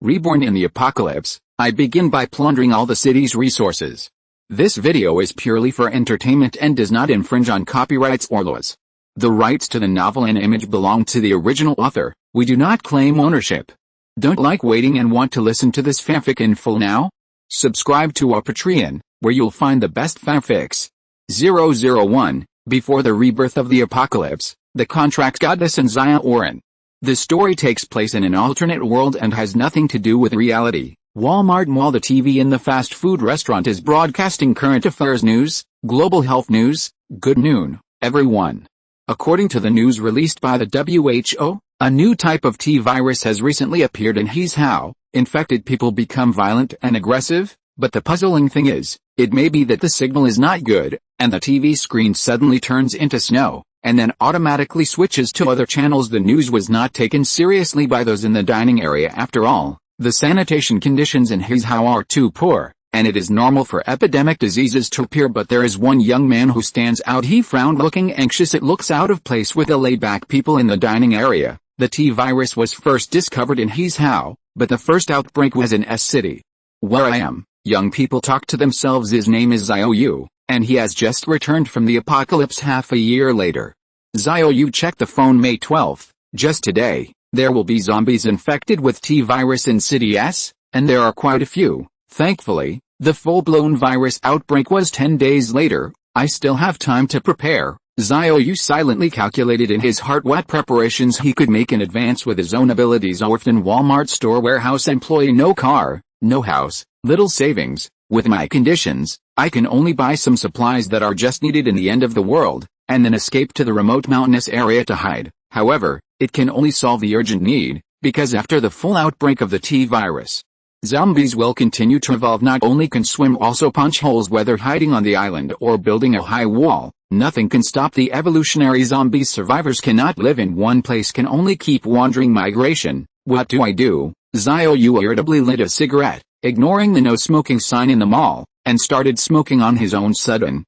Reborn in the apocalypse, I begin by plundering all the city's resources. This video is purely for entertainment and does not infringe on copyrights or laws. The rights to the novel and image belong to the original author. We do not claim ownership. Don't like waiting and want to listen to this fanfic in full now? Subscribe to our Patreon, where you'll find the best fanfics. 001, Before the Rebirth of the Apocalypse, the Contract Goddess An Xiaoran. The story takes place in an alternate world and has nothing to do with reality. Walmart Mall. The TV in the fast food restaurant is broadcasting current affairs news, global health news. Good noon, everyone. According to the news released by the WHO, a new type of T-virus has recently appeared in Xiao. Infected people become violent and aggressive, but the puzzling thing is, it may be that the signal is not good, and the TV screen suddenly turns into snow, and then automatically switches to other channels. The news was not taken seriously by those in the dining area after all. The sanitation conditions in Xiao are too poor, and it is normal for epidemic diseases to appear, but there is one young man who stands out. He frowned, looking anxious. It looks out of place with the laid-back people in the dining area. The T-virus was first discovered in Xiao, but the first outbreak was in S City. Where I am, young people talk to themselves. His name is Xiao Yu, and he has just returned from the apocalypse half a year later. Xiao Yu checked the phone May 12th, just today. There will be zombies infected with T-virus in City S, and there are quite a few. Thankfully, the full-blown virus outbreak was 10 days later. I still have time to prepare. Xiao Yu silently calculated in his heart what preparations he could make in advance with his own abilities. Orphan Walmart store warehouse employee, no car, no house, little savings. With my conditions, I can only buy some supplies that are just needed in the end of the world, and then escape to the remote mountainous area to hide. However, it can only solve the urgent need, because after the full outbreak of the T-virus, zombies will continue to evolve. Not only can swim, also punch holes, whether hiding on the island or building a high wall. Nothing can stop the evolutionary zombies. Survivors cannot live in one place, can only keep wandering. Migration. What do I do? Xiao Yu irritably lit a cigarette, ignoring the no smoking sign in the mall, and started smoking on his own. Suddenly,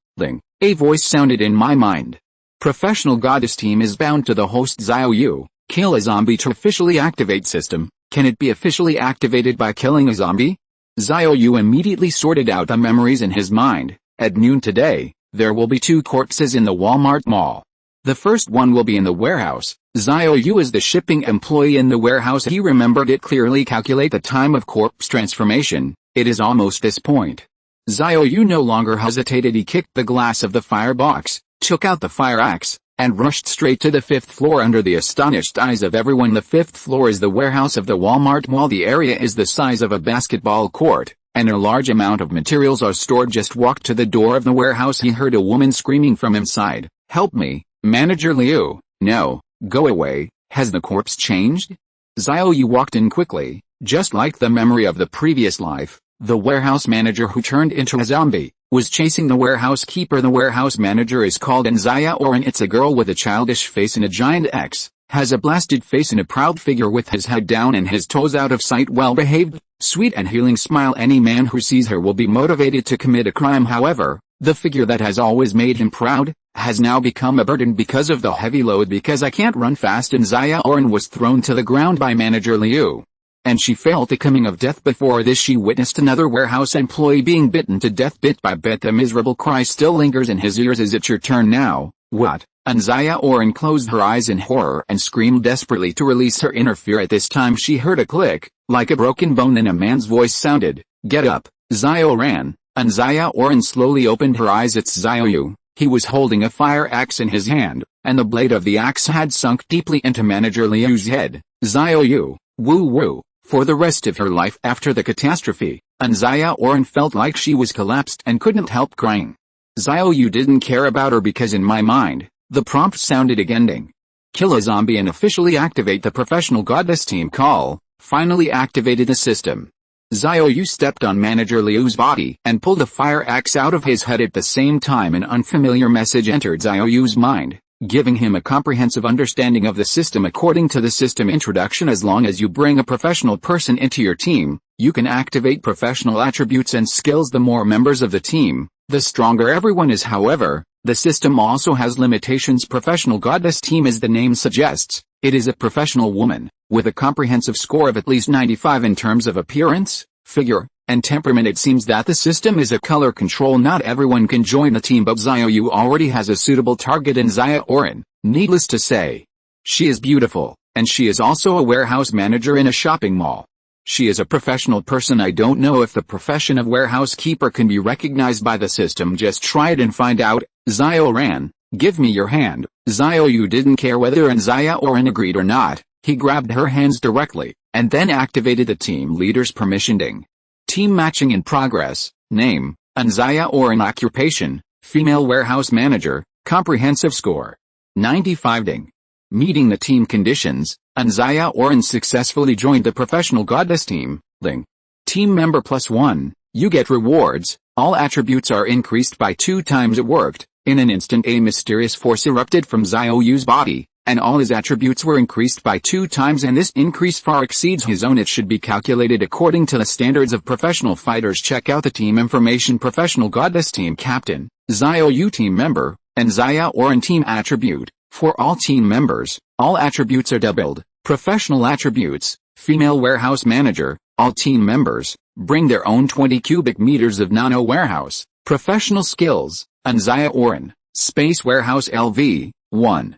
a voice sounded in my mind. Professional goddess team is bound to the host Xiao Yu. Kill a zombie to officially activate system. Can it be officially activated by killing a zombie? Xiao Yu immediately sorted out the memories in his mind. At noon today, there will be 2 corpses in the Walmart Mall. The first one will be in the warehouse. Xiao Yu is the shipping employee in the warehouse. He remembered it clearly. Calculate the time of corpse transformation. It is almost this point. Xiao Yu no longer hesitated. He kicked the glass of the firebox, took out the fire axe, and rushed straight to the 5th floor. Under the astonished eyes of everyone, the 5th floor is the warehouse of the Walmart Mall. The area is the size of a basketball court, and a large amount of materials are stored. Just walked to the door of the warehouse. He heard a woman screaming from inside. Help me, Manager Liu. No, go away. Has the corpse changed? Xiao Yu walked in quickly. Just like the memory of the previous life, the warehouse manager who turned into a zombie was chasing the warehouse keeper. The warehouse manager is called An Xiaoran. It's a girl with a childish face and a giant X, has a blasted face and a proud figure with his head down and his toes out of sight. Well behaved, sweet and healing smile. Any man who sees her will be motivated to commit a crime. However, the figure that has always made him proud has now become a burden because of the heavy load. Because I can't run fast. An Xiaoran was thrown to the ground by Manager Liu, and she felt the coming of death. Before this, she witnessed another warehouse employee being bitten to death. Bit by bit, the miserable cry still lingers in his ears. Is it your turn now? What? An Xiaoran closed her eyes in horror and screamed desperately to release her inner fear. At this time she heard a click, like a broken bone. Then a man's voice sounded. Get up, Xiaoran. An Xiaoran slowly opened her eyes. It's Xiao Yu. He was holding a fire axe in his hand, and the blade of the axe had sunk deeply into Manager Liu's head. Xiao Yu, woo-woo. For the rest of her life after the catastrophe, An Xiaoran felt like she was collapsed and couldn't help crying. Xiao Yu didn't care about her because in my mind, the prompt sounded again. Kill a zombie and officially activate the professional goddess team call. Finally activated the system. Xiao Yu stepped on Manager Liu's body and pulled a fire axe out of his head. At the same time, an unfamiliar message entered Xiao Yu's mind, giving him a comprehensive understanding of the system. According to the system introduction, as long as you bring a professional person into your team, you can activate professional attributes and skills. The more members of the team, the stronger everyone is. However, the system also has limitations. Professional goddess team, as the name suggests, It is a professional woman, with a comprehensive score of at least 95 in terms of appearance, figure, and temperament. It seems that the system is a color control. Not everyone can join the team, but Xiao Yu already has a suitable target in An Xiaoran. Needless to say, she is beautiful, and she is also a warehouse manager in a shopping mall. She is a professional person. I don't know if the profession of warehouse keeper can be recognized by the system. Just try it and find out. Xiaoran, give me your hand. Xiao Yu didn't care whether An Xiaoran agreed or not. He grabbed her hands directly, and then activated the team leader's permissioning. Team matching in progress. Name, An Xiaoran. Occupation, female warehouse manager. Comprehensive score, 95 ding. Meeting the team conditions, An Xiaoran successfully joined the professional goddess team. Ling. Team member +1, you get rewards. All attributes are increased by 2 times. It worked. In an instant a mysterious force erupted from Xiao Yu's body, and all his attributes were increased by 2 times, and this increase far exceeds his own. It should be calculated according to the standards of professional fighters. Check out the team information. Professional goddess team captain, Xiao Yu team member, An Xiaoran team attribute. For all team members, all attributes are doubled. Professional attributes, female warehouse manager, all team members, bring their own 20 cubic meters of nano warehouse. Professional skills, An Xiaoran, space warehouse LV, 1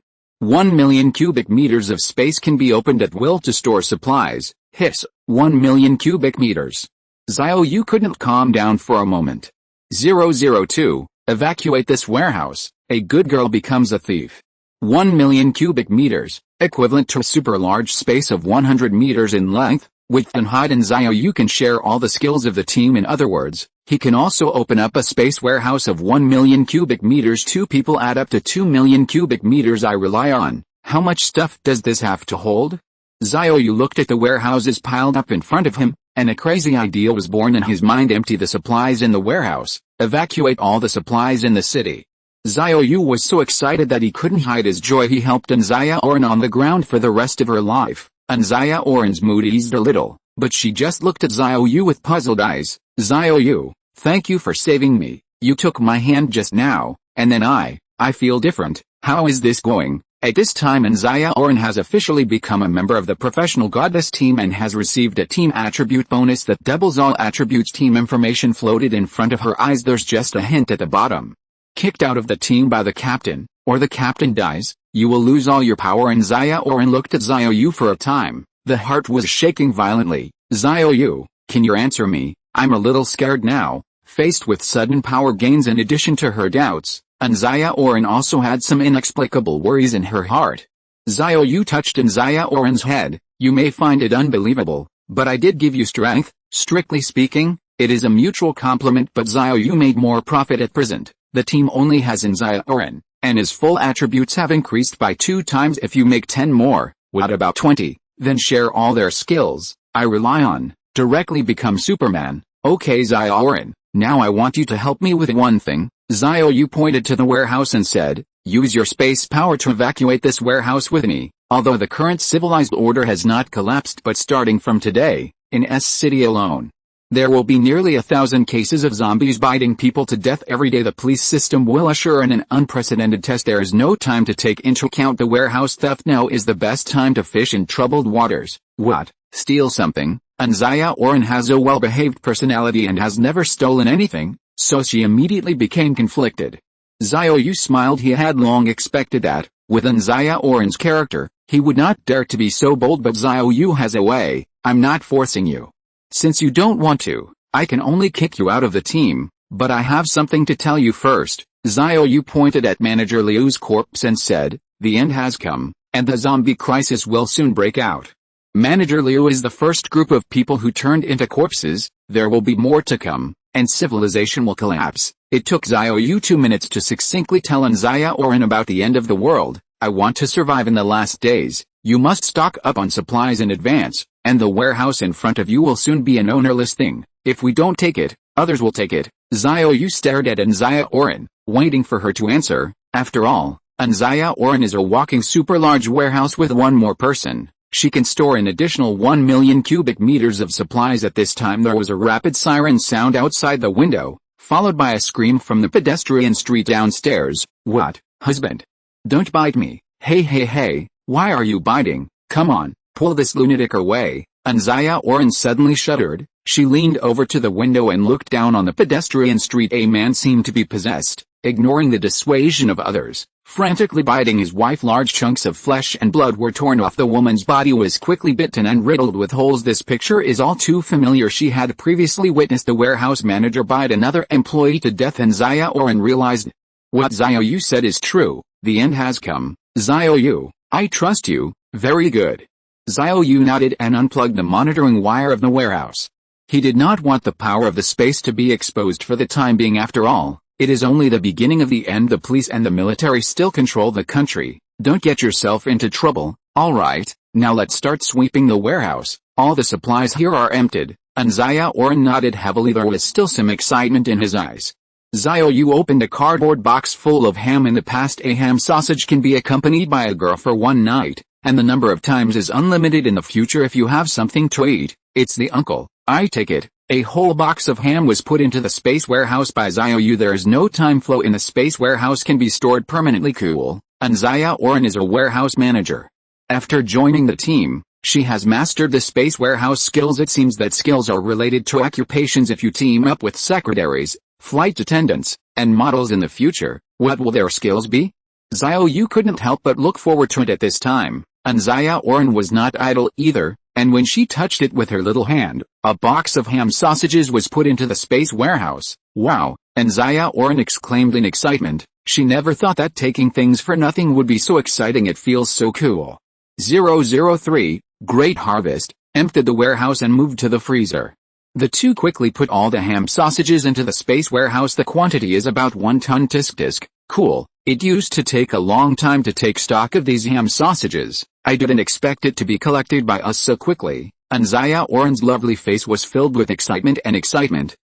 million cubic meters of space can be opened at will to store supplies. Hiss, 1 million cubic meters. Xiao Yu couldn't calm down for a moment. 002, evacuate this warehouse. A good girl becomes a thief. 1 million cubic meters, equivalent to a super large space of 100 meters in length, width and height. And Xiao Yu can share all the skills of the team. In other words, he can also open up a space warehouse of 1 million cubic meters. 2 people add up to 2 million cubic meters. I rely on. How much stuff does this have to hold? Xiao Yu looked at the warehouses piled up in front of him, and a crazy idea was born in his mind. Empty the supplies in the warehouse, evacuate all the supplies in the city. Xiao Yu was so excited that he couldn't hide his joy. He helped An Xiaoran on the ground for the rest of her life. An Xiaoran's mood eased a little, but she just looked at Xiao Yu with puzzled eyes. Xiao Yu, thank you for saving me. You took my hand just now, and then I feel different. How is this going? At this time An Xiaoran has officially become a member of the professional goddess team and has received a team attribute bonus that doubles all attributes. Team information floated in front of her eyes. There's just a hint at the bottom. Kicked out of the team by the captain, or the captain dies, you will lose all your power. An Xiaoran looked at Xiao Yu for a time. The heart was shaking violently. Xiao Yu, can you answer me? I'm a little scared now. Faced with sudden power gains in addition to her doubts, An Xiaoran also had some inexplicable worries in her heart. Xiao Yu touched An Xiaoran's head. You may find it unbelievable, but I did give you strength. Strictly speaking, it is a mutual compliment, but Xiao Yu made more profit at present. The team only has An Xiaoran, and his full attributes have increased by 2 times. If you make 10 more, what about 20? Then share all their skills. I rely on. Directly become Superman. Okay Xiaoran, now I want you to help me with one thing. Xiao Yu pointed to the warehouse and said, use your space power to evacuate this warehouse with me. Although the current civilized order has not collapsed, but starting from today, in S City alone, there will be nearly 1,000 cases of zombies biting people to death every day. The police system will usher in an unprecedented test. There is no time to take into account the warehouse theft. Now is the best time to fish in troubled waters. What? Steal something? An Xiaoran has a well-behaved personality and has never stolen anything, so she immediately became conflicted. Xiao Yu smiled. He had long expected that, with An Xiaoran's character, he would not dare to be so bold, but Xiao Yu has a way. I'm not forcing you. Since you don't want to, I can only kick you out of the team, but I have something to tell you first. Xiao Yu pointed at Manager Liu's corpse and said, the end has come, and the zombie crisis will soon break out. Manager Liu is the first group of people who turned into corpses. There will be more to come, and civilization will collapse. It took Xiao Yu 2 minutes to succinctly tell An Xiaoran about the end of the world. I want to survive in the last days. You must stock up on supplies in advance, and the warehouse in front of you will soon be an ownerless thing. If we don't take it, others will take it. Xiao Yu stared at An Xiaoran, waiting for her to answer. After all, An Xiaoran is a walking super large warehouse with one more person. She can store an additional 1 million cubic meters of supplies. At this time there was a rapid siren sound outside the window, followed by a scream from the pedestrian street downstairs. What, husband? Don't bite me. Hey hey hey, Why are you biting? Come on, pull this lunatic away. An Xiaoran suddenly shuddered. She leaned over to the window and looked down on the pedestrian street. A man seemed to be possessed, ignoring the dissuasion of others, frantically biting his wife. Large chunks of flesh and blood were torn off. The woman's body was quickly bitten and riddled with holes. This picture is all too familiar. She had previously witnessed the warehouse manager bite another employee to death. An Xiaoran realized what Xiao Yu said is true. The end has come. Xiao Yu, I trust you. Very good. Xiao Yu nodded and unplugged the monitoring wire of the warehouse. He did not want the power of the space to be exposed for the time being. After all, it is only the beginning of the end. The police and the military still control the country. Don't get yourself into trouble. Alright, now let's start sweeping the warehouse. All the supplies here are emptied. An Xiaoran nodded heavily. There was still some excitement in his eyes. Xiao Yu opened a cardboard box full of ham. In the past, a ham sausage can be accompanied by a girl for one night, and the number of times is unlimited in the future if you have something to eat. It's the uncle. I take it. A whole box of ham was put into the space warehouse by Xiao Yu. There is no time flow in the space warehouse, can be stored permanently. Cool. An Xiaoran is a warehouse manager. After joining the team, she has mastered the space warehouse skills. It seems that skills are related to occupations. If you team up with secretaries, flight attendants, and models in the future, what will their skills be? Xiao Yu couldn't help but look forward to it at this time. An Xiaoran was not idle either, and when she touched it with her little hand, a box of ham sausages was put into the space warehouse. Wow! An Xiaoran exclaimed in excitement. She never thought that taking things for nothing would be so exciting. It feels so cool. 003, Great Harvest, emptied the warehouse and moved to the freezer. The two quickly put all the ham sausages into the space warehouse. The quantity is about 1 ton. Tisk. Cool. It used to take a long time to take stock of these ham sausages. I didn't expect it to be collected by us so quickly. An Xiaoran's lovely face was filled with excitement.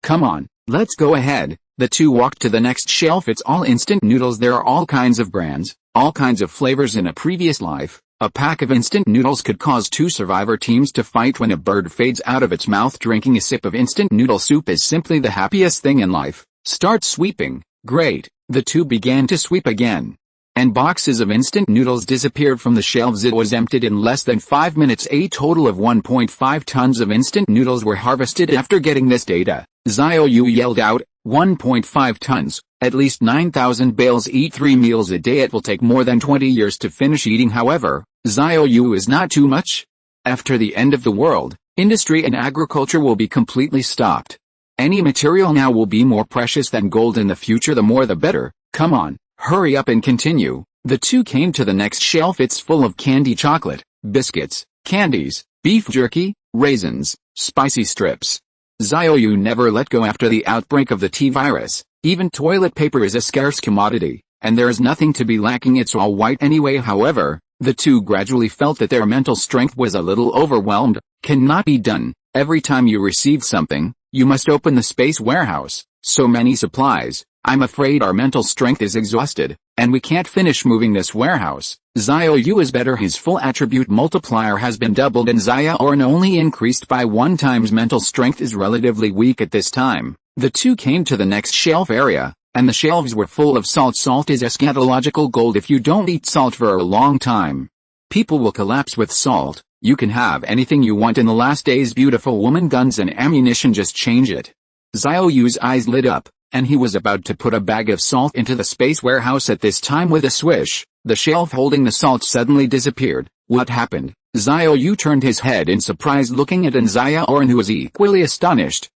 Come on, let's go ahead. The two walked to the next shelf. It's all instant noodles. There are all kinds of brands, all kinds of flavors. In a previous life, a pack of instant noodles could cause 2 survivor teams to fight when a bird fades out of its mouth. Drinking a sip of instant noodle soup is simply the happiest thing in life. Start sweeping. Great. The two began to sweep again, and boxes of instant noodles disappeared from the shelves. It was emptied in less than 5 minutes. A total of 1.5 tons of instant noodles were harvested. After getting this data, Xiao Yu yelled out, 1.5 tons, at least 9,000 bales. Eat 3 meals a day. It will take more than 20 years to finish eating. However, Xiao Yu is not too much. After the end of the world, industry and agriculture will be completely stopped. Any material now will be more precious than gold in the future. The more the better. Come on, hurry up and continue. The two came to the next shelf. It's full of candy, chocolate, biscuits, candies, beef jerky, raisins, spicy strips. Xiao Yu never let go after the outbreak of the T-virus. Even toilet paper is a scarce commodity, and there is nothing to be lacking. It's all white anyway. However, the two gradually felt that their mental strength was a little overwhelmed. Cannot be done. Every time you receive something, you must open the space warehouse. So many supplies. I'm afraid our mental strength is exhausted, and we can't finish moving this warehouse. Xiao Yu is better. His full attribute multiplier has been doubled and Xiaoran only increased by 1 times. Mental strength is relatively weak at this time. The two came to the next shelf area, and the shelves were full of salt. Salt is eschatological gold. If you don't eat salt for a long time, people will collapse with salt. You can have anything you want in the last days. Beautiful woman, guns and ammunition, just change it. Xiao Yu's eyes lit up, and he was about to put a bag of salt into the space warehouse. At this time, with a swish, the shelf holding the salt suddenly disappeared. What happened? Xiao Yu turned his head in surprise, looking at An Xiaoran, who was equally astonished.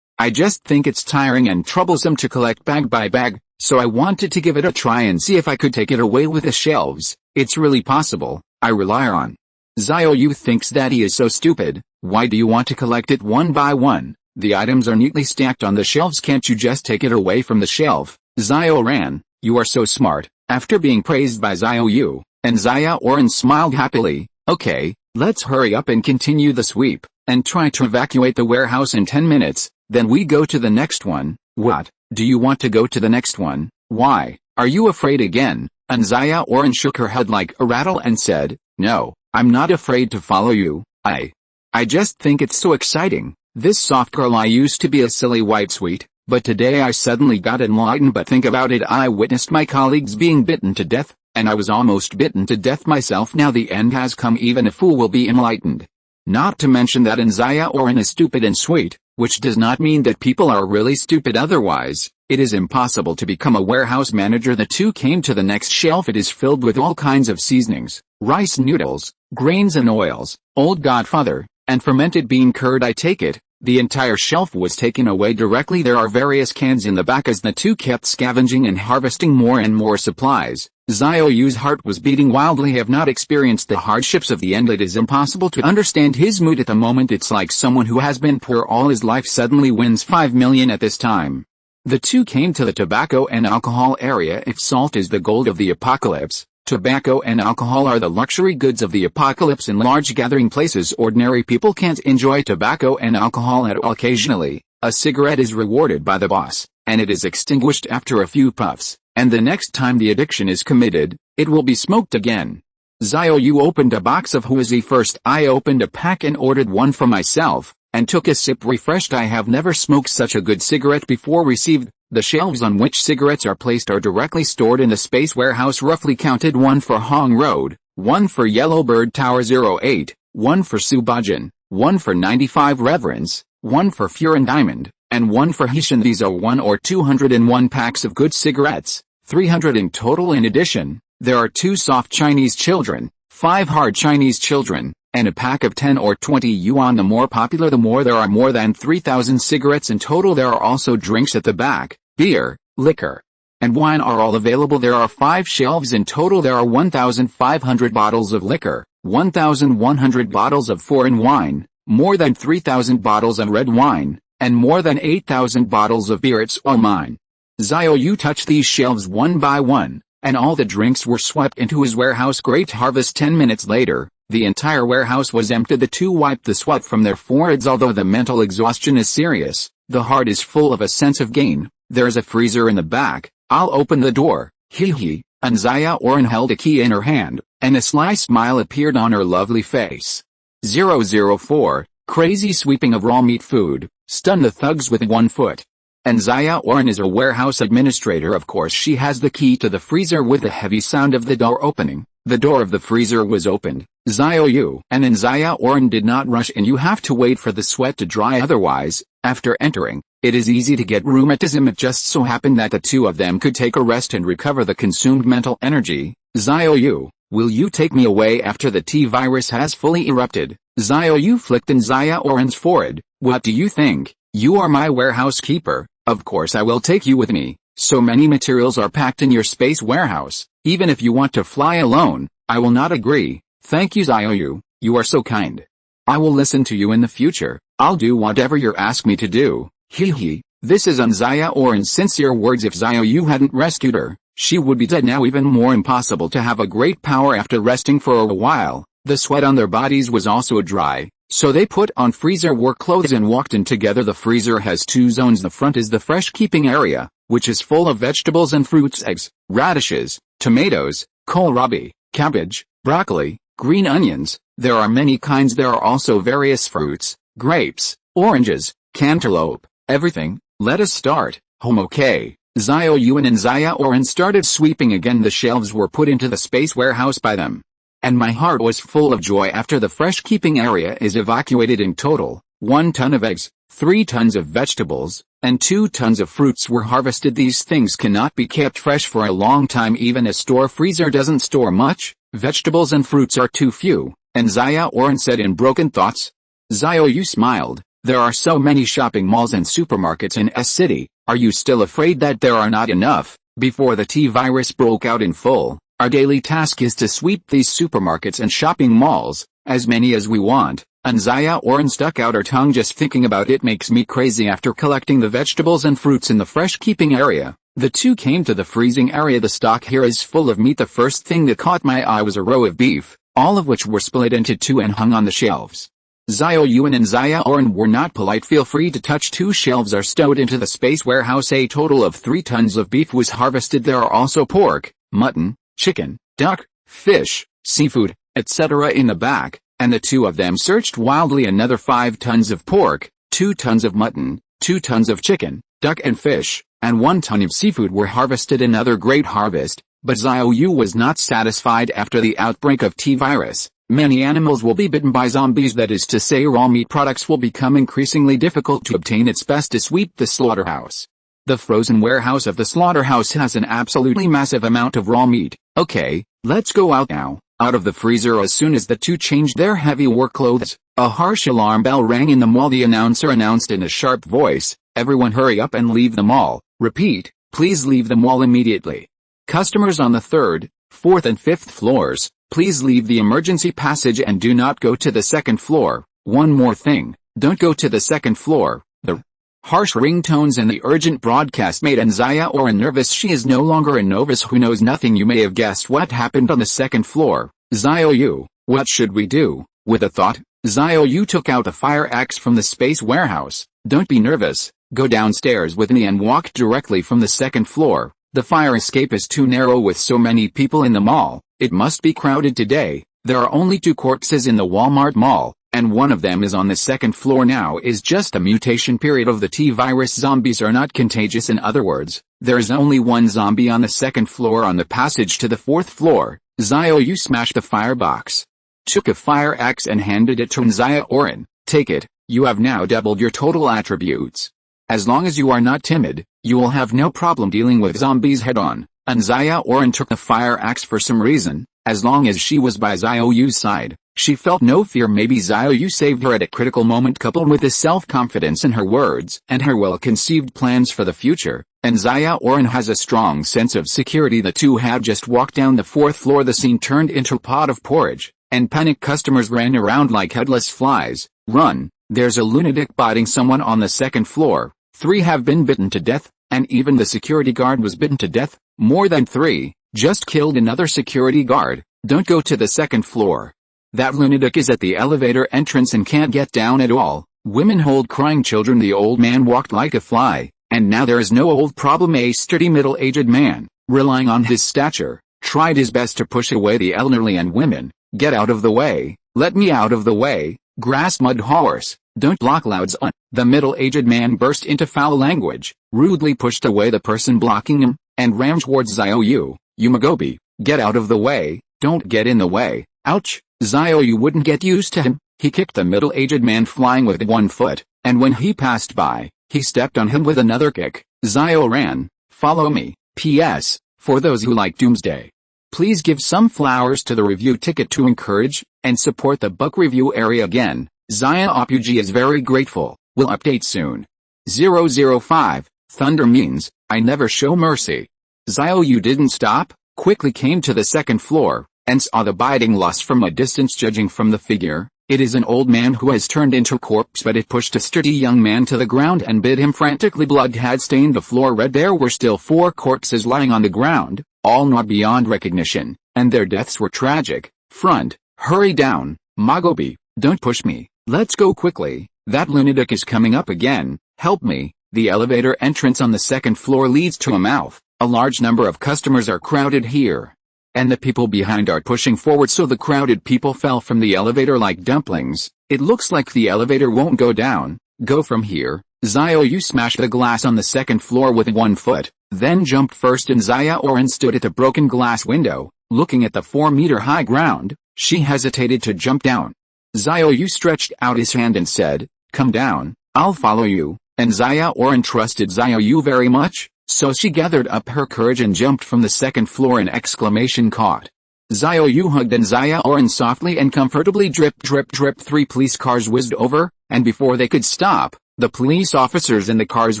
I just think it's tiring and troublesome to collect bag by bag, so I wanted to give it a try and see if I could take it away with the shelves. It's really possible. I rely on. Xiao Yu thinks that he is so stupid. Why do you want to collect it one by one? The items are neatly stacked on the shelves. Can't you just take it away from the shelf? Xiaoran, you are so smart. After being praised by Xiao Yu, An Xiaoran smiled happily. Okay, let's hurry up and continue the sweep, and try to evacuate the warehouse in 10 minutes, then we go to the next one. What? Do you want to go to the next one? Why? Are you afraid again? An Xiaoran shook her head like a rattle and said, No, I'm not afraid to follow you. I just think it's so exciting. This soft girl, I used to be a silly white sweet, but today I suddenly got enlightened. But think about it, I witnessed my colleagues being bitten to death, and I was almost bitten to death myself. Now the end has come, even a fool will be enlightened. Not to mention that An Xiaoran is stupid and sweet, which does not mean that people are really stupid otherwise. It is impossible to become a warehouse manager. The two came to the next shelf. It is filled with all kinds of seasonings, rice noodles, grains and oils, Old Godfather, and fermented bean curd. I take it. The entire shelf was taken away directly. There are various cans in the back as the two kept scavenging and harvesting more and more supplies. Xiao Yu's heart was beating wildly. Have not experienced the hardships of the end. It is impossible to understand his mood at the moment. It's like someone who has been poor all his life suddenly wins 5 million at this time. The two came to the tobacco and alcohol area. If salt is the gold of the apocalypse, tobacco and alcohol are the luxury goods of the apocalypse. In large gathering places, ordinary people can't enjoy tobacco and alcohol at all. Occasionally, a cigarette is rewarded by the boss, and it is extinguished after a few puffs, and the next time the addiction is committed, it will be smoked again. Xiao Yu opened a box of Huizi first. I opened a pack and ordered one for myself, and took a sip. Refreshed. I have never smoked such a good cigarette before. Received. The shelves on which cigarettes are placed are directly stored in the space warehouse. Roughly counted: one for Hong Road, one for Yellowbird Tower 08, one for Subajan, one for 95 Reverence, one for Furan Diamond, and one for Hishan. These are 1 or 201 packs of good cigarettes, 300 in total. In addition, there are 2 soft Chinese children, 5 hard Chinese children, and a pack of 10 or 20 yuan. The more popular the more. There are more than 3,000 cigarettes in total. There are also drinks at the back. Beer, liquor, and wine are all available. There are 5 shelves in total. There are 1,500 bottles of liquor, 1,100 bottles of foreign wine, more than 3,000 bottles of red wine, and more than 8,000 bottles of beer. It's all mine. Xiao Yu touched these shelves one by one, and all the drinks were swept into his warehouse. Great harvest. 10 minutes later, the entire warehouse was empty. The two wiped the sweat from their foreheads. Although the mental exhaustion is serious, the heart is full of a sense of gain. There's a freezer in the back. I'll open the door. Hee. An Xiaoran held a key in her hand, and a sly smile appeared on her lovely face. 004, crazy sweeping of raw meat food, stun the thugs with 1 foot. An Xiaoran is a warehouse administrator. Of course she has the key to the freezer. With a heavy sound of the door opening, the door of the freezer was opened. Xiao Yu and An Xiaoran did not rush in. You have to wait for the sweat to dry, otherwise, after entering, it is easy to get rheumatism. It just so happened that the two of them could take a rest and recover the consumed mental energy. Xiao Yu, will you take me away after the T-virus has fully erupted? Xiao Yu flicked An Xiaoran's forehead. What do you think? You are my warehouse keeper. Of course I will take you with me. So many materials are packed in your space warehouse. Even if you want to fly alone, I will not agree. Thank you, Xiao Yu. You are so kind. I will listen to you in the future. I'll do whatever you ask me to do. Hee. This is An Xiaoran's sincere words. If Xiao Yu hadn't rescued her, she would be dead now. Even more impossible to have a great power after resting for a while. The sweat on their bodies was also dry, so they put on freezer work clothes and walked in together. The freezer has 2 zones. The front is the fresh keeping area, which is full of vegetables and fruits: eggs, radishes, tomatoes, kohlrabi, cabbage, broccoli, green onions. There are many kinds. There are also various fruits, grapes, oranges, cantaloupe, everything. Let us start. Okay. Xiao Yu and An Xiaoran started sweeping again. The shelves were put into the space warehouse by them, and my heart was full of joy after the fresh keeping area is evacuated. In total, 1 ton of eggs, 3 tons of vegetables, and 2 tons of fruits were harvested. These things cannot be kept fresh for a long time. Even a store freezer doesn't store much. Vegetables and fruits are too few, An Xiaoran said in broken thoughts. Xiao Yu smiled. There are so many shopping malls and supermarkets in S City. Are you still afraid that there are not enough? Before the T-virus broke out in full, our daily task is to sweep these supermarkets and shopping malls, as many as we want. An Xiaoran stuck out her tongue. Just thinking about it makes me crazy. After collecting the vegetables and fruits in the fresh keeping area, the two came to the freezing area. The stock here is full of meat. The first thing that caught my eye was a row of beef, all of which were split into 2 and hung on the shelves. Xiao Yu and An Xiaoran were not polite. Feel free to touch. 2 shelves are stowed into the space warehouse. A total of 3 tons of beef was harvested. There are also pork, mutton, chicken, duck, fish, seafood, etc. in the back, and the two of them searched wildly. Another 5 tons of pork, 2 tons of mutton, 2 tons of chicken, duck and fish, and 1 ton of seafood were harvested. Another great harvest, But Xiao Yu was not satisfied. After the outbreak of T-virus, many animals will be bitten by zombies, that is to say raw meat products will become increasingly difficult to obtain. It's best to sweep the slaughterhouse. The frozen warehouse of the slaughterhouse has an absolutely massive amount of raw meat. Okay, let's go out now. Out of the freezer. As soon as the two changed their heavy work clothes, a harsh alarm bell rang in the mall. The announcer announced in a sharp voice, "Everyone hurry up and leave the mall. Repeat, please leave the mall immediately. Customers on the 3rd, 4th and 5th floors, please leave the emergency passage and do not go to the 2nd floor. One more thing, don't go to the 2nd floor." The harsh ringtones and the urgent broadcast made An Xiaoran nervous. She is no longer a novice who knows nothing. You may have guessed what happened on the 2nd floor. Xiao Yu, what should we do? With a thought, Xiao Yu took out a fire axe from the space warehouse. Don't be nervous, go downstairs with me and walk directly from the 2nd floor. The fire escape is too narrow with so many people in the mall. It must be crowded today. There are only 2 corpses in the Walmart mall, and one of them is on the 2nd floor. Now is just a mutation period of the T-virus. Zombies are not contagious. In other words, there is only one zombie on the 2nd floor. On the passage to the 4th floor, Xiao Yu smashed the firebox, took a fire axe and handed it to An Xiaoran. Take it, you have now doubled your total attributes. As long as you are not timid, you will have no problem dealing with zombies head on. An Xiaoran took the fire axe for some reason. As long as she was by Xiao Yu's side, she felt no fear. Maybe Xiao Yu saved her at a critical moment. Coupled with the self-confidence in her words and her well-conceived plans for the future, An Xiaoran has a strong sense of security. The two had just walked down the 4th floor. The scene turned into a pot of porridge, and panicked customers ran around like headless flies. Run, there's a lunatic biting someone on the 2nd floor. 3 have been bitten to death, and even the security guard was bitten to death. More than 3. Just killed another security guard. Don't go to the 2nd floor. That lunatic is at the elevator entrance and can't get down at all. Women hold crying children. The old man walked like a fly, and now there is no old problem. A sturdy middle-aged man, relying on his stature, tried his best to push away the elderly and women. Get out of the way, let me out of the way, grass mud horse, don't block louds on. The middle-aged man burst into foul language, rudely pushed away the person blocking him, and ran towards Xiao Yu. Yumagobi, get out of the way, don't get in the way. Ouch! Xiao Yu wouldn't get used to him. He kicked the middle-aged man flying with 1 foot, and when he passed by, he stepped on him with another kick. Xiao ran. Follow me. P.S. For those who like Doomsday, please give some flowers to the review ticket to encourage and support the book review area. Again, Xia Opuji is very grateful. Will update soon. 005. Thunder means, I never show mercy. Xiao Yu didn't stop, quickly came to the 2nd floor, and saw the biting lust from a distance. Judging from the figure, it is an old man who has turned into a corpse, but it pushed a sturdy young man to the ground and bit him frantically. Blood had stained the floor red. There were still 4 corpses lying on the ground, all not beyond recognition, and their deaths were tragic. Front, hurry down, Magobi, don't push me, let's go quickly, that lunatic is coming up again, help me. The elevator entrance on the 2nd floor leads to a mouth. A large number of customers are crowded here, and the people behind are pushing forward, so the crowded people fell from the elevator like dumplings. It looks like the elevator won't go down. Go from here. Xiao Yu smashed the glass on the 2nd floor with 1 foot, then jumped first. And Xiaoran stood at a broken glass window, looking at the 4-meter high ground. She hesitated to jump down. Xiao Yu stretched out his hand and said, come down, I'll follow you. And Xiaoran trusted Xiao Yu very much, so she gathered up her courage and jumped from the 2nd floor. An exclamation caught Xiao Yu hugged An Xiaoran softly and comfortably. Drip drip drip. 3 police cars whizzed over, and before they could stop, the police officers in the cars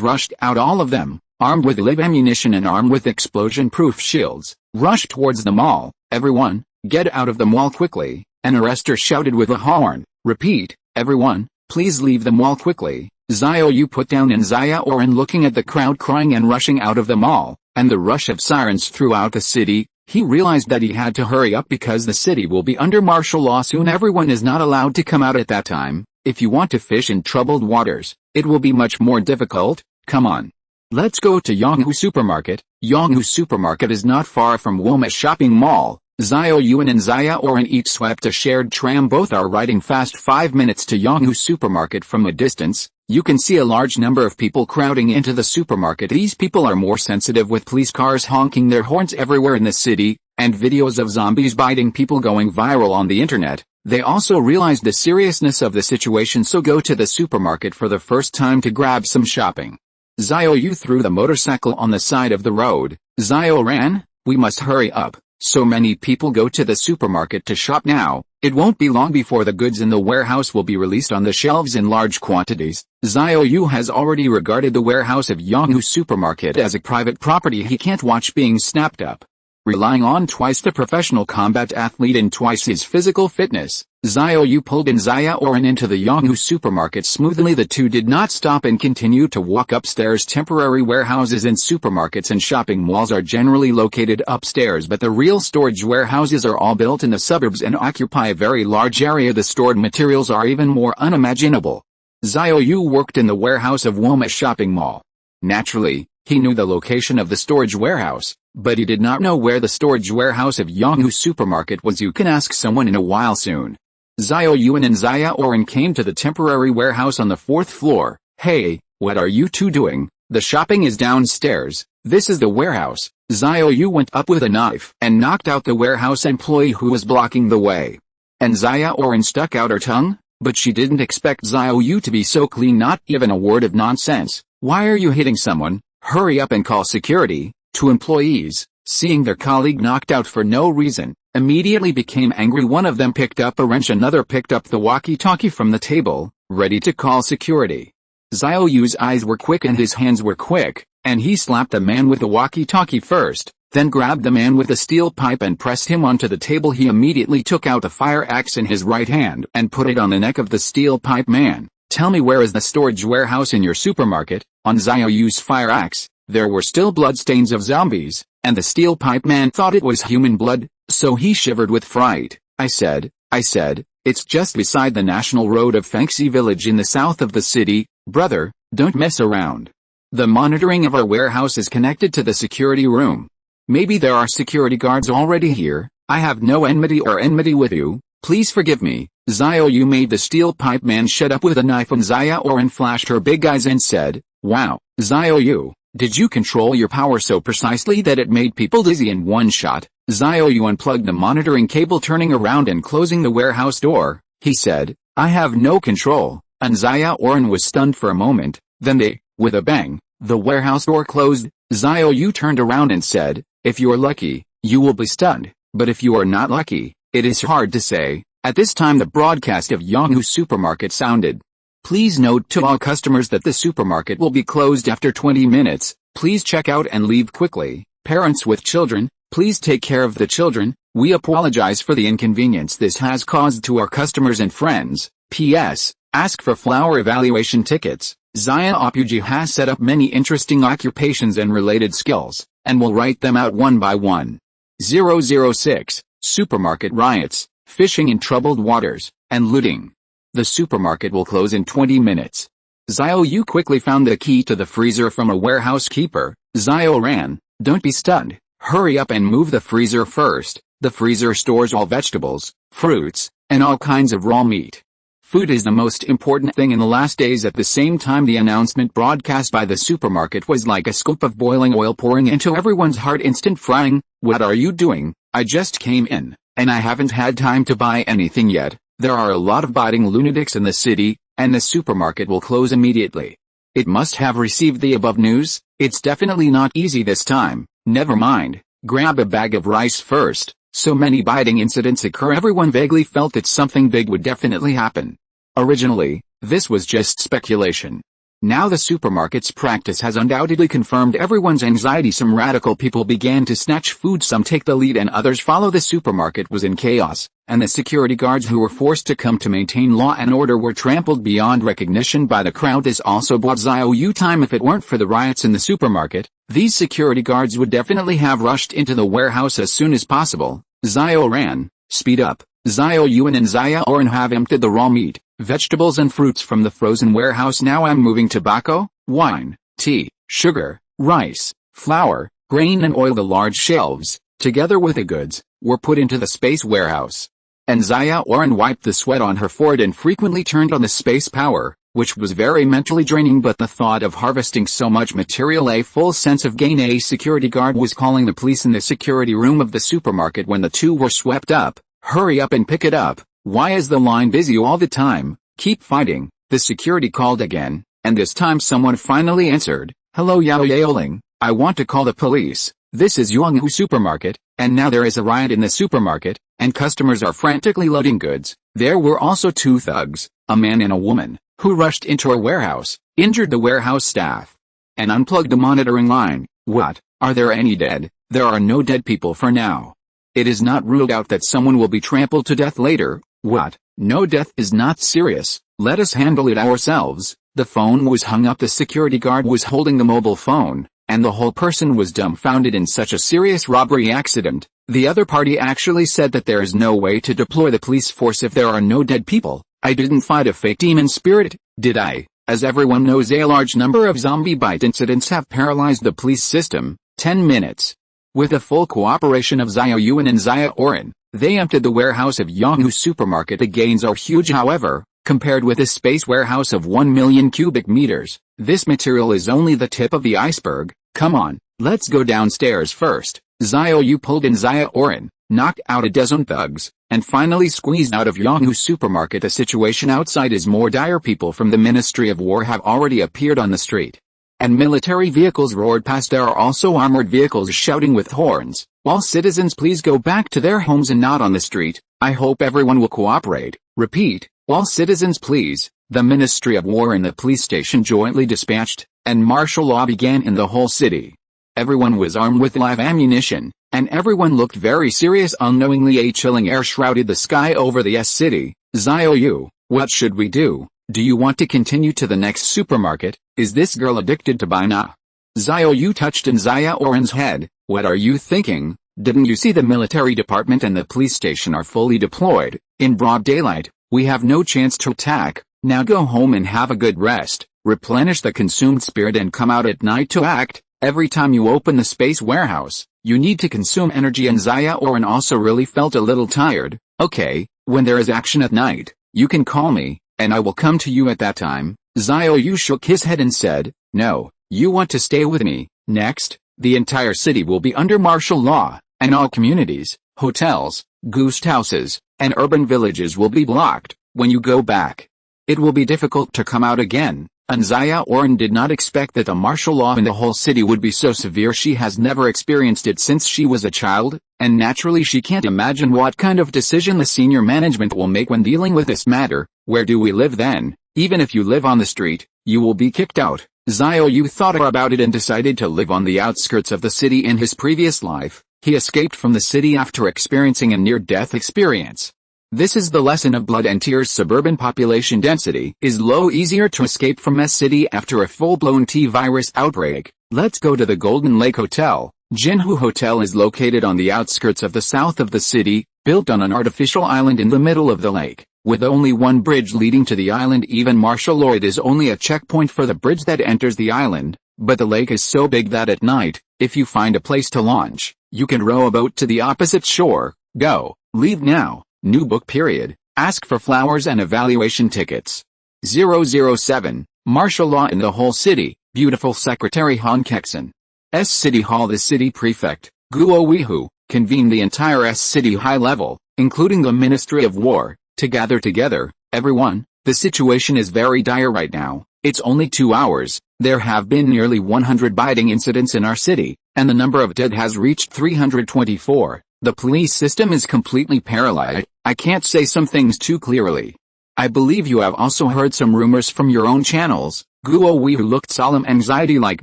rushed out. All of them, armed with live ammunition and armed with explosion-proof shields, rushed towards the mall. Everyone, get out of the mall quickly, an arrestor shouted with a horn. Repeat, everyone, please leave the mall quickly. Xiao Yu put down An Xiaoran, looking at the crowd crying and rushing out of the mall, and the rush of sirens throughout the city. He realized that he had to hurry up because the city will be under martial law soon. Everyone is not allowed to come out at that time. If you want to fish in troubled waters, it will be much more difficult. Come on. Let's go to Yonghu Supermarket. Yonghu Supermarket is not far from Woma Shopping Mall. Xiao Yu and An Xiaoran each swept a shared tram. Both are riding fast. 5 minutes to Yonghu Supermarket from a distance. You can see a large number of people crowding into the supermarket. These people are more sensitive, with police cars honking their horns everywhere in the city, and videos of zombies biting people going viral on the internet. They also realize the seriousness of the situation, so go to the supermarket for the first time to grab some shopping. Xiao Yu threw the motorcycle on the side of the road. Xiaoran, we must hurry up. So many people go to the supermarket to shop now. It won't be long before the goods in the warehouse will be released on the shelves in large quantities. Xiao Yu has already regarded the warehouse of Yanghu supermarket as a private property he can't watch being snapped up. Relying on twice the professional combat athlete and twice his physical fitness, Xiao Yu pulled An Xiaoran into the Yanghu supermarket smoothly. The two did not stop and continued to walk upstairs. Temporary warehouses in supermarkets and shopping malls are generally located upstairs, but the real storage warehouses are all built in the suburbs and occupy a very large area. The stored materials are even more unimaginable. Xiao Yu worked in the warehouse of Woma shopping mall. Naturally, he knew the location of the storage warehouse, but he did not know where the storage warehouse of Yanghu supermarket was. You can ask someone in a while soon. Xiao Yu and An Xiaoran came to the temporary warehouse on the 4th floor. Hey, what are you two doing? The shopping is downstairs. This is the warehouse. Xiao Yu went up with a knife and knocked out the warehouse employee who was blocking the way. An Xiaoran stuck out her tongue, but she didn't expect Xiao Yu to be so clean. Not even a word of nonsense. Why are you hitting someone? Hurry up and call security. Two employees, seeing their colleague knocked out for no reason, immediately became angry. One of them picked up a wrench, another picked up the walkie-talkie from the table, ready to call security. Xiao Yu's eyes were quick and his hands were quick, and he slapped the man with the walkie-talkie first, then grabbed the man with the steel pipe and pressed him onto the table. He immediately took out a fire axe in his right hand and put it on the neck of the steel pipe man. Tell me, where is the storage warehouse in your supermarket? On Xiao Yu's fire axe, there were still bloodstains of zombies, and the steel pipe man thought it was human blood, so he shivered with fright. I said, it's just beside the national road of Fengxi village in the south of the city. Brother, don't mess around. The monitoring of our warehouse is connected to the security room. Maybe there are security guards already here. I have no enmity with you. Please forgive me. Xiao Yu made the steel pipe man shut up with a knife. And Xiaoran flashed her big eyes and said, wow, Xiao Yu, did you control your power so precisely that it made people dizzy in one shot? Xiao Yu unplugged the monitoring cable, turning around and closing the warehouse door. He said, I have no control. An Xiaoran was stunned for a moment, then with a bang, the warehouse door closed. Xiao Yu turned around and said, if you're lucky, you will be stunned, but if you are not lucky, it is hard to say. At this time the broadcast of Yanghu supermarket sounded. Please note to all customers that the supermarket will be closed after 20 minutes. Please check out and leave quickly. Parents with children, please take care of the children. We apologize for the inconvenience this has caused to our customers and friends. P.S. Ask for flower evaluation tickets. Xiao Yu has set up many interesting occupations and related skills, and will write them out one by one. 006. Supermarket riots, fishing in troubled waters, and looting. The supermarket will close in 20 minutes. Xiao Yu quickly found the key to the freezer from a warehouse keeper. Xiaoran, don't be stunned. Hurry up and move the freezer first. The freezer stores all vegetables, fruits, and all kinds of raw meat. Food is the most important thing in the last days. At the same time, the announcement broadcast by the supermarket was like a scoop of boiling oil pouring into everyone's heart. Instant frying. What are you doing? I just came in, and I haven't had time to buy anything yet. There are a lot of biting lunatics in the city, and the supermarket will close immediately. It must have received the above news. It's definitely not easy this time. Never mind. Grab a bag of rice first. So many biting incidents occur, everyone vaguely felt that something big would definitely happen. Originally, this was just speculation. Now the supermarket's practice has undoubtedly confirmed everyone's anxiety. Some radical people began to snatch food, some take the lead and others follow. The supermarket was in chaos, and the security guards who were forced to come to maintain law and order were trampled beyond recognition by the crowd. This also bought Xiao Yu time. If it weren't for the riots in the supermarket, these security guards would definitely have rushed into the warehouse as soon as possible. Xiaoran, speed up. Xiao Yu and An Xiaoran have emptied the raw meat, vegetables and fruits from the frozen warehouse. Now I'm moving tobacco, wine, tea, sugar, rice, flour, grain and oil. The large shelves, together with the goods, were put into the space warehouse. An Xiaoran wiped the sweat on her forehead and frequently turned on the space power, which was very mentally draining, but the thought of harvesting so much material a full sense of gain. A security guard was calling the police in the security room of the supermarket when the two were swept up. Hurry up and pick it up. Why is the line busy all the time? Keep fighting. The security called again, and this time someone finally answered. Hello Yao Yaoling, I want to call the police. This is Yonghu supermarket, and now there is a riot in the supermarket, and customers are frantically loading goods. There were also two thugs, a man and a woman, who rushed into a warehouse, injured the warehouse staff, and unplugged the monitoring line. What? Are there any dead? There are no dead people for now. It is not ruled out that someone will be trampled to death later. What? No, death is not serious. Let us handle it ourselves. The phone was hung up. The security guard was holding the mobile phone, and the whole person was dumbfounded in such a serious robbery accident. The other party actually said that there is no way to deploy the police force if there are no dead people. I didn't fight a fake demon spirit, did I? As everyone knows, a large number of zombie bite incidents have paralyzed the police system. 10 minutes. With the full cooperation of Xiao Yu and An Xiaoran, they emptied the warehouse of Yonghu supermarket. The gains are huge, however, compared with a space warehouse of 1 million cubic meters. This material is only the tip of the iceberg. Come on, let's go downstairs first. Xiao Yu pulled An Xiaoran, knocked out a dozen thugs, and finally squeezed out of Yonghu supermarket. The situation outside is more dire. People from the Ministry of War have already appeared on the street, and military vehicles roared past. There are also armored vehicles shouting with horns. All citizens, please go back to their homes and not on the street. I hope everyone will cooperate. Repeat, all citizens please. The Ministry of War and the police station jointly dispatched, and martial law began in the whole city. Everyone was armed with live ammunition, and everyone looked very serious. Unknowingly a chilling air shrouded the sky over the city. Xiao Yu, what should we do? Do you want to continue to the next supermarket? Is this girl addicted to Bina? Xiao Yu touched An Xiaoran's head. What are you thinking? Didn't you see the military department and the police station are fully deployed? In broad daylight, we have no chance to attack. Now go home and have a good rest. Replenish the consumed spirit and come out at night to act. Every time you open the space warehouse, you need to consume energy. And Xiaoran also really felt a little tired. Okay, when there is action at night, you can call me, and I will come to you at that time. Xiao Yu shook his head and said, no, you want to stay with me. Next, the entire city will be under martial law, and all communities, hotels, ghost houses, and urban villages will be blocked. When you go back, it will be difficult to come out again. An Xiaoran did not expect that the martial law in the whole city would be so severe. She has never experienced it since she was a child, and naturally she can't imagine what kind of decision the senior management will make when dealing with this matter. Where do we live then? Even if you live on the street, you will be kicked out. Xiao Yu thought about it and decided to live on the outskirts of the city. In his previous life, he escaped from the city after experiencing a near-death experience. This is the lesson of Blood and Tears. Suburban population density is low. Easier to escape from a city after a full-blown T-virus outbreak. Let's go to the Golden Lake Hotel. Jinhu Hotel is located on the outskirts of the south of the city, built on an artificial island in the middle of the lake, with only one bridge leading to the island. Even martial law, it is only a checkpoint for the bridge that enters the island, but the lake is so big that at night, if you find a place to launch, you can row a boat to the opposite shore. Go, leave now. New book period. Ask for flowers and evaluation tickets. 007. Martial law in the whole city. Beautiful Secretary Han Kexin. S City Hall. The city prefect, Guo Weihu, convened the entire S City high level, including the Ministry of War, to gather together. Everyone, the situation is very dire right now. It's only 2 hours. There have been nearly 100 biting incidents in our city, and the number of dead has reached 324. The police system is completely paralyzed. I can't say some things too clearly. I believe you have also heard some rumors from your own channels. Guo Weihu looked solemn, anxiety like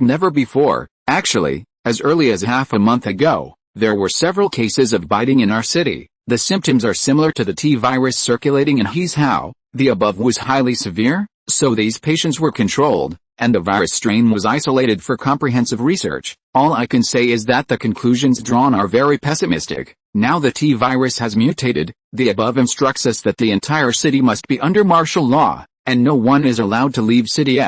never before. Actually, as early as half a month ago, there were several cases of biting in our city. The symptoms are similar to the T-virus circulating in Hizhao. The above was highly severe, so these patients were controlled, and the virus strain was isolated for comprehensive research. All I can say is that the conclusions drawn are very pessimistic. Now the T-virus has mutated. The above instructs us that the entire city must be under martial law, and no one is allowed to leave city.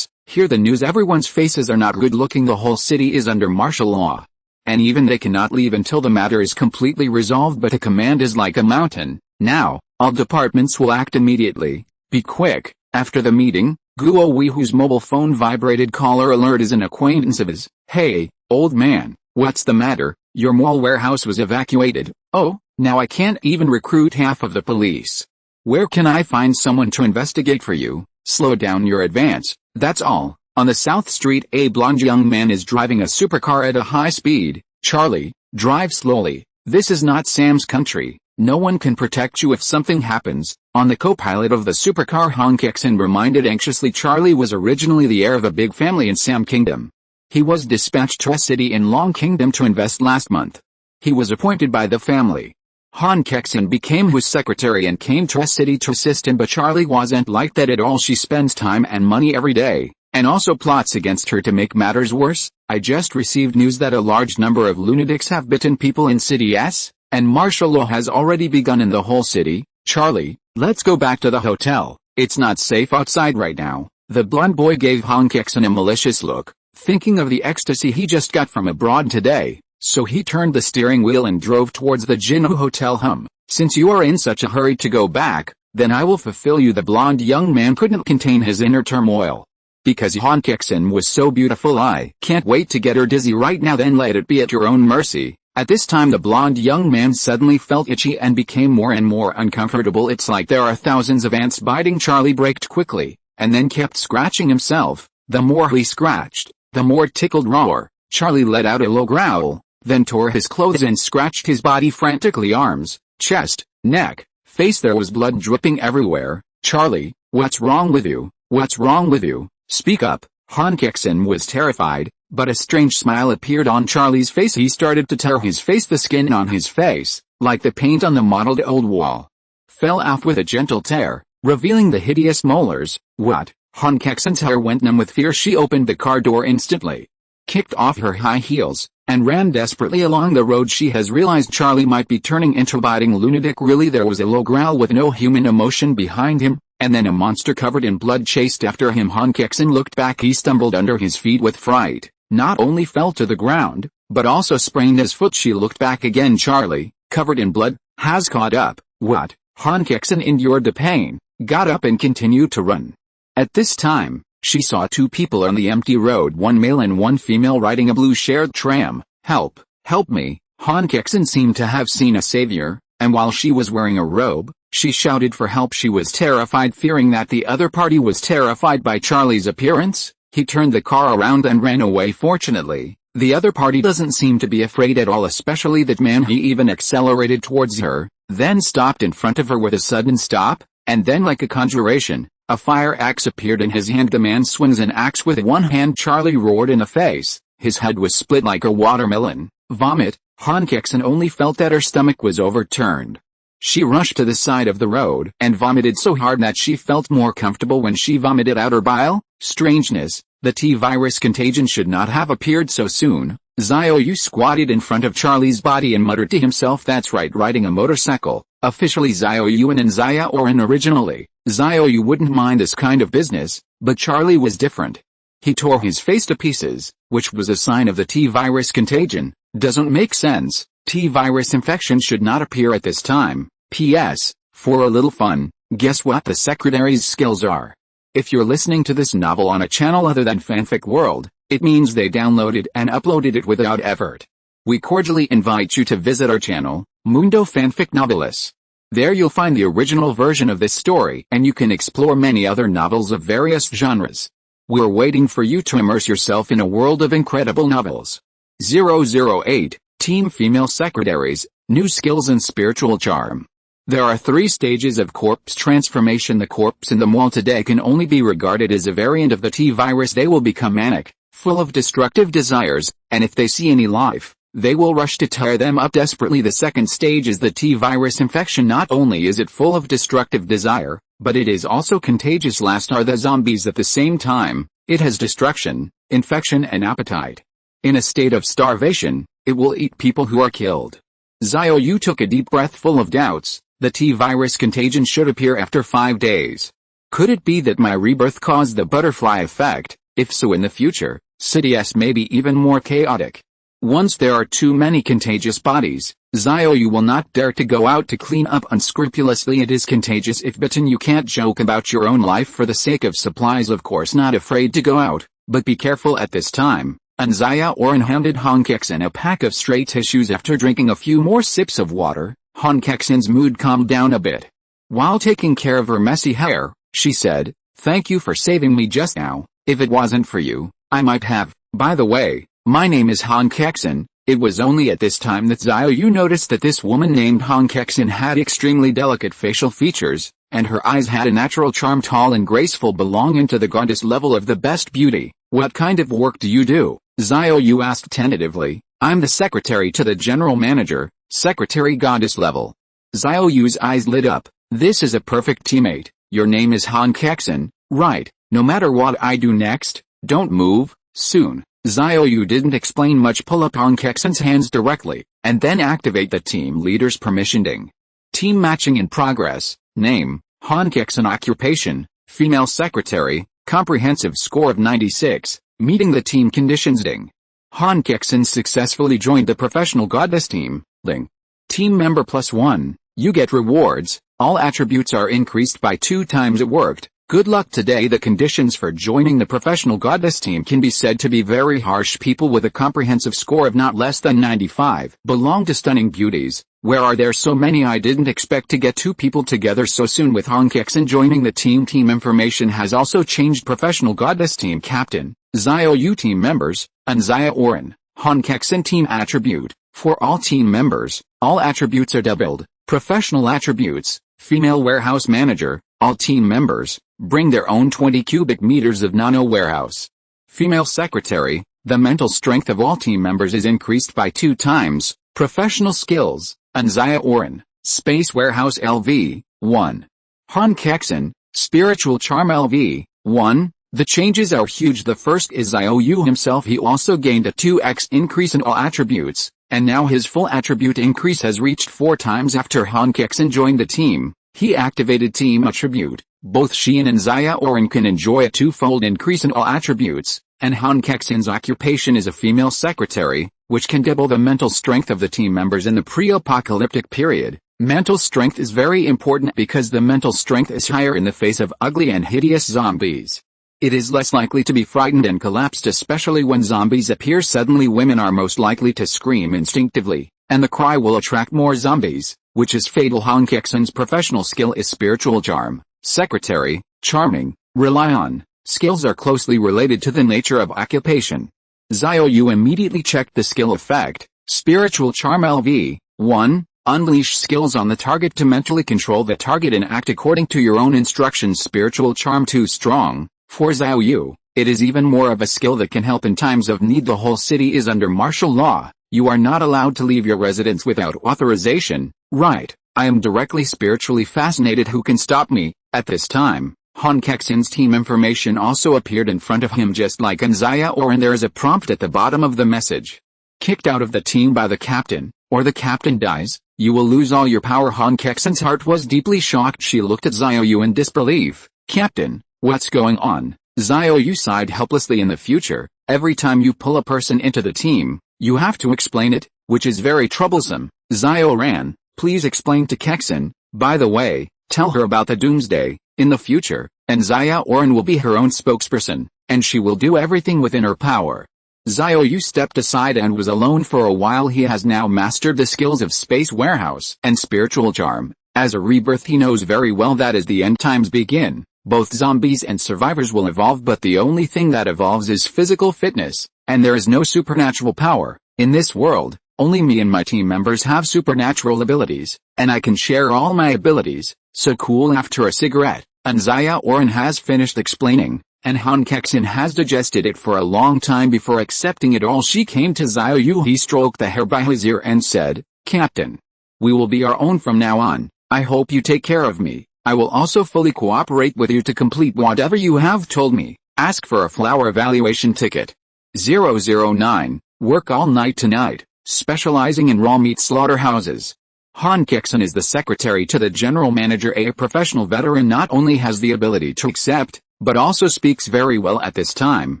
Hear the news. Everyone's faces are not good looking. The whole city is under martial law, and even they cannot leave until the matter is completely resolved. But a command is like a mountain. Now, all departments will act immediately. Be quick. After the meeting, Guo Wei, whose mobile phone vibrated caller alert is an acquaintance of his. Hey, old man, what's the matter? Your mall warehouse was evacuated. Oh, now I can't even recruit half of the police. Where can I find someone to investigate for you? Slow down your advance, that's all. On the South Street, a blonde young man is driving a supercar at a high speed. Charlie, drive slowly. This is not Sam's country. No one can protect you if something happens. On the co-pilot of the supercar, Han Kexin reminded anxiously Charlie was originally the heir of a big family in Sam Kingdom. He was dispatched to a city in Long Kingdom to invest last month. He was appointed by the family. Han Kexin became his secretary and came to a city to assist him, but Charlie wasn't like that at all. She spends time and money every day, and also plots against her to make matters worse. I just received news that a large number of lunatics have bitten people in City S, and martial law has already begun in the whole city. Charlie, let's go back to the hotel. It's not safe outside right now. The blonde boy gave Han Kexin a malicious look, thinking of the ecstasy he just got from abroad today. So he turned the steering wheel and drove towards the Jinhu Hotel. Since you are in such a hurry to go back, then I will fulfill you. The blonde young man couldn't contain his inner turmoil. Because Han Kexin was so beautiful, I can't wait to get her dizzy right now. Then let it be at your own mercy. At this time the blonde young man suddenly felt itchy and became more and more uncomfortable. It's like there are thousands of ants biting. Charlie braked quickly, and then kept scratching himself. The more he scratched, the more tickled roar. Charlie let out a low growl, then tore his clothes and scratched his body frantically, arms, chest, neck, face. There was blood dripping everywhere. Charlie, what's wrong with you? What's wrong with you? Speak up. Han Kexin was terrified, but a strange smile appeared on Charlie's face. He started to tear his face. The skin on his face, like the paint on the mottled old wall, fell off with a gentle tear, revealing the hideous molars. What? Han Kexin's hair went numb with fear. She opened the car door instantly, kicked off her high heels, and ran desperately along the road. She has realized Charlie might be turning into a biting lunatic. Really, there was a low growl with no human emotion behind him, and then a monster covered in blood chased after him. Han Kexin looked back. He stumbled under his feet with fright, not only fell to the ground, but also sprained his foot. She looked back again. Charlie, covered in blood, has caught up. What? Han Kexin endured the pain, got up and continued to run. At this time, she saw two people on the empty road, one male and one female, riding a blue shared tram. Help, help me. Han Kexin seemed to have seen a savior, and while she was wearing a robe, she shouted for help. She was terrified, fearing that the other party was terrified by Charlie's appearance. He turned the car around and ran away. Fortunately, the other party doesn't seem to be afraid at all, especially that man. He even accelerated towards her, then stopped in front of her with a sudden stop, and then like a conjuration, a fire axe appeared in his hand. The man swings an axe with one hand. Charlie roared in the face. His head was split like a watermelon. Vomit. Han Kexin only felt that her stomach was overturned. She rushed to the side of the road and vomited so hard that she felt more comfortable when she vomited out her bile. Strangeness. The T-virus contagion should not have appeared so soon. Xiao Yu squatted in front of Charlie's body and muttered to himself, that's right, riding a motorcycle. Officially Xiao Yu and An Xiaoran originally. Xiao Yu wouldn't mind this kind of business, but Charlie was different. He tore his face to pieces, which was a sign of the T-virus contagion. Doesn't make sense. T-virus infection should not appear at this time. P.S. For a little fun, guess what the secretary's skills are? If you're listening to this novel on a channel other than Fanfic World, it means they downloaded and uploaded it without effort. We cordially invite you to visit our channel, Mundo Fanfic Novelis. There you'll find the original version of this story, and you can explore many other novels of various genres. We're waiting for you to immerse yourself in a world of incredible novels. 008, Team Female Secretaries, New Skills and Spiritual Charm. There are 3 stages of corpse transformation. The corpse in the mall today can only be regarded as a variant of the T-virus. They will become manic, full of destructive desires, and if they see any life, they will rush to tear them up desperately. The second stage is the T-virus infection. Not only is it full of destructive desire, but it is also contagious. Last are the zombies. At the same time, it has destruction, infection and appetite. In a state of starvation, it will eat people who are killed. Xiao Yu took a deep breath, full of doubts. The T-virus contagion should appear after 5 days. Could it be that my rebirth caused the butterfly effect? If so, in the future, City S may be even more chaotic. Once there are too many contagious bodies, Xiao Yu will not dare to go out to clean up unscrupulously. It is contagious if bitten. You can't joke about your own life for the sake of supplies. Of course not afraid to go out, but be careful at this time. An Xiaoran handed Han Kexin a pack of stray tissues. After drinking a few more sips of water, Han Kexin's mood calmed down a bit. While taking care of her messy hair, she said, "Thank you for saving me just now. If it wasn't for you, I might have. By the way, my name is Han Kexin." It was only at this time that Xiao Yu noticed that this woman named Han Kexin had extremely delicate facial features, and her eyes had a natural charm, tall and graceful, belonging to the goddess level of the best beauty. "What kind of work do you do?" Xiao Yu asked tentatively. "I'm the secretary to the general manager." Secretary, goddess level. Xiao Yu's eyes lit up. "This is a perfect teammate. Your name is Han Kexin, right? No matter what I do next, don't move, soon." Xiao Yu didn't explain much. Pull up Han Kexin's hands directly, and then activate the team leader's permission ding. Team matching in progress. Name, Han Kexin. Occupation, female secretary, comprehensive score of 96, meeting the team conditions ding. Han Kexin successfully joined the professional goddess team, ding. Team member +1, you get rewards, all attributes are increased by 2 times. It worked. Good luck today. The conditions for joining the professional goddess team can be said to be very harsh. People with a comprehensive score of not less than 95 belong to stunning beauties. Where are there so many? I didn't expect to get 2 people together so soon. With Han Kexin joining the team. Team information has also changed. Professional goddess team captain, Xiao Yu. Team members, An Xiaoran, Han Kexin. Team attribute, for all team members, all attributes are doubled. Professional attributes, female warehouse manager, all team members bring their own 20 cubic meters of nano warehouse. Female secretary, the mental strength of all team members is increased by 2 times. Professional skills, An Xiaoran, space warehouse LV, 1. Han Kexin, spiritual charm LV, 1. The changes are huge. The first is Xiao Yu himself. He also gained a 2x increase in all attributes, and now his full attribute increase has reached 4 times. After Han Kexin joined the team, he activated team attribute. Both she and An Xiaoran can enjoy a 2-fold increase in all attributes, and Han Kexin's occupation is a female secretary, which can double the mental strength of the team members in the pre-apocalyptic period. Mental strength is very important because the mental strength is higher in the face of ugly and hideous zombies. It is less likely to be frightened and collapsed, especially when zombies appear suddenly. Women are most likely to scream instinctively, and the cry will attract more zombies, which is fatal. Han Kexin's professional skill is spiritual charm. Secretary, charming, rely on. Skills are closely related to the nature of occupation. Xiao Yu immediately checked the skill effect. Spiritual charm LV, 1. Unleash skills on the target to mentally control the target and act according to your own instructions. Spiritual charm 2 strong. For Xiao Yu, it is even more of a skill that can help in times of need. The whole city is under martial law. You are not allowed to leave your residence without authorization. Right, I am directly spiritually fascinated. Who can stop me? At this time, Han Kexin's team information also appeared in front of him, just like An Xiaoran. There is a prompt at the bottom of the message. Kicked out of the team by the captain, or the captain dies, you will lose all your power. Han Kexin's heart was deeply shocked. She looked at Xiao Yu in disbelief. Captain, what's going on? Xiao Yu sighed helplessly. In the future, every time you pull a person into the team, you have to explain it, which is very troublesome. Xiaoran, please explain to Kexin. By the way, tell her about the doomsday. In the future, An Xiaoran will be her own spokesperson, and she will do everything within her power. Xiao Yu stepped aside and was alone for a while. He has now mastered the skills of space warehouse and spiritual charm. As a rebirth, he knows very well that as the end times begin, both zombies and survivors will evolve, but the only thing that evolves is physical fitness, and there is no supernatural power. In this world, only me and my team members have supernatural abilities, and I can share all my abilities. So cool. After a cigarette, An Xiaoran has finished explaining, and Han Kexin has digested it for a long time before accepting it all. She came to Xiao Yu. He stroked the hair by his ear and said, Captain, we will be our own from now on. I hope you take care of me. I will also fully cooperate with you to complete whatever you have told me. Ask for a flower evaluation ticket. 009, work all night tonight, specializing in raw meat slaughterhouses. Han Kexin is the secretary to the general manager. A professional veteran, not only has the ability to accept, but also speaks very well. At this time,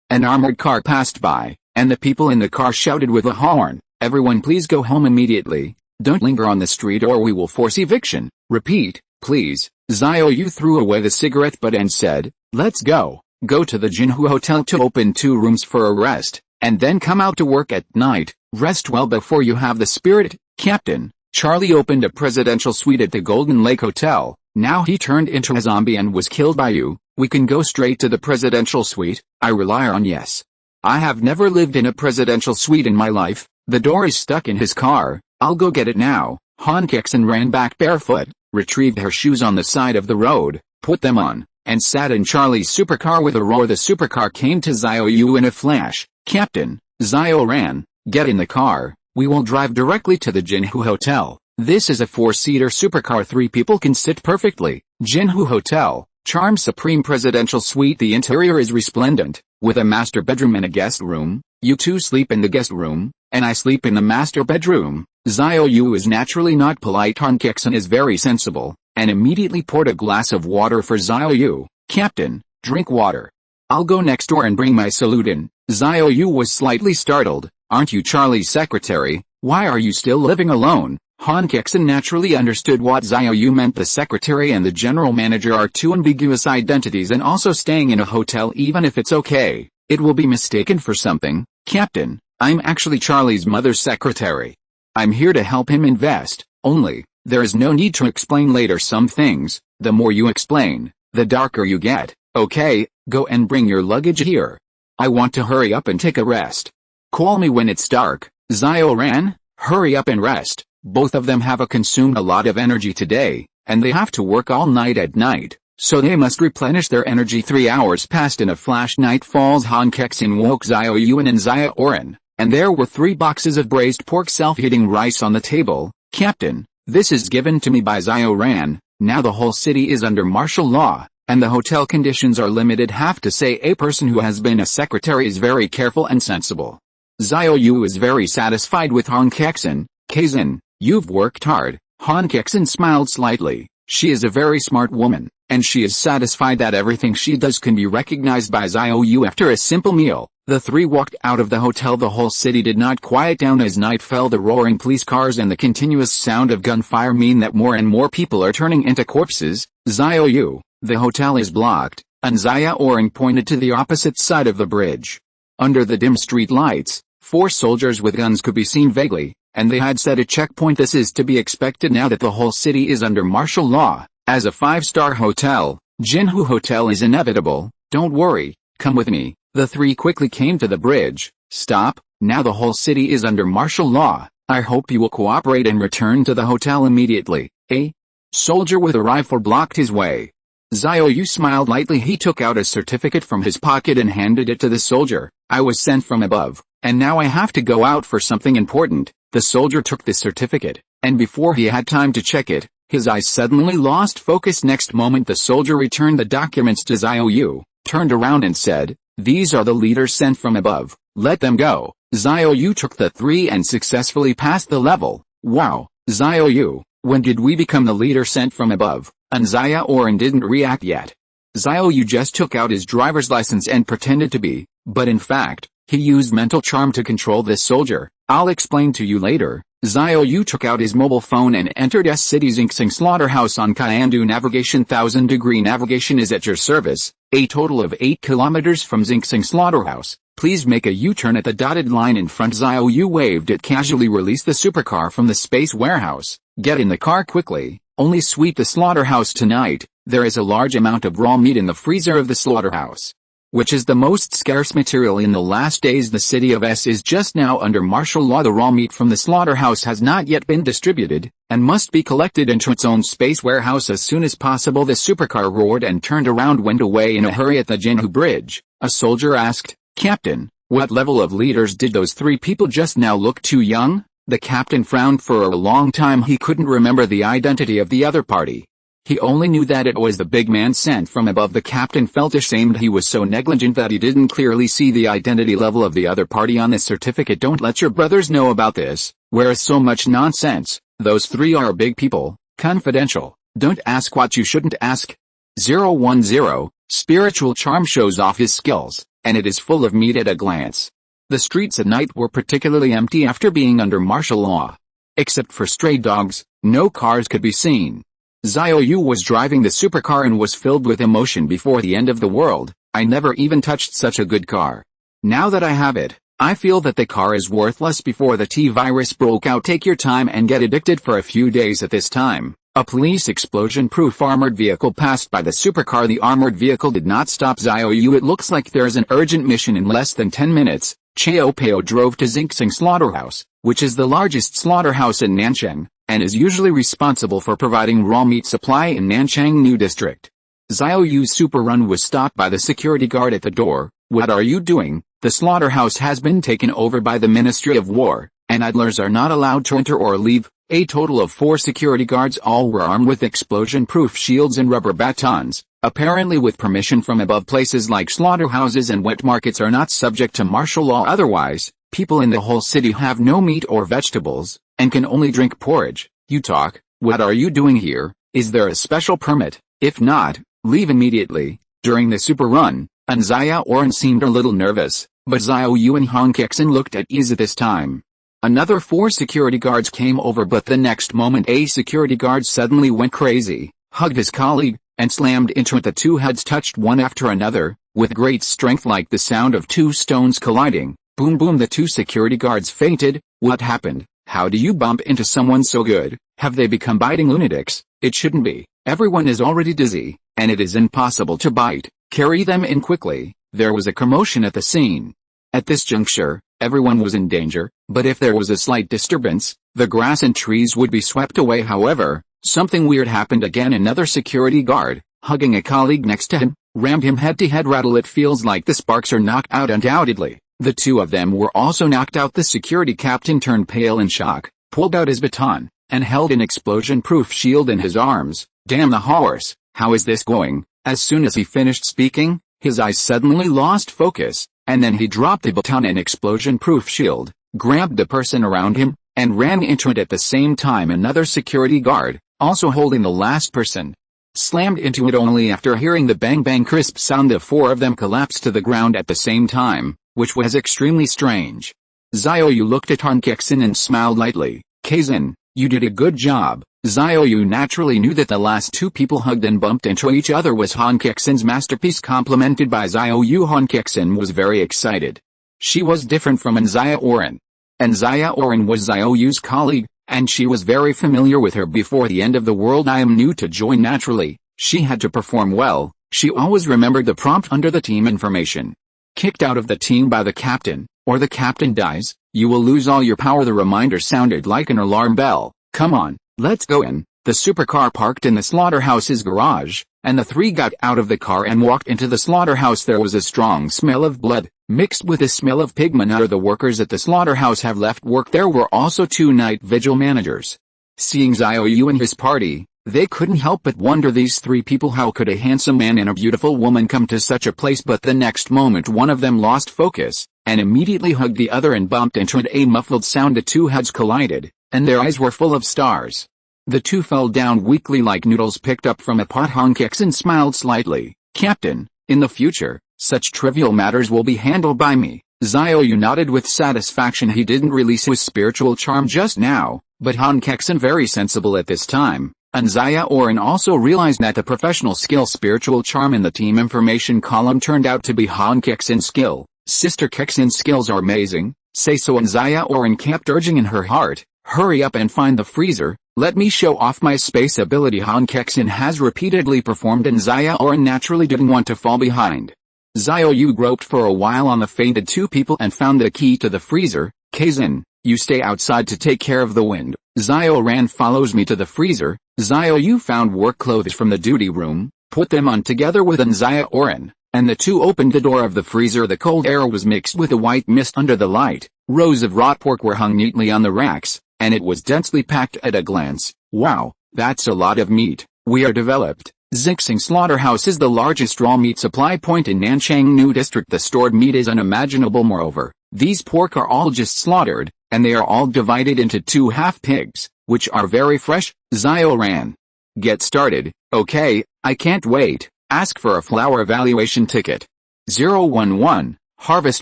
an armored car passed by, and the people in the car shouted with a horn, "Everyone please go home immediately. Don't linger on the street or we will force eviction. Repeat, please." Xiao Yu threw away the cigarette butt and said, "Let's go. Go to the Jinhu Hotel to open 2 rooms for a rest, and then come out to work at night. Rest well before you have the spirit, Captain." Charlie opened a presidential suite at the Golden Lake Hotel. Now he turned into a zombie and was killed by you. "We can go straight to the presidential suite. I rely on yes. I have never lived in a presidential suite in my life. The door is stuck in his car. I'll go get it now." Han Kexin ran back barefoot, retrieved her shoes on the side of the road, put them on, and sat in Charlie's supercar with a roar. The supercar came to Xiao Yu in a flash. "Captain, Xiaoran, get in the car. We will drive directly to the Jinhu Hotel. This is a 4-seater supercar. 3 people can sit perfectly." Jinhu Hotel, Charm Supreme Presidential Suite. The interior is resplendent, with a master bedroom and a guest room. "You 2 sleep in the guest room, and I sleep in the master bedroom." Xiao Yu is naturally not polite. Han Kexin is very sensible, and immediately poured a glass of water for Xiao Yu. "Captain, drink water. I'll go next door and bring my salute in." Xiao Yu was slightly startled. "Aren't you Charlie's secretary? Why are you still living alone?" Han Kexin naturally understood what Xiao Yu meant. The secretary and the general manager are 2 ambiguous identities, and also staying in a hotel even if it's okay, it will be mistaken for something. "Captain, I'm actually Charlie's mother's secretary. I'm here to help him invest, only, there is no need to explain later. Some things, the more you explain, the darker you get. Okay, go and bring your luggage here. I want to hurry up and take a rest. Call me when it's dark." Xiaoran, hurry up and rest. Both of them have consumed a lot of energy today, and they have to work all night at night, so they must replenish their energy. 3 hours passed in a flash. Night falls. Han Kexin woke Xiao Yu and An Xiaoran, and there were 3 boxes of braised pork self-heating rice on the table. "Captain, this is given to me by Xiaoran. Now the whole city is under martial law, and the hotel conditions are limited. Have to say a person who has been a secretary is very careful and sensible." Xiao Yu is very satisfied with Han Kexin. "Kexin, you've worked hard." Han Kexin smiled slightly. She is a very smart woman, and she is satisfied that everything she does can be recognized by Xiao Yu. After a simple meal, the 3 walked out of the hotel. The whole city did not quiet down as night fell. The roaring police cars and the continuous sound of gunfire mean that more and more people are turning into corpses. "Xiao Yu, the hotel is blocked." An Xiaoran pointed to the opposite side of the bridge. Under the dim street lights, 4 soldiers with guns could be seen vaguely, and they had set a checkpoint. This is to be expected now that the whole city is under martial law. As a 5-star hotel, Jinhu Hotel is inevitable. "Don't worry, come with me." The 3 quickly came to the bridge. "Stop, now the whole city is under martial law. I hope you will cooperate and return to the hotel immediately." A soldier with a rifle blocked his way. Xiao Yu smiled lightly. He took out a certificate from his pocket and handed it to the soldier. "I was sent from above, and now I have to go out for something important." The soldier took the certificate, and before he had time to check it, his eyes suddenly lost focus. Next moment the soldier returned the documents to Xiao Yu, turned around and said, "These are the leaders sent from above, let them go." Xiao Yu took the 3 and successfully passed the level. "Wow, Xiao Yu, when did we become the leader sent from above?" An Xiaoran didn't react yet. Xiao Yu just took out his driver's license and pretended to be, but in fact, he used mental charm to control this soldier. "I'll explain to you later." Xiao Yu took out his mobile phone and entered S-City Xingxing Slaughterhouse on Kyandu Navigation. 1000-degree navigation is at your service. A total of 8 kilometers from Xingxing Slaughterhouse. Please make a U-turn at the dotted line in front. Xiao Yu waved it casually. Release the supercar from the space warehouse. Get in the car quickly. Only sweep the slaughterhouse tonight. There is a large amount of raw meat in the freezer of the slaughterhouse, which is the most scarce material in the last days. The city of S is just now under martial law. The raw meat from the slaughterhouse has not yet been distributed, and must be collected into its own space warehouse as soon as possible. The supercar roared and turned around, went away in a hurry. At the Jinhu Bridge, a soldier asked, "Captain, what level of leaders did those 3 people just now look too young?" The captain frowned. For a long time he couldn't remember the identity of the other party. He only knew that it was the big man sent from above. The captain felt ashamed. He was so negligent that he didn't clearly see the identity level of the other party on the certificate. "Don't let your brothers know about this. Where is so much nonsense? Those 3 are big people. Confidential. Don't ask what you shouldn't ask." 010, spiritual charm shows off his skills, and it is full of meat at a glance. The streets at night were particularly empty after being under martial law. Except for stray dogs, no cars could be seen. Xiao Yu was driving the supercar and was filled with emotion before the end of the world. I never even touched such a good car. Now that I have it, I feel that the car is worthless before the T-virus broke out. Take your time and get addicted for a few days at this time. A police explosion-proof armored vehicle passed by the supercar. The armored vehicle did not stop Xiao Yu. It looks like there's an urgent mission in less than 10 minutes. Xiao Pao drove to Xingxing Slaughterhouse, which is the largest slaughterhouse in Nanchang, and is usually responsible for providing raw meat supply in Nanchang New District. Xiao Yu's super run was stopped by the security guard at the door. What are you doing? The slaughterhouse has been taken over by the Ministry of War, and idlers are not allowed to enter or leave. A total of 4 security guards, all were armed with explosion-proof shields and rubber batons, apparently with permission from above. Places like slaughterhouses and wet markets are not subject to martial law. Otherwise, people in the whole city have no meat or vegetables, and can only drink porridge. You talk, what are you doing here? Is there a special permit? If not, leave immediately. During the super run, An Xiaoran seemed a little nervous, but Xiao Yu and Han Kexin looked at ease at this time. Another 4 security guards came over, but the next moment a security guard suddenly went crazy, hugged his colleague, and slammed into it. The two heads touched one after another, with great strength, like the sound of 2 stones colliding. Boom boom, the 2 security guards fainted. What happened? How do you bump into someone so good? Have they become biting lunatics? It shouldn't be. Everyone is already dizzy, and it is impossible to bite. Carry them in quickly. There was a commotion at the scene. At this juncture, everyone was in danger, but if there was a slight disturbance, the grass and trees would be swept away. However, something weird happened again. Another security guard, hugging a colleague next to him, rammed him head to head. Rattle. It feels like the sparks are knocked out. Undoubtedly, the 2 of them were also knocked out. The security captain turned pale in shock, pulled out his baton, and held an explosion-proof shield in his arms. Damn the horse, how is this going? As soon as he finished speaking, his eyes suddenly lost focus, and then he dropped the baton and explosion-proof shield, grabbed the person around him, and ran into it at the same time. Another security guard, also holding the last person, slammed into it. Only after hearing the bang-bang crisp sound, the 4 of them collapsed to the ground at the same time, which was extremely strange. Xiao Yu looked at Han Kexin and smiled lightly. Kexin, you did a good job. Xiao Yu naturally knew that the last 2 people hugged and bumped into each other was Han Kexin's masterpiece. Complimented by Xiao Yu, Han Kexin was very excited. She was different from An Xiaoran. An Xiaoran was Xiao Yu's colleague, and she was very familiar with her before the end of the world. I am new to join. Naturally, she had to perform well. She always remembered the prompt under the team information. Kicked out of the team by the captain, or the captain dies, you will lose all your power. The reminder sounded like an alarm bell. Come on, let's go in. The supercar parked in the slaughterhouse's garage, and the 3 got out of the car and walked into the slaughterhouse. There was a strong smell of blood, mixed with a smell of pig manure. The workers at the slaughterhouse have left work. There were also 2 night vigil managers. Seeing Xiao Yu and his party, they couldn't help but wonder, these 3 people, how could a handsome man and a beautiful woman come to such a place? But the next moment one of them lost focus, and immediately hugged the other and bumped into it. A muffled sound. The 2 heads collided, and their eyes were full of stars. The 2 fell down weakly like noodles picked up from a pot. Han Kexin smiled slightly. Captain, in the future, such trivial matters will be handled by me. Xiao Yu nodded with satisfaction. He didn't release his spiritual charm just now, but Han Kexin very sensible at this time. An Xiaoran also realized that the professional skill spiritual charm in the team information column turned out to be Han Kexin's skill. Sister Kexin's skills are amazing, say so. An Xiaoran kept urging in her heart, hurry up and find the freezer, let me show off my space ability. Han Kexin has repeatedly performed, and Xiaoran naturally didn't want to fall behind. Xiao Yu groped for a while on the fainted 2 people and found the key to the freezer. Kexin, you stay outside to take care of the wind. Xiaoran follows me to the freezer. Xiao Yu found work clothes from the duty room, put them on together with An Xiaoran, and the 2 opened the door of the freezer. The cold air was mixed with a white mist under the light. Rows of raw pork were hung neatly on the racks, and it was densely packed. At a glance, wow, that's a lot of meat. We are developed. Xingxing Slaughterhouse is the largest raw meat supply point in Nanchang New District. The stored meat is unimaginable. Moreover, these pork are all just slaughtered, and they are all divided into 2 half pigs, which are very fresh. Xiaoran, get started. Okay, I can't wait. Ask for a flour evaluation ticket. 011, harvest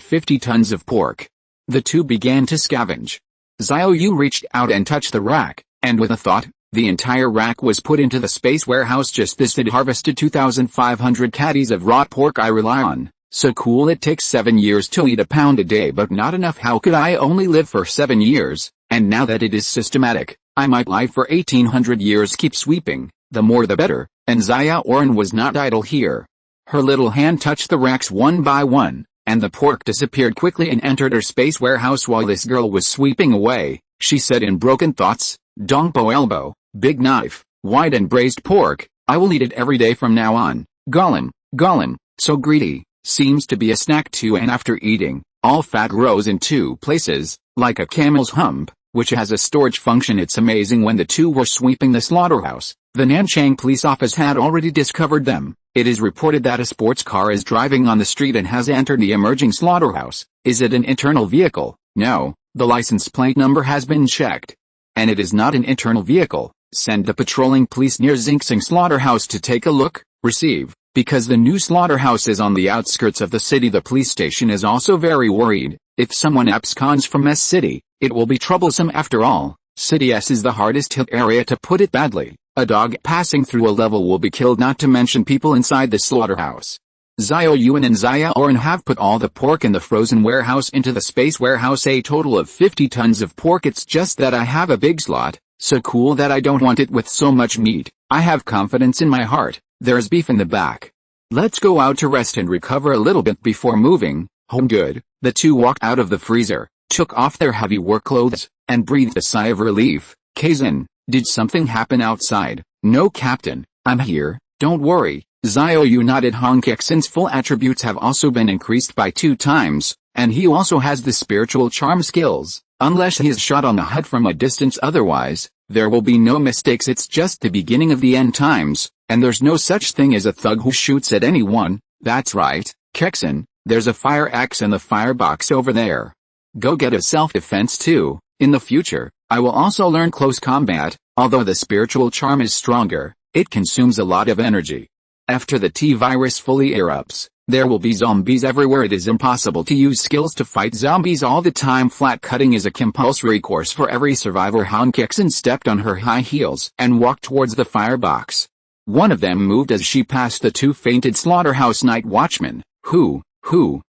50 tons of pork. The two began to scavenge. Xiao Yu reached out and touched the rack, and with a thought, the entire rack was put into the space warehouse. Just this it harvested 2,500 caddies of raw pork I rely on. So cool, it takes 7 years to eat a pound a day, but not enough. How could I only live for 7 years? And now that it is systematic, I might live for 1800 years. Keep sweeping, the more the better. And Xiaoran was not idle here. Her little hand touched the racks one by one, and the pork disappeared quickly and entered her space warehouse. While this girl was sweeping away, she said in broken thoughts, Dongpo elbow, big knife, wide and braised pork, I will eat it every day from now on. Gollum, so greedy, seems to be a snack too. And after eating, all fat rose in 2 places, like a camel's hump, which has a storage function. It's amazing. When the two were sweeping the slaughterhouse, the Nanchang police office had already discovered them. It is reported that a sports car is driving on the street and has entered the emerging slaughterhouse. Is it an internal vehicle? No, the license plate number has been checked. And it is not an internal vehicle. Send the patrolling police near Xinxing slaughterhouse to take a look. Receive. Because the new slaughterhouse is on the outskirts of the city, the police station is also very worried. If someone absconds from S City, it will be troublesome. After all, City S is the hardest hit area, to put it badly. A dog passing through a level will be killed, not to mention people inside the slaughterhouse. Xiao Yu and Xiaoran have put all the pork in the frozen warehouse into the space warehouse, a total of 50 tons of pork. It's just that I have a big slot, so cool that I don't want it with so much meat. I have confidence in my heart. There's beef in the back. Let's go out to rest and recover a little bit before moving. Home. Good. The two walked out of the freezer, took off their heavy work clothes, and breathed a sigh of relief. Kexin, did something happen outside? No, Captain, I'm here, don't worry. Xiao Yu nodded. Han Kexin's full attributes have also been increased by 2 times, and he also has the spiritual charm skills, unless he is shot on the head from a distance. Otherwise, there will be no mistakes. It's just the beginning of the end times, and there's no such thing as a thug who shoots at anyone. That's right, Kexin, there's a fire axe in the firebox over there. Go get a self-defense too. In the future, I will also learn close combat. Although the spiritual charm is stronger, it consumes a lot of energy. After the T-virus fully erupts, there will be zombies everywhere. It is impossible to use skills to fight zombies all the time. Flat cutting is a compulsory course for every survivor. Han Kexin stepped on her high heels and walked towards the firebox. One of them moved as she passed the 2 fainted slaughterhouse night watchmen.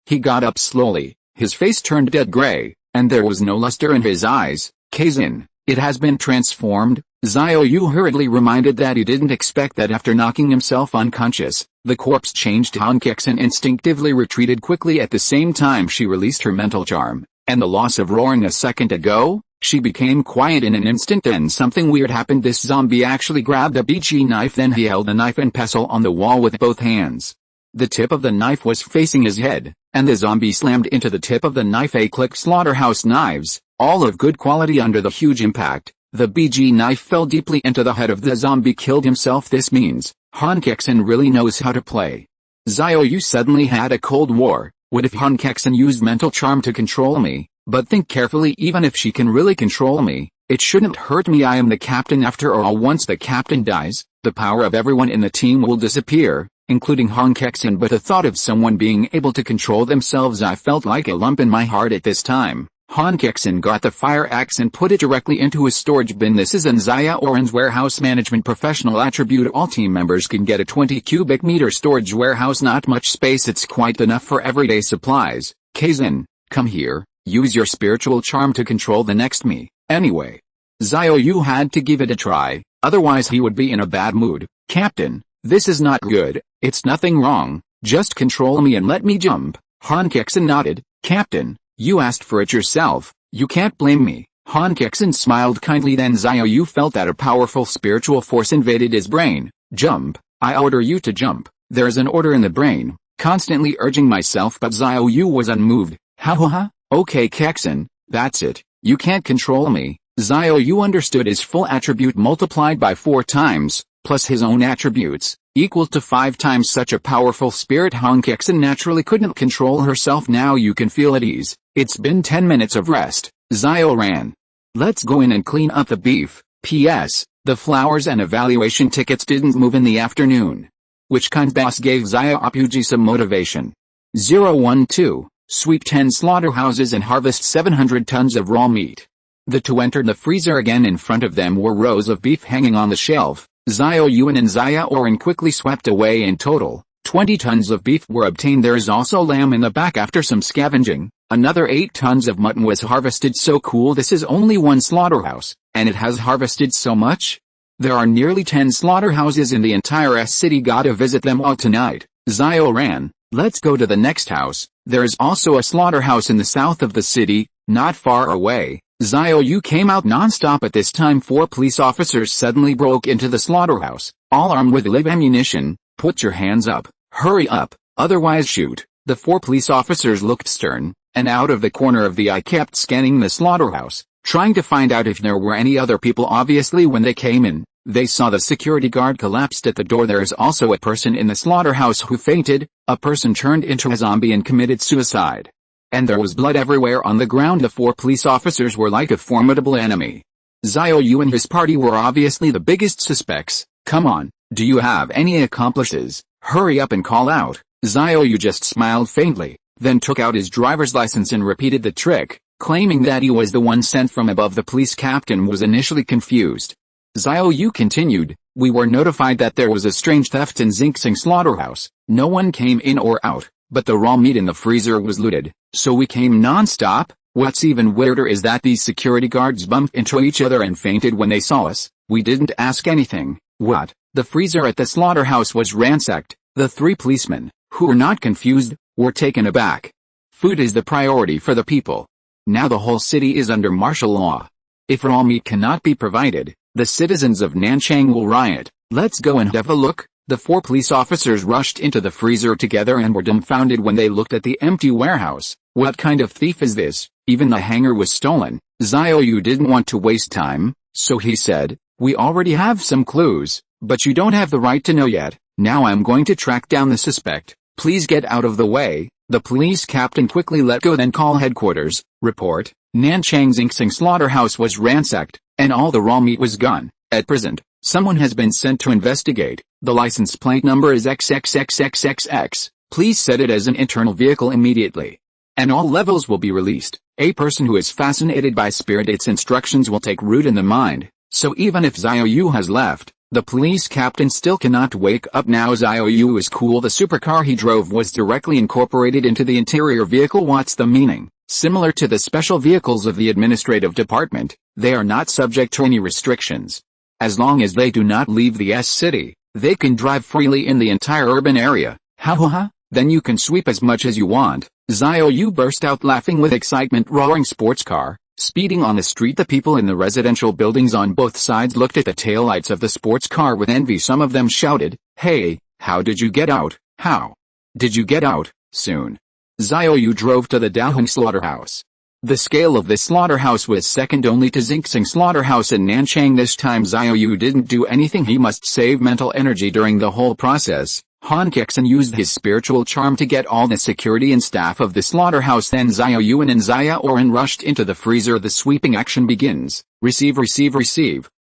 He got up slowly, his face turned dead gray, and there was no luster in his eyes. Kexin, it has been transformed. Xiao Yu hurriedly reminded that he didn't expect that. After knocking himself unconscious, the corpse changed. Han Kexin instinctively retreated quickly. At the same time she released her mental charm, and the loss of roaring a second ago, she became quiet in an instant. Then something weird happened. This zombie actually grabbed a BG knife, then he held the knife and pestle on the wall with both hands. The tip of the knife was facing his head, and the zombie slammed into the tip of the knife. A click. Slaughterhouse knives, all of good quality. Under the huge impact, the BG knife fell deeply into the head of the zombie. Killed himself. This means Han Kexin really knows how to play. Xiao Yu suddenly had a cold war. What if Han Kexin used mental charm to control me? But think carefully. Even if she can really control me, it shouldn't hurt me. I am the captain after all. Once the captain dies, the power of everyone in the team will disappear, including Han Kexin. But the thought of someone being able to control themselves, I felt like a lump in my heart at this time. Han Kexin got the fire axe and put it directly into his storage bin. This is An Xiaoran's warehouse management professional attribute. All team members can get a 20 cubic meter storage warehouse. Not much space, it's quite enough for everyday supplies. Kexin, come here, use your spiritual charm to control the next me. Anyway, Xiao Yu had to give it a try, otherwise he would be in a bad mood. Captain, this is not good. It's nothing wrong, just control me and let me jump. Han Kexin nodded. Captain, you asked for it yourself, you can't blame me. Han Kexin smiled kindly. Then Xiao Yu felt that a powerful spiritual force invaded his brain. Jump, I order you to jump. There's an order in the brain, constantly urging myself, but Xiao Yu was unmoved. Ha. Okay Kexin, that's it, you can't control me. Xiao Yu understood his full attribute multiplied by 4 times, plus his own attributes, equal to 5 times such a powerful spirit. Han Kexin naturally couldn't control herself. Now you can feel at ease. It's been 10 minutes of rest. Xiaoran, let's go in and clean up the beef. P.S. The flowers and evaluation tickets didn't move in the afternoon. Which kind boss gave Xiao Apuji some motivation? 012. sweep 10 slaughterhouses and harvest 700 tons of raw meat. The two entered the freezer again. In front of them were rows of beef hanging on the shelf. Xiao Yu and An Xiaoran quickly swept away. In total, 20 tons of beef were obtained. There is also lamb in the back. After some scavenging, another 8 tons of mutton was harvested. So cool. This is only one slaughterhouse, and it has harvested so much. There are nearly 10 slaughterhouses in the entire city. Gotta visit them all tonight. Xiaoran, let's go to the next house. There is also a slaughterhouse in the south of the city, not far away. Xiao Yu came out non-stop. At this time 4 police officers suddenly broke into the slaughterhouse, all armed with live ammunition. Put your hands up, hurry up, otherwise shoot. The 4 police officers looked stern, and out of the corner of the eye kept scanning the slaughterhouse, trying to find out if there were any other people. Obviously when they came in, they saw the security guard collapsed at the door. There is also a person in the slaughterhouse who fainted. A person turned into a zombie and committed suicide. And there was blood everywhere on the ground. The 4 police officers were like a formidable enemy. Xiao Yu and his party were obviously the biggest suspects. Come on, do you have any accomplices? Hurry up and call out. Xiao Yu just smiled faintly, then took out his driver's license and repeated the trick, claiming that he was the one sent from above. The police captain was initially confused. Xiao Yu continued, we were notified that there was a strange theft in Xinxing slaughterhouse. No one came in or out, but the raw meat in the freezer was looted, so we came non-stop. What's even weirder is that these security guards bumped into each other and fainted when they saw us. We didn't ask anything. What? The freezer at the slaughterhouse was ransacked. The 3 policemen, who were not confused, were taken aback. Food is the priority for the people. Now the whole city is under martial law. If raw meat cannot be provided, the citizens of Nanchang will riot. Let's go and have a look. The 4 police officers rushed into the freezer together and were dumbfounded when they looked at the empty warehouse. What kind of thief is this? Even the hanger was stolen. Xiao Yu didn't want to waste time, so he said, we already have some clues, but you don't have the right to know yet. Now I'm going to track down the suspect. Please get out of the way. The police captain quickly let go, then call headquarters. Report, Nanchang Xinxing slaughterhouse was ransacked, and all the raw meat was gone. At present, someone has been sent to investigate. The license plate number is XXXXXX. Please set it as an internal vehicle immediately. And all levels will be released. A person who is fascinated by spirit, its instructions will take root in the mind. So even if Xiao Yu has left, the police captain still cannot wake up. Now Xiao Yu is cool. The supercar he drove was directly incorporated into the interior vehicle. What's the meaning? Similar to the special vehicles of the administrative department, they are not subject to any restrictions. As long as they do not leave the city, they can drive freely in the entire urban area. Ha. Then you can sweep as much as you want. Xiao Yu burst out laughing with excitement. Roaring sports car, speeding on the street. The people in the residential buildings on both sides looked at the taillights of the sports car with envy. Some of them shouted, hey, how did you get out? How did you get out? Soon, Xiao Yu drove to the Daoheng slaughterhouse. The scale of this slaughterhouse was second only to Xinxing slaughterhouse in Nanchang. This time Xiao Yu didn't do anything. He must save mental energy during the whole process. Han Kexin used his spiritual charm to get all the security and staff of the slaughterhouse. Then Xiao Yu and An Xiaoran rushed into the freezer. The sweeping action begins. Receive.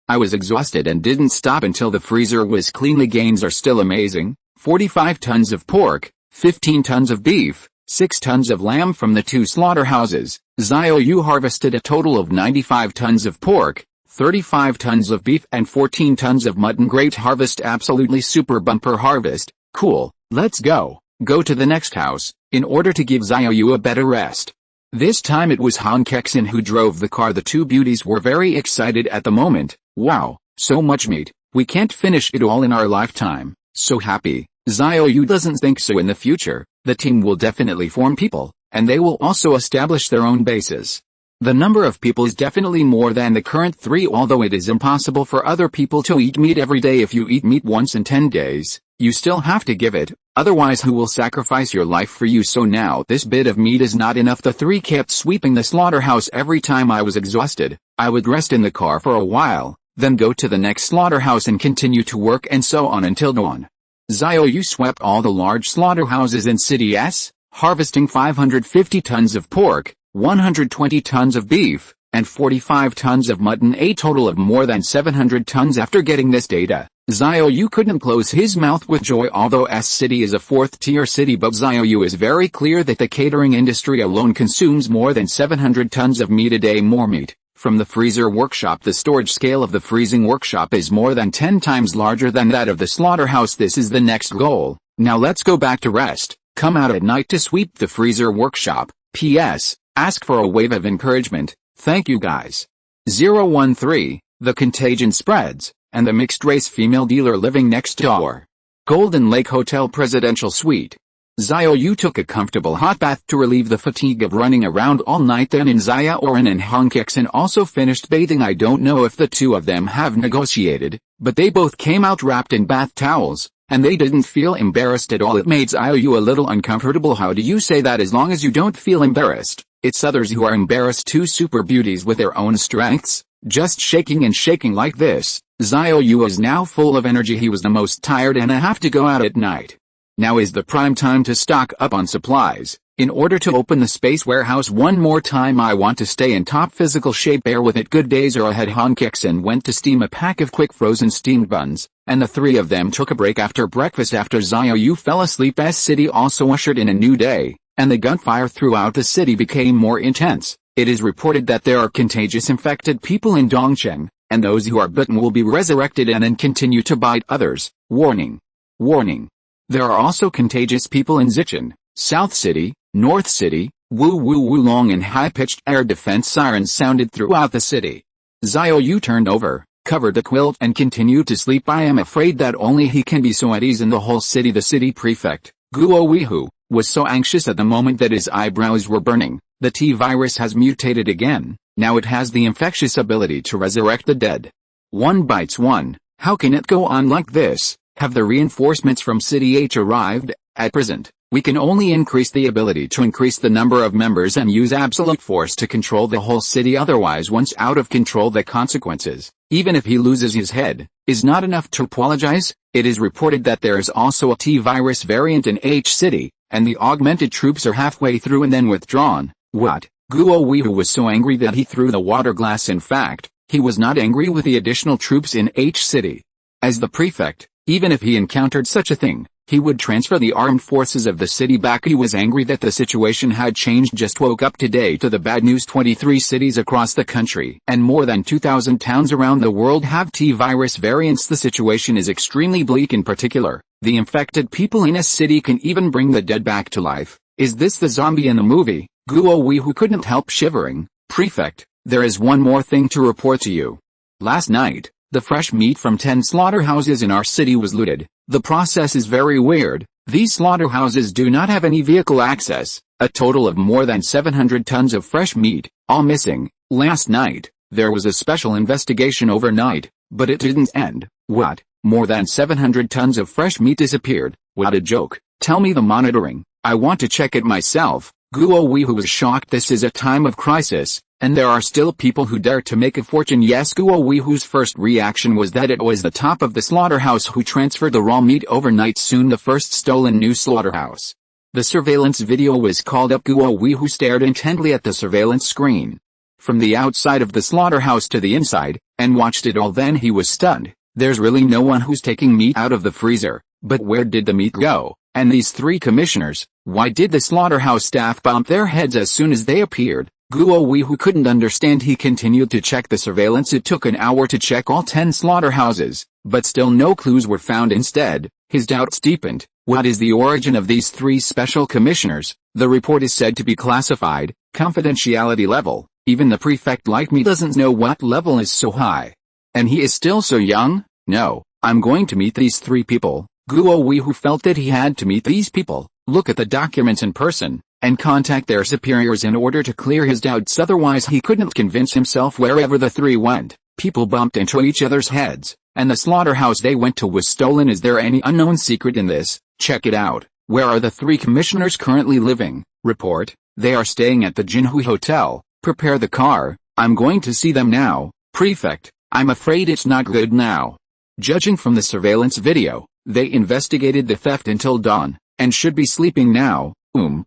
I was exhausted and didn't stop until the freezer was clean. The gains are still amazing. 45 tons of pork, 15 tons of beef, 6 tons of lamb from the 2 slaughterhouses. Xiao Yu harvested a total of 95 tons of pork, 35 tons of beef and 14 tons of mutton. Great harvest, absolutely super bumper harvest. Cool, let's go to the next house, in order to give Xiao Yu a better rest. This time it was Han Kexin who drove the car. The 2 beauties were very excited at the moment. Wow, so much meat, we can't finish it all in our lifetime. So happy. Xiao Yu doesn't think so. In the future, the team will definitely form people, and they will also establish their own bases. The number of people is definitely more than the current 3, although it is impossible for other people to eat meat every day. If you eat meat once in 10 days, you still have to give it, otherwise who will sacrifice your life for you? So now this bit of meat is not enough. The 3 kept sweeping the slaughterhouse. Every time I was exhausted, I would rest in the car for a while, then go to the next slaughterhouse and continue to work, and so on until dawn. Xiao Yu swept all the large slaughterhouses in City S, harvesting 550 tons of pork, 120 tons of beef, and 45 tons of mutton, a total of more than 700 tons. After getting this data, Xiao Yu couldn't close his mouth with joy. Although S-City is a fourth-tier city, but Xiao Yu is very clear that the catering industry alone consumes more than 700 tons of meat a day. More meat from the freezer workshop. The storage scale of the freezing workshop is more than 10 times larger than that of the slaughterhouse. This is the next goal. Now let's go back to rest. Come out at night to sweep the freezer workshop. P.S. Ask for a wave of encouragement. Thank you guys. 013. The contagion spreads, and the mixed-race female dealer living next door. Golden Lake Hotel Presidential Suite. Xiao Yu took a comfortable hot bath to relieve the fatigue of running around all night. Then An Xiaoran and Han Kexin also finished bathing. I don't know if the two of them have negotiated, but they both came out wrapped in bath towels, and they didn't feel embarrassed at all. It made Xiao Yu a little uncomfortable. How do you say that as long as you don't feel embarrassed? It's others who are embarrassed. Two super beauties with their own strengths, just shaking and shaking like this. Xiao Yu is now full of energy. He was the most tired and I have to go out at night. Now is the prime time to stock up on supplies. In order to open the space warehouse one more time, I want to stay in top physical shape. Bear with it. Good days are ahead. Han Kexin went to steam a pack of quick frozen steamed buns, and the three of them took a break after breakfast. After Xiao Yu fell asleep, S-City also ushered in a new day, and the gunfire throughout the city became more intense. It is reported that there are contagious infected people in Dongcheng, and those who are bitten will be resurrected and then continue to bite others. Warning. Warning. There are also contagious people in Xichen, South City, North City. Woo woo woo. Long and high-pitched air defense sirens sounded throughout the city. Xiao Yu turned over, covered the quilt and continued to sleep. I am afraid that only he can be so at ease in the whole city. The city prefect, Guo Weihu, was so anxious at the moment that his eyebrows were burning. The T-virus has mutated again. Now it has the infectious ability to resurrect the dead. One bites one. How can it go on like this? Have the reinforcements from City H arrived? At present, we can only increase the ability to increase the number of members and use absolute force to control the whole city. Otherwise, once out of control, the consequences, even if he loses his head, is not enough to apologize. It is reported that there is also a T-virus variant in H City, and the augmented troops are halfway through and then withdrawn. What? Guo Weihu was so angry that he threw the water glass. In fact, he was not angry with the additional troops in H City. As the prefect, even if he encountered such a thing, he would transfer the armed forces of the city back. He was angry that the situation had changed. Just woke up today to the bad news. 23 cities across the country and more than 2,000 towns around the world have T-virus variants. The situation is extremely bleak. In particular, the infected people in a city can even bring the dead back to life. Is this the zombie in the movie? Guo Weihu couldn't help shivering. Prefect, there is one more thing to report to you. Last night, the fresh meat from 10 slaughterhouses in our city was looted. The process is very weird. These slaughterhouses do not have any vehicle access. A total of more than 700 tons of fresh meat, all missing. Last night, there was a special investigation overnight, but it didn't end. What? More than 700 tons of fresh meat disappeared? What a joke. Tell me the monitoring. I want to check it myself. Guo Weihu was shocked. This is a time of crisis, and there are still people who dare to make a fortune. Yes, Guo Weihu's first reaction was that it was the top of the slaughterhouse who transferred the raw meat overnight. Soon the first stolen new slaughterhouse. The surveillance video was called up. Guo Weihu stared intently at the surveillance screen, from the outside of the slaughterhouse to the inside, and watched it all. Then he was stunned. There's really no one who's taking meat out of the freezer. But where did the meat go? And these three commissioners, why did the slaughterhouse staff bump their heads as soon as they appeared? Guo Weihu couldn't understand. He continued to check the surveillance. It took an hour to check all 10 slaughterhouses, but still no clues were found. Instead, his doubts deepened. What is the origin of these three special commissioners? The report is said to be classified, confidentiality level. Even the prefect like me doesn't know what level is so high. And he is still so young? No, I'm going to meet these three people. Guo Weihu felt that he had to meet these people, look at the documents in person, and contact their superiors in order to clear his doubts. Otherwise he couldn't convince himself. Wherever the three went, people bumped into each other's heads, and the slaughterhouse they went to was stolen. Is there any unknown secret in this? Check it out. Where are the three commissioners currently living? Report, they are staying at the Jinhui Hotel. Prepare the car, I'm going to see them now. Prefect, I'm afraid it's not good now. Judging from the surveillance video, they investigated the theft until dawn, and should be sleeping now. Guo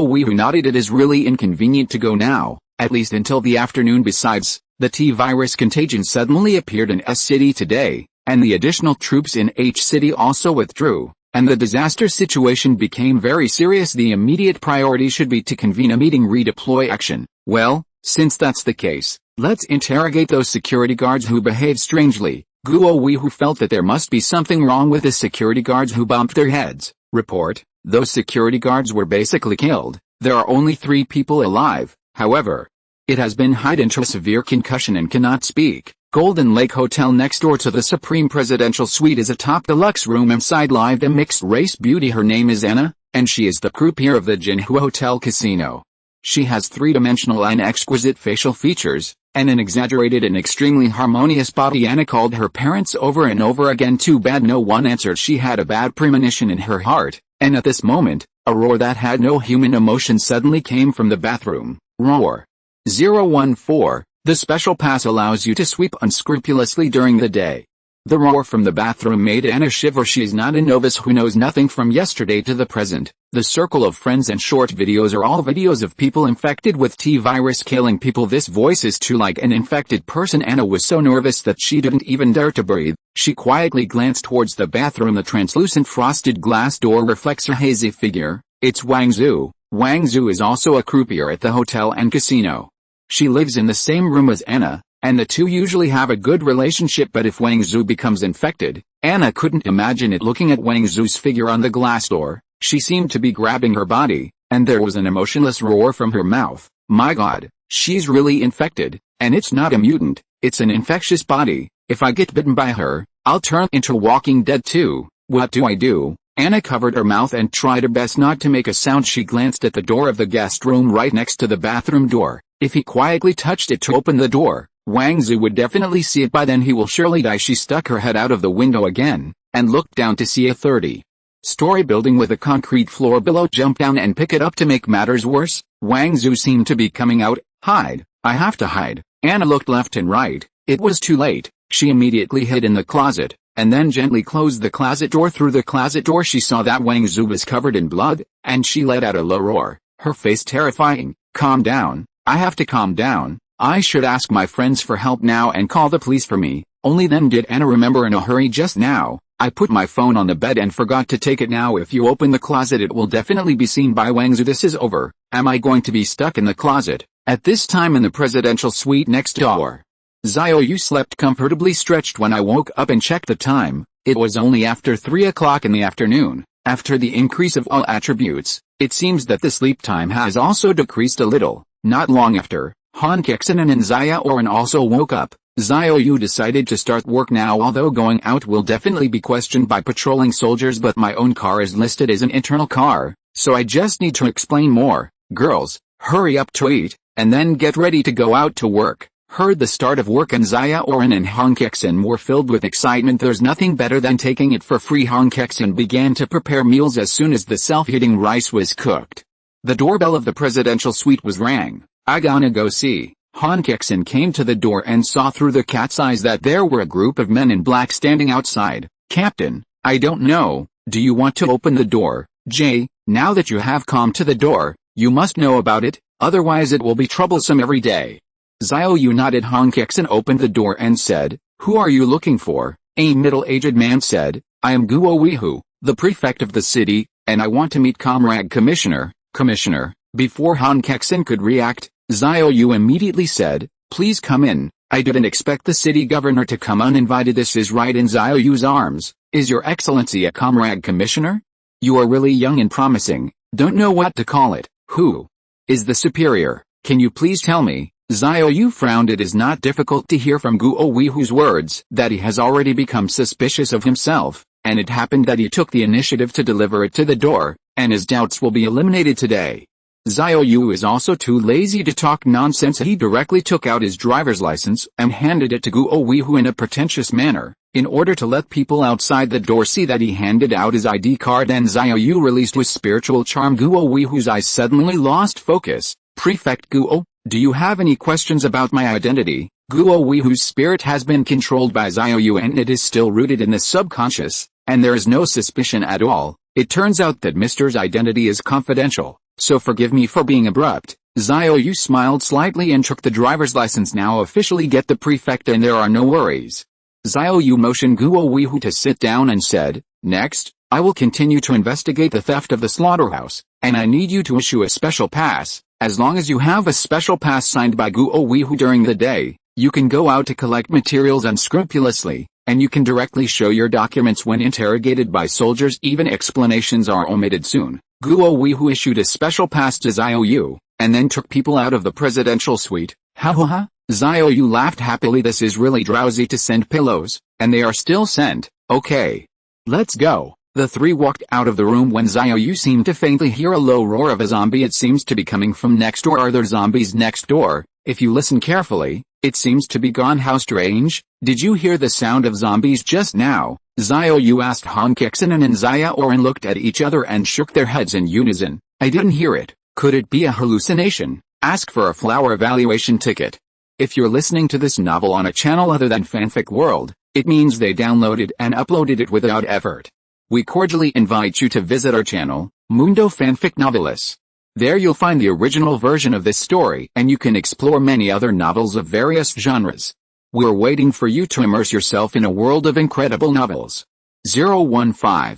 Weihu nodded. It is really inconvenient to go now. at least until the afternoon. Besides, the T-virus contagion suddenly appeared in S city today, and the additional troops in H city also withdrew, and the disaster situation became very serious. The immediate priority should be to convene a meeting, redeploy action. Well, since that's the case, let's interrogate those security guards who behaved strangely. Guo Weihu felt that there must be something wrong with the security guards who bumped their heads. Report: those security guards were basically killed. There are only 3 people alive, however. It has been hit into a severe concussion and cannot speak. Golden Lake Hotel next door to the Supreme Presidential Suite is a top deluxe room. Inside lived a mixed-race beauty. Her name is Anna, and she is the croupier of the Jinhua Hotel Casino. She has 3-dimensional and exquisite facial features, and an exaggerated and extremely harmonious body. Anna called her parents over and over again. Too bad no one answered. She had a bad premonition in her heart, and at this moment, a roar that had no human emotion suddenly came from the bathroom. Roar 014. The special pass allows you to sweep unscrupulously during the day. The roar from the bathroom made Anna shiver. She is not a novice who knows nothing from yesterday to the present. The circle of friends and short videos are all videos of people infected with T-virus killing people. This voice is too like an infected person. Anna was so nervous that she didn't even dare to breathe. She quietly glanced towards the bathroom. The translucent frosted glass door reflects her hazy figure. It's Wang Zhu. Wang Zhu is also a croupier at the hotel and casino. She lives in the same room as Anna, and the two usually have a good relationship. But if Wang Zhu becomes infected, Anna couldn't imagine it. Looking at Wang Zhu's figure on the glass door, she seemed to be grabbing her body, and there was an emotionless roar from her mouth. My God, she's really infected, and it's not a mutant, it's an infectious body. If I get bitten by her, I'll turn into Walking Dead too. What do I do? Anna covered her mouth and tried her best not to make a sound. She glanced at the door of the guest room right next to the bathroom door. If he quietly touched it to open the door, Wang Zhu would definitely see it. By then he will surely die. She stuck her head out of the window again, and looked down to see a 30-story building with a concrete floor below. Jump down and pick it up. To make matters worse, Wang Zhu seemed to be coming out. Hide, I have to hide. Anna looked left and right. It was too late. She immediately hid in the closet, and then gently closed the closet door. Through the closet door she saw that Wang Zhu was covered in blood, and she let out a low roar, her face terrifying. Calm down. I have to calm down. I should ask my friends for help now and call the police for me. Only then did Anna remember in a hurry. Just now, I put my phone on the bed and forgot to take it. Now if you open the closet it will definitely be seen by Wang Zhu. This is over. Am I going to be stuck in the closet at this time in the presidential suite next door? Xiao Yu slept comfortably stretched when I woke up and checked the time. It was only after 3 o'clock in the afternoon. After the increase of all attributes, it seems that the sleep time has also decreased a little. Not long after, Han Kexin and An Xiaoran also woke up. Xiao Yu decided to start work now. Although going out will definitely be questioned by patrolling soldiers, but my own car is listed as an internal car, so I just need to explain more. Girls, hurry up to eat, and then get ready to go out to work. Heard the start of work. An Xiaoran and Han Kexin were filled with excitement. There's nothing better than taking it for free. Han Kexin began to prepare meals as soon as the self-heating rice was cooked. The doorbell of the presidential suite was rang. I gonna go see. Han Kexin came to the door and saw through the cat's eyes that there were a group of men in black standing outside. Captain, I don't know, do you want to open the door? Jay, now that you have come to the door, you must know about it, otherwise it will be troublesome every day. Xiao Yu nodded. Han Kexin opened the door and said, Who are you looking for? A middle-aged man said, I am Guo Weihu, the prefect of the city, and I want to meet Comrade Commissioner. Commissioner. Before Han Kexin could react, Xiao Yu immediately said, Please come in. I didn't expect the city governor to come uninvited. This is right. In Xiao Yu's arms. Is your excellency a Comrade Commissioner? You are really young and promising. Don't know what to call it. Who is the superior? Can you please tell me? Xiao Yu frowned. It is not difficult to hear from Guo Weihu's words that he has already become suspicious of himself, and it happened that he took the initiative to deliver it to the door, and his doubts will be eliminated today. Xiao Yu is also too lazy to talk nonsense. He directly took out his driver's license and handed it to Guo Weihu in a pretentious manner, in order to let people outside the door see that he handed out his ID card. And Xiao Yu released with spiritual charm. Guo Weihu's eyes suddenly lost focus. Prefect Guo, do you have any questions about my identity? Guo Weihu's spirit has been controlled by Xiao Yu and it is still rooted in the subconscious, and there is no suspicion at all. It turns out that Mr.'s identity is confidential, so forgive me for being abrupt. Xiao Yu smiled slightly and took the driver's license. Now officially get the prefect and there are no worries. Xiao Yu motioned Guo Weihu to sit down and said, next, I will continue to investigate the theft of the slaughterhouse, and I need you to issue a special pass. As long as you have a special pass signed by Guo Weihu during the day, you can go out to collect materials unscrupulously, and you can directly show your documents when interrogated by soldiers. Even explanations are omitted soon. Guo Weihu issued a special pass to Xiao Yu, and then took people out of the presidential suite. Ha ha ha. Xiao Yu laughed happily. This is really drowsy to send pillows, and they are still sent. Okay. Let's go. The three walked out of the room when Xiao Yu seemed to faintly hear a low roar of a zombie. It seems to be coming from next door. Are there zombies next door? If you listen carefully, it seems to be gone. How strange. Did you hear the sound of zombies just now? Xiao Yu asked. Han Kexin and An Xiaoran looked at each other and shook their heads in unison. I didn't hear it. Could it be a hallucination? Ask for a flower evaluation ticket. If you're listening to this novel on a channel other than Fanfic World, it means they downloaded and uploaded it without effort. We cordially invite you to visit our channel, Mundo Fanfic Novelis. There you'll find the original version of this story and you can explore many other novels of various genres. We're waiting for you to immerse yourself in a world of incredible novels. 015.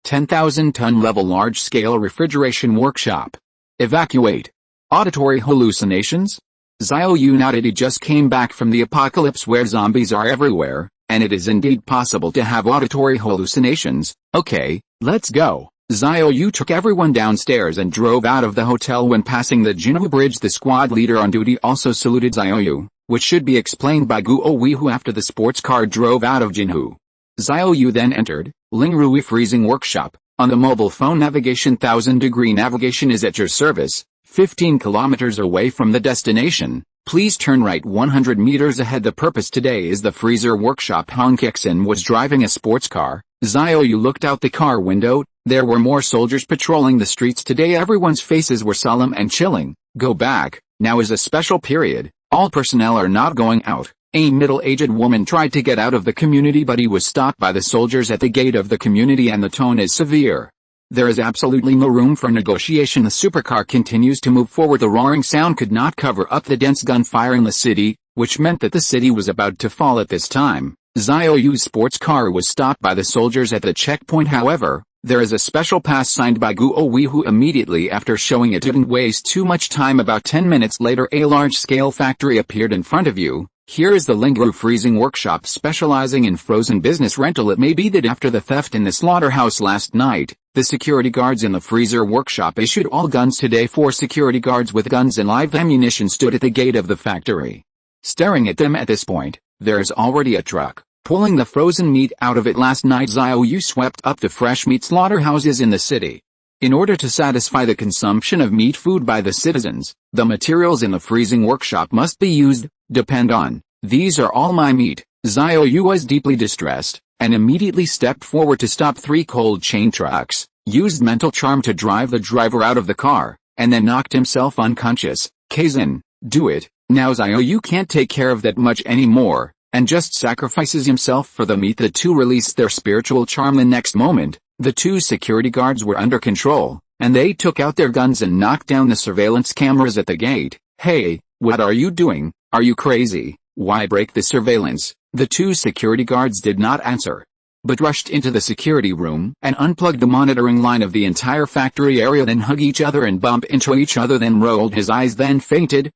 10,000-ton level large-scale refrigeration workshop. Evacuate. Auditory hallucinations? Xiao Yu nodded. He just came back from the apocalypse where zombies are everywhere, and it is indeed possible to have auditory hallucinations. Okay, let's go. Xiao Yu took everyone downstairs and drove out of the hotel. When passing the Jinhu Bridge, the squad leader on duty also saluted Xiao Yu, which should be explained by Guo Weihu after the sports car drove out of Jinhu. Xiao Yu then entered Lingrui Freezing Workshop. On the mobile phone navigation, 1000-degree navigation is at your service. 15 kilometers away from the destination, please turn right 100 meters ahead. The purpose today is the freezer workshop. Han Kexin was driving a sports car. Xiao Yu looked out the car window. There were more soldiers patrolling the streets today. Everyone's faces were solemn and chilling. Go back, now is a special period. All personnel are not going out. A middle-aged woman tried to get out of the community but he was stopped by the soldiers at the gate of the community and the tone is severe. There is absolutely no room for negotiation. The supercar continues to move forward. The roaring sound could not cover up the dense gunfire in the city, which meant that the city was about to fall at this time. Xiao Yu's sports car was stopped by the soldiers at the checkpoint. However, there is a special pass signed by Guo Weihu. Immediately after showing it didn't waste too much time. About 10 minutes later a large-scale factory appeared in front of you. Here is the Lingrui Freezing Workshop, specializing in frozen business rental. It may be that after the theft in the slaughterhouse last night, the security guards in the freezer workshop issued all guns today. 4 security guards with guns and live ammunition stood at the gate of the factory. Staring at them at this point, there is already a truck pulling the frozen meat out of it. Last night Xiao Yu swept up the fresh meat slaughterhouses in the city. In order to satisfy the consumption of meat food by the citizens, the materials in the freezing workshop must be used. Depend on. These are all my meat. Xiao Yu was deeply distressed, and immediately stepped forward to stop 3 cold chain trucks, used mental charm to drive the driver out of the car, and then knocked himself unconscious. Kexin, do it. Now Xiao Yu can't take care of that much anymore, and just sacrifices himself for the meat. The two released their spiritual charm. The next moment, the 2 security guards were under control, and they took out their guns and knocked down the surveillance cameras at the gate. Hey, what are you doing? Are you crazy? Why break the surveillance? The 2 security guards did not answer, but rushed into the security room and unplugged the monitoring line of the entire factory area. Then hug each other and bump into each other. Then rolled his eyes. Then fainted.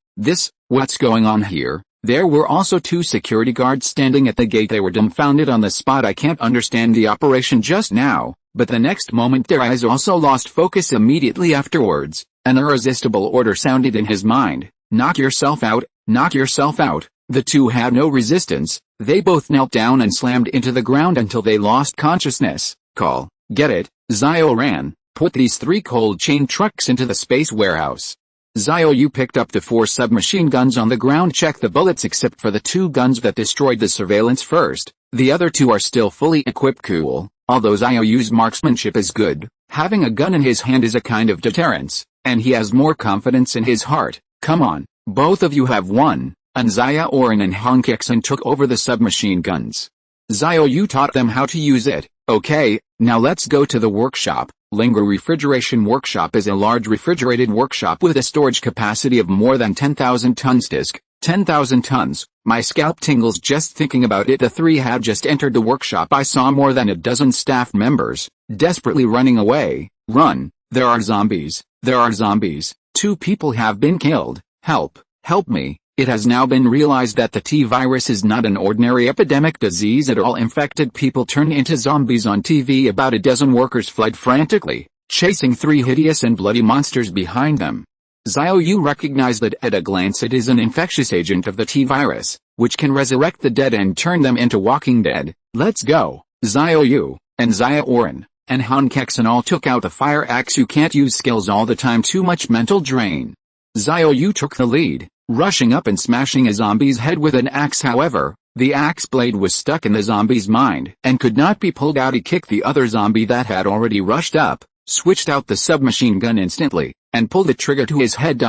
What's going on here? There were also 2 security guards standing at the gate. They were dumbfounded on the spot. I can't understand the operation just now, but the next moment their eyes also lost focus. Immediately afterwards, an irresistible order sounded in his mind. Knock yourself out, knock yourself out. The 2 had no resistance. They both knelt down and slammed into the ground until they lost consciousness. Call, get it, Xiaoran, put these 3 cold chain trucks into the space warehouse. Xiao Yu picked up the 4 submachine guns on the ground. Check the bullets except for the 2 guns that destroyed the surveillance first. The other 2 are still fully equipped. Cool. Although Xiao Yu's marksmanship is good, having a gun in his hand is a kind of deterrence, and he has more confidence in his heart. Come on, both of you have won. An Xiaoran and Han Kexin took over the submachine guns. Xiao Yu taught them how to use it. Okay, now let's go to the workshop. Linger Refrigeration Workshop is a large refrigerated workshop with a storage capacity of more than 10,000 tons. Disc, 10,000 tons. My scalp tingles just thinking about it. The three had just entered the workshop. I saw more than a dozen staff members, desperately running away. Run, there are zombies, there are zombies. 2 people have been killed. Help, help me. It has now been realized that the T-virus is not an ordinary epidemic disease at all. Infected people turn into zombies on TV. About a dozen workers fled frantically, chasing 3 hideous and bloody monsters behind them. Xiao Yu recognized that at a glance it is an infectious agent of the T-virus, which can resurrect the dead and turn them into walking dead. Let's go. Xiao Yu, An Xiaoran, and Han Kexin all took out the fire axe. You can't use skills all the time, too much mental drain. Xiao Yu took the lead, rushing up and smashing a zombie's head with an axe. However, the axe blade was stuck in the zombie's mind and could not be pulled out. He kicked the other zombie that had already rushed up, switched out the submachine gun instantly, and pulled the trigger to his head.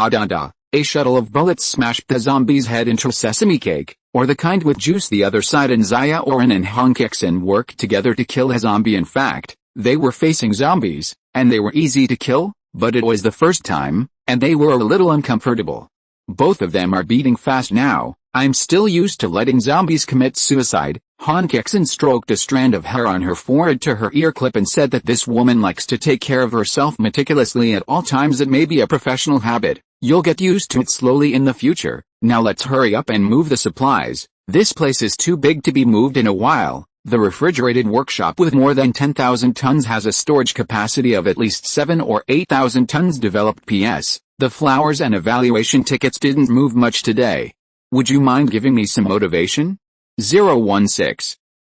A shuttle of bullets smashed the zombie's head into sesame cake, or the kind with juice. The other side, and Xiaoran and Han Kexin worked together to kill a zombie. In fact, they were facing zombies, and they were easy to kill, but it was the first time, and they were a little uncomfortable. Both of them are beating fast now. I'm still used to letting zombies commit suicide. Han Kexin stroked a strand of hair on her forehead to her ear clip and said that this woman likes to take care of herself meticulously at all times. It may be a professional habit. You'll get used to it slowly in the future. Now let's hurry up and move the supplies. This place is too big to be moved in a while. The refrigerated workshop with more than 10,000 tons has a storage capacity of at least 7 or 8,000 tons. Developed PS. The flowers and evaluation tickets didn't move much today. Would you mind giving me some motivation? 016.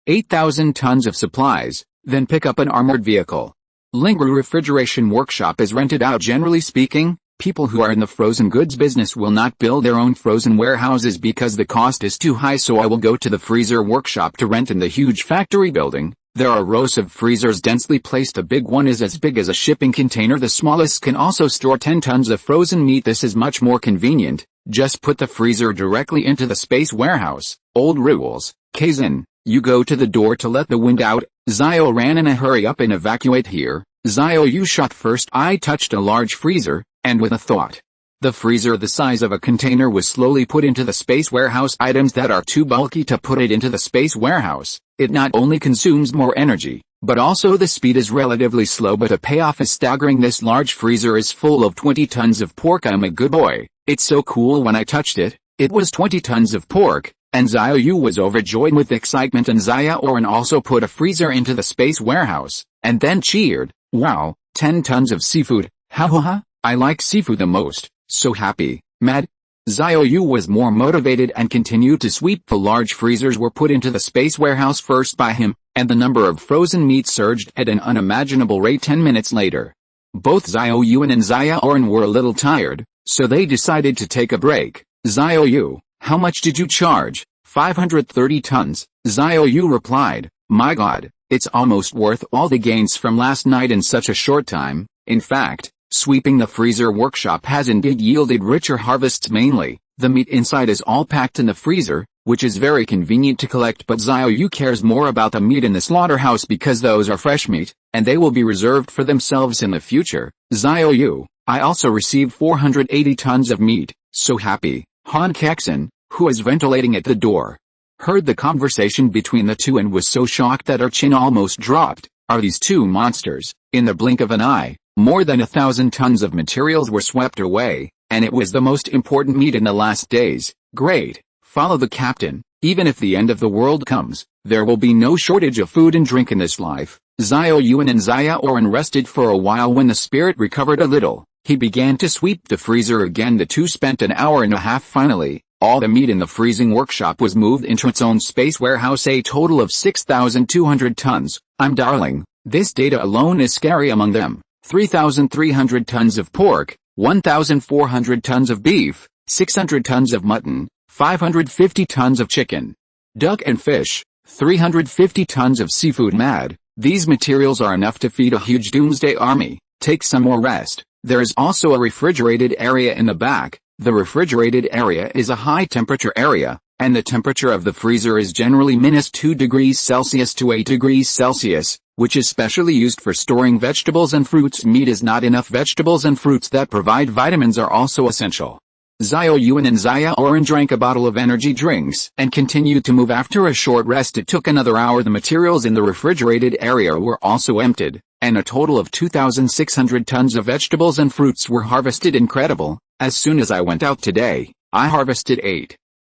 8,000 tons of supplies, then pick up an armored vehicle. Linger Refrigeration Workshop is rented out. Generally speaking, people who are in the frozen goods business will not build their own frozen warehouses because the cost is too high, so I will go to the freezer workshop to rent in the huge factory building. There are rows of freezers densely placed. The big one is as big as a shipping container. The smallest can also store 10 tons of frozen meat. This is much more convenient. Just put the freezer directly into the space warehouse. Old rules. Kexin, you go to the door to let the wind out. Xiao ran in a hurry up and evacuate here. Xiao Yu shot first. I touched a large freezer, and with a thought. The freezer the size of a container was slowly put into the space warehouse. Items that are too bulky to put it into the space warehouse. It not only consumes more energy, but also the speed is relatively slow, but the payoff is staggering. This large freezer is full of 20 tons of pork. I'm a good boy. It's so cool. When I touched it, it was 20 tons of pork, and Xiao Yu was overjoyed with excitement. And Xiaoran also put a freezer into the space warehouse, and then cheered. Wow, 10 tons of seafood. Ha ha ha, I like seafood the most. So happy, mad. Xiao Yu was more motivated and continued to sweep. The large freezers were put into the space warehouse first by him, and the number of frozen meat surged at an unimaginable rate. 10 minutes later, both Xiao Yu and Xiaoran were a little tired, so they decided to take a break. Xiao Yu, how much did you charge? 530 tons, Xiao Yu replied. My god, it's almost worth all the gains from last night in such a short time. In fact, sweeping the freezer workshop has indeed yielded richer harvests. Mainly, the meat inside is all packed in the freezer, which is very convenient to collect, but Xiao Yu cares more about the meat in the slaughterhouse because those are fresh meat, and they will be reserved for themselves in the future. Xiao Yu, I also received 480 tons of meat. So happy. Han Kexin, who was ventilating at the door, heard the conversation between the two and was so shocked that her chin almost dropped. Are these two monsters? In the blink of an eye, more than 1,000 tons of materials were swept away, and it was the most important meat in the last days. Great. Follow the captain. Even if the end of the world comes, there will be no shortage of food and drink in this life. Xiao Yu and Xiaoran rested for a while. When the spirit recovered a little, he began to sweep the freezer again. The two spent an hour and a half. Finally, all the meat in the freezing workshop was moved into its own space warehouse, a total of 6,200 tons. I'm darling, this data alone is scary. Among them, 3,300 tons of pork, 1,400 tons of beef, 600 tons of mutton, 550 tons of chicken, duck and fish, 350 tons of seafood. Mad, these materials are enough to feed a huge doomsday army. Take some more rest. There is also a refrigerated area in the back. The refrigerated area is a high temperature area, and the temperature of the freezer is generally -2 degrees Celsius to 8 degrees Celsius, which is specially used for storing vegetables and fruits. Meat is not enough. Vegetables and fruits that provide vitamins are also essential. Xiao Yu and An Xiaoran drank a bottle of energy drinks and continued to move. After a short rest, it took another hour. The materials in the refrigerated area were also emptied, and a total of 2,600 tons of vegetables and fruits were harvested. Incredible. As soon as I went out today, I harvested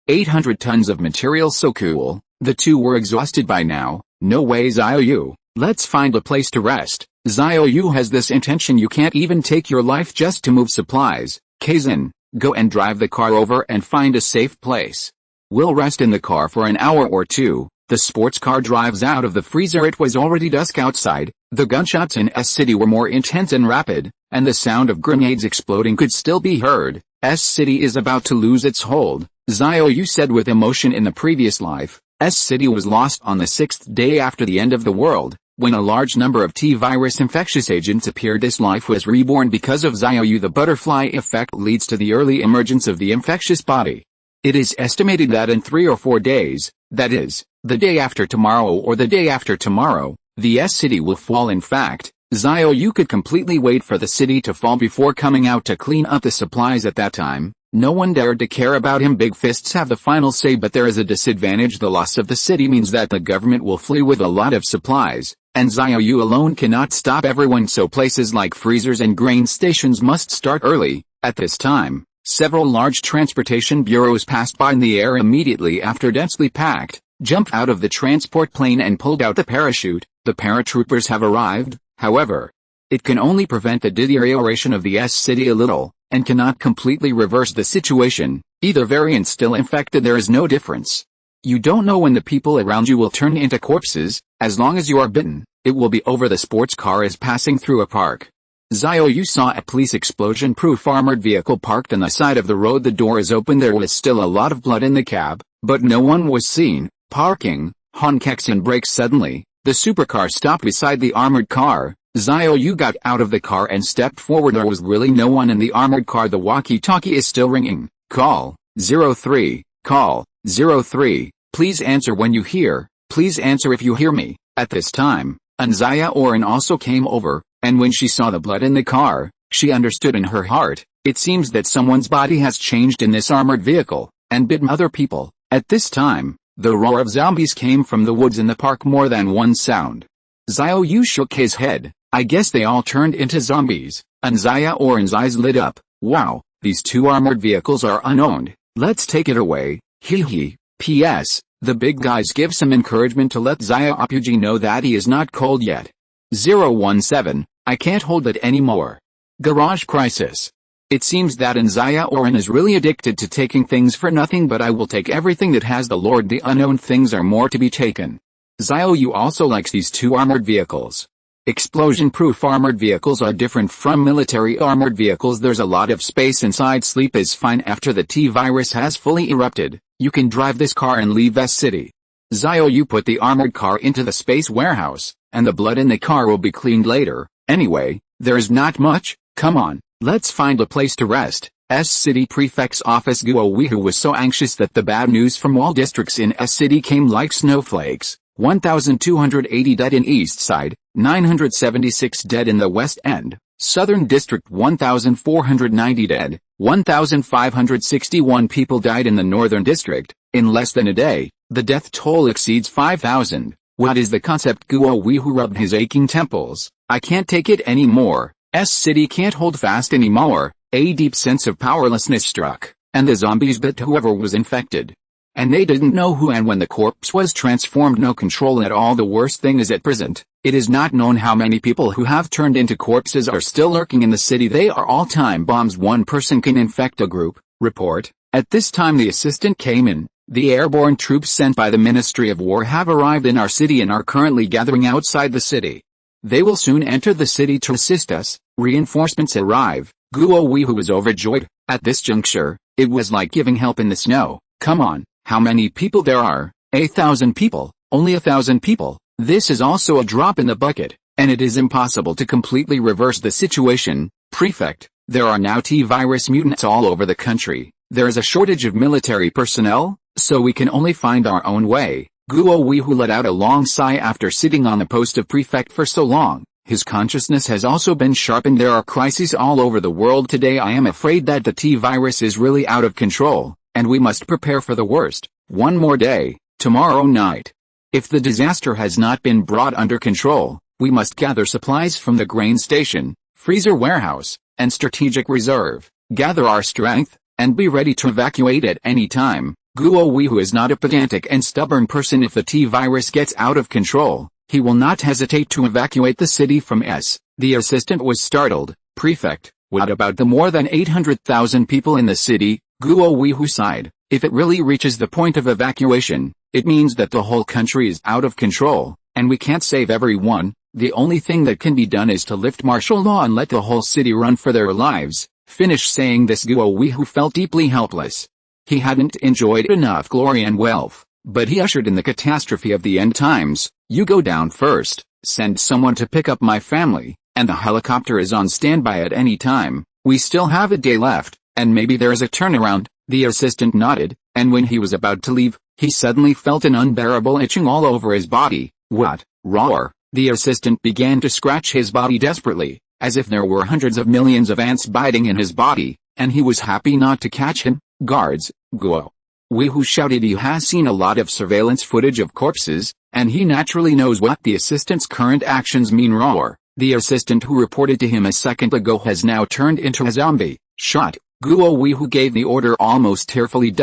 800 tons of material. So cool. The two were exhausted by now. No way, Xiao Yu. Let's find a place to rest. Xiao Yu has this intention. You can't even take your life just to move supplies. Kexin, go and drive the car over and find a safe place. We'll rest in the car for an hour or two. The sports car drives out of the freezer. It was already dusk outside. The gunshots in S City were more intense and rapid, and the sound of grenades exploding could still be heard. S City is about to lose its hold, Xiao Yu said with emotion. In the previous life, S City was lost on the 6th day after the end of the world, when a large number of T-virus infectious agents appeared. This life was reborn because of Xiao Yu. The butterfly effect leads to the early emergence of the infectious body. It is estimated that in 3 or 4 days, that is, the day after tomorrow or the day after tomorrow, the S City will fall. In fact, Xiao Yu could completely wait for the city to fall before coming out to clean up the supplies. At that time, no one dared to care about him. Big fists have the final say, but there is a disadvantage. The loss of the city means that the government will flee with a lot of supplies, and Xiao Yu alone cannot stop everyone, so places like freezers and grain stations must start early. At this time, several large transportation bureaus passed by in the air. Immediately after, densely packed, jumped out of the transport plane and pulled out the parachute. The paratroopers have arrived. However, it can only prevent the deterioration of the S City a little, and cannot completely reverse the situation. Either variant still infected, there is no difference. You don't know when the people around you will turn into corpses. As long as you are bitten, it will be over. The sports car is passing through a park. Xiao Yu saw a police explosion-proof armored vehicle parked on the side of the road. The door is open. There was still a lot of blood in the cab, but no one was seen. Parking. Han Kexin brakes suddenly. The supercar stopped beside the armored car. Xiao Yu got out of the car and stepped forward. There was really no one in the armored car. The walkie-talkie is still ringing. Call 03. Call 03. Please answer when you hear. Please answer if you hear me. At this time, An Xiaoran also came over, and when she saw the blood in the car, she understood in her heart. It seems that someone's body has changed in this armored vehicle, and bitten other people. At this time, the roar of zombies came from the woods in the park. More than one sound. Xiao Yu shook his head. I guess they all turned into zombies. An Xiaoran's eyes lit up. Wow, these two armored vehicles are unowned. Let's take it away. Hee hee. P.S. The big guys give some encouragement to let Xiao Yu know that he is not cold yet. 017. I can't hold it anymore. Garage crisis. It seems that An Xiaoran is really addicted to taking things for nothing, but I will take everything that has the Lord. The unknown things are more to be taken. Xiao Yu also likes these two armored vehicles. Explosion-proof armored vehicles are different from military armored vehicles. There's a lot of space inside. Sleep is fine after the T-virus has fully erupted. You can drive this car and leave S City. Xiao Yu put the armored car into the space warehouse, and the blood in the car will be cleaned later. Anyway, there is not much. Come on, let's find a place to rest. S City Prefect's office. Guo Wei, who was so anxious that the bad news from all districts in S City came like snowflakes. 1,280 dead in East Side, 976 dead in the West End. Southern District 1,490 dead, 1,561 people died in the Northern District. In less than a day, the death toll exceeds 5,000. What is the concept? Guo Wei, who rubbed his aching temples. I can't take it anymore. S City can't hold fast anymore. A deep sense of powerlessness struck, and the zombies bit whoever was infected. And they didn't know who and when the corpse was transformed. No control at all. The worst thing is at present, it is not known how many people who have turned into corpses are still lurking in the city. They are all time bombs. One person can infect a group. Report. At this time the assistant came in. The airborne troops sent by the Ministry of War have arrived in our city and are currently gathering outside the city. They will soon enter the city to assist us. Reinforcements arrive. Guo Wei, who was overjoyed. At this juncture, it was like giving help in the snow. Come on. How many people there are? 1,000 people. Only 1,000 people. This is also a drop in the bucket, and it is impossible to completely reverse the situation. Prefect, there are now T-virus mutants all over the country. There is a shortage of military personnel, so we can only find our own way. Guo Weihu let out a long sigh after sitting on the post of prefect for so long. His consciousness has also been sharpened. There are crises all over the world today. I am afraid that the T-virus is really out of control, and we must prepare for the worst. One more day, tomorrow night. If the disaster has not been brought under control, we must gather supplies from the grain station, freezer warehouse, and strategic reserve, gather our strength, and be ready to evacuate at any time. Guo Weihu is not a pedantic and stubborn person. If the T-virus gets out of control, he will not hesitate to evacuate the city from S. The assistant was startled. Prefect, what about the more than 800,000 people in the city? Guo Weihu sighed. If it really reaches the point of evacuation, it means that the whole country is out of control, and we can't save everyone. The only thing that can be done is to lift martial law and let the whole city run for their lives. Finished saying this, Guo Weihu felt deeply helpless. He hadn't enjoyed enough glory and wealth, but he ushered in the catastrophe of the end times. You go down first, send someone to pick up my family, and the helicopter is on standby at any time. We still have a day left, and maybe there's a turnaround. The assistant nodded, and when he was about to leave, he suddenly felt an unbearable itching all over his body. What? Roar! The assistant began to scratch his body desperately, as if there were hundreds of millions of ants biting in his body, and he was happy not to catch him. Guards! Guo Weihu shouted. He has seen a lot of surveillance footage of corpses, and he naturally knows what the assistant's current actions mean. Roar! The assistant who reported to him a second ago has now turned into a zombie. Shot! Guo Weihu gave the order almost tearfully.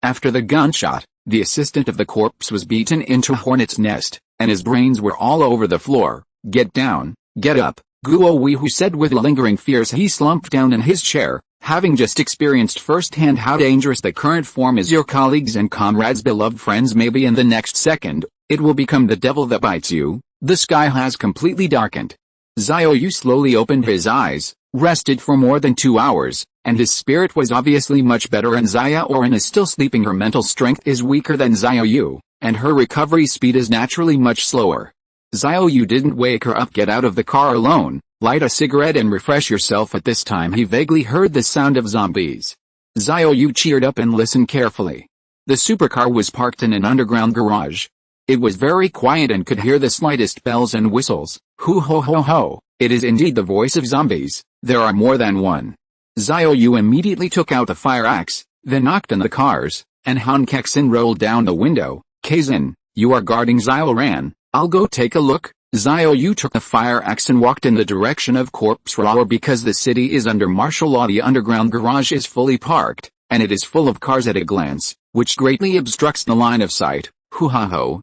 After the gunshot, the assistant of the corpse was beaten into a hornet's nest, and his brains were all over the floor. Get down, get up, Guo Weihu said with lingering fears. He slumped down in his chair, having just experienced firsthand how dangerous the current form is. Your colleagues and comrades, beloved friends, maybe in the next second, it will become the devil that bites you. The sky has completely darkened. Xiao Yu slowly opened his eyes, rested for more than 2 hours, and his spirit was obviously much better. An Xiaoran is still sleeping. Her mental strength is weaker than Xiao Yu, and her recovery speed is naturally much slower. Xiao Yu didn't wake her up. Get out of the car alone, light a cigarette and refresh yourself. At this time he vaguely heard the sound of zombies. Xiao Yu cheered up and listened carefully. The supercar was parked in an underground garage. It was very quiet and could hear the slightest bells and whistles. Hoo ho ho ho, it is indeed the voice of zombies. There are more than one. Xiao Yu immediately took out the fire axe, then knocked on the cars, and Han Kexin rolled down the window. Kexin, you are guarding Xiaoran. I'll go take a look. Xiao Yu took the fire axe and walked in the direction of Corpse Roar. Because the city is under martial law, the underground garage is fully parked, and it is full of cars at a glance, which greatly obstructs the line of sight. Hoo ha ho,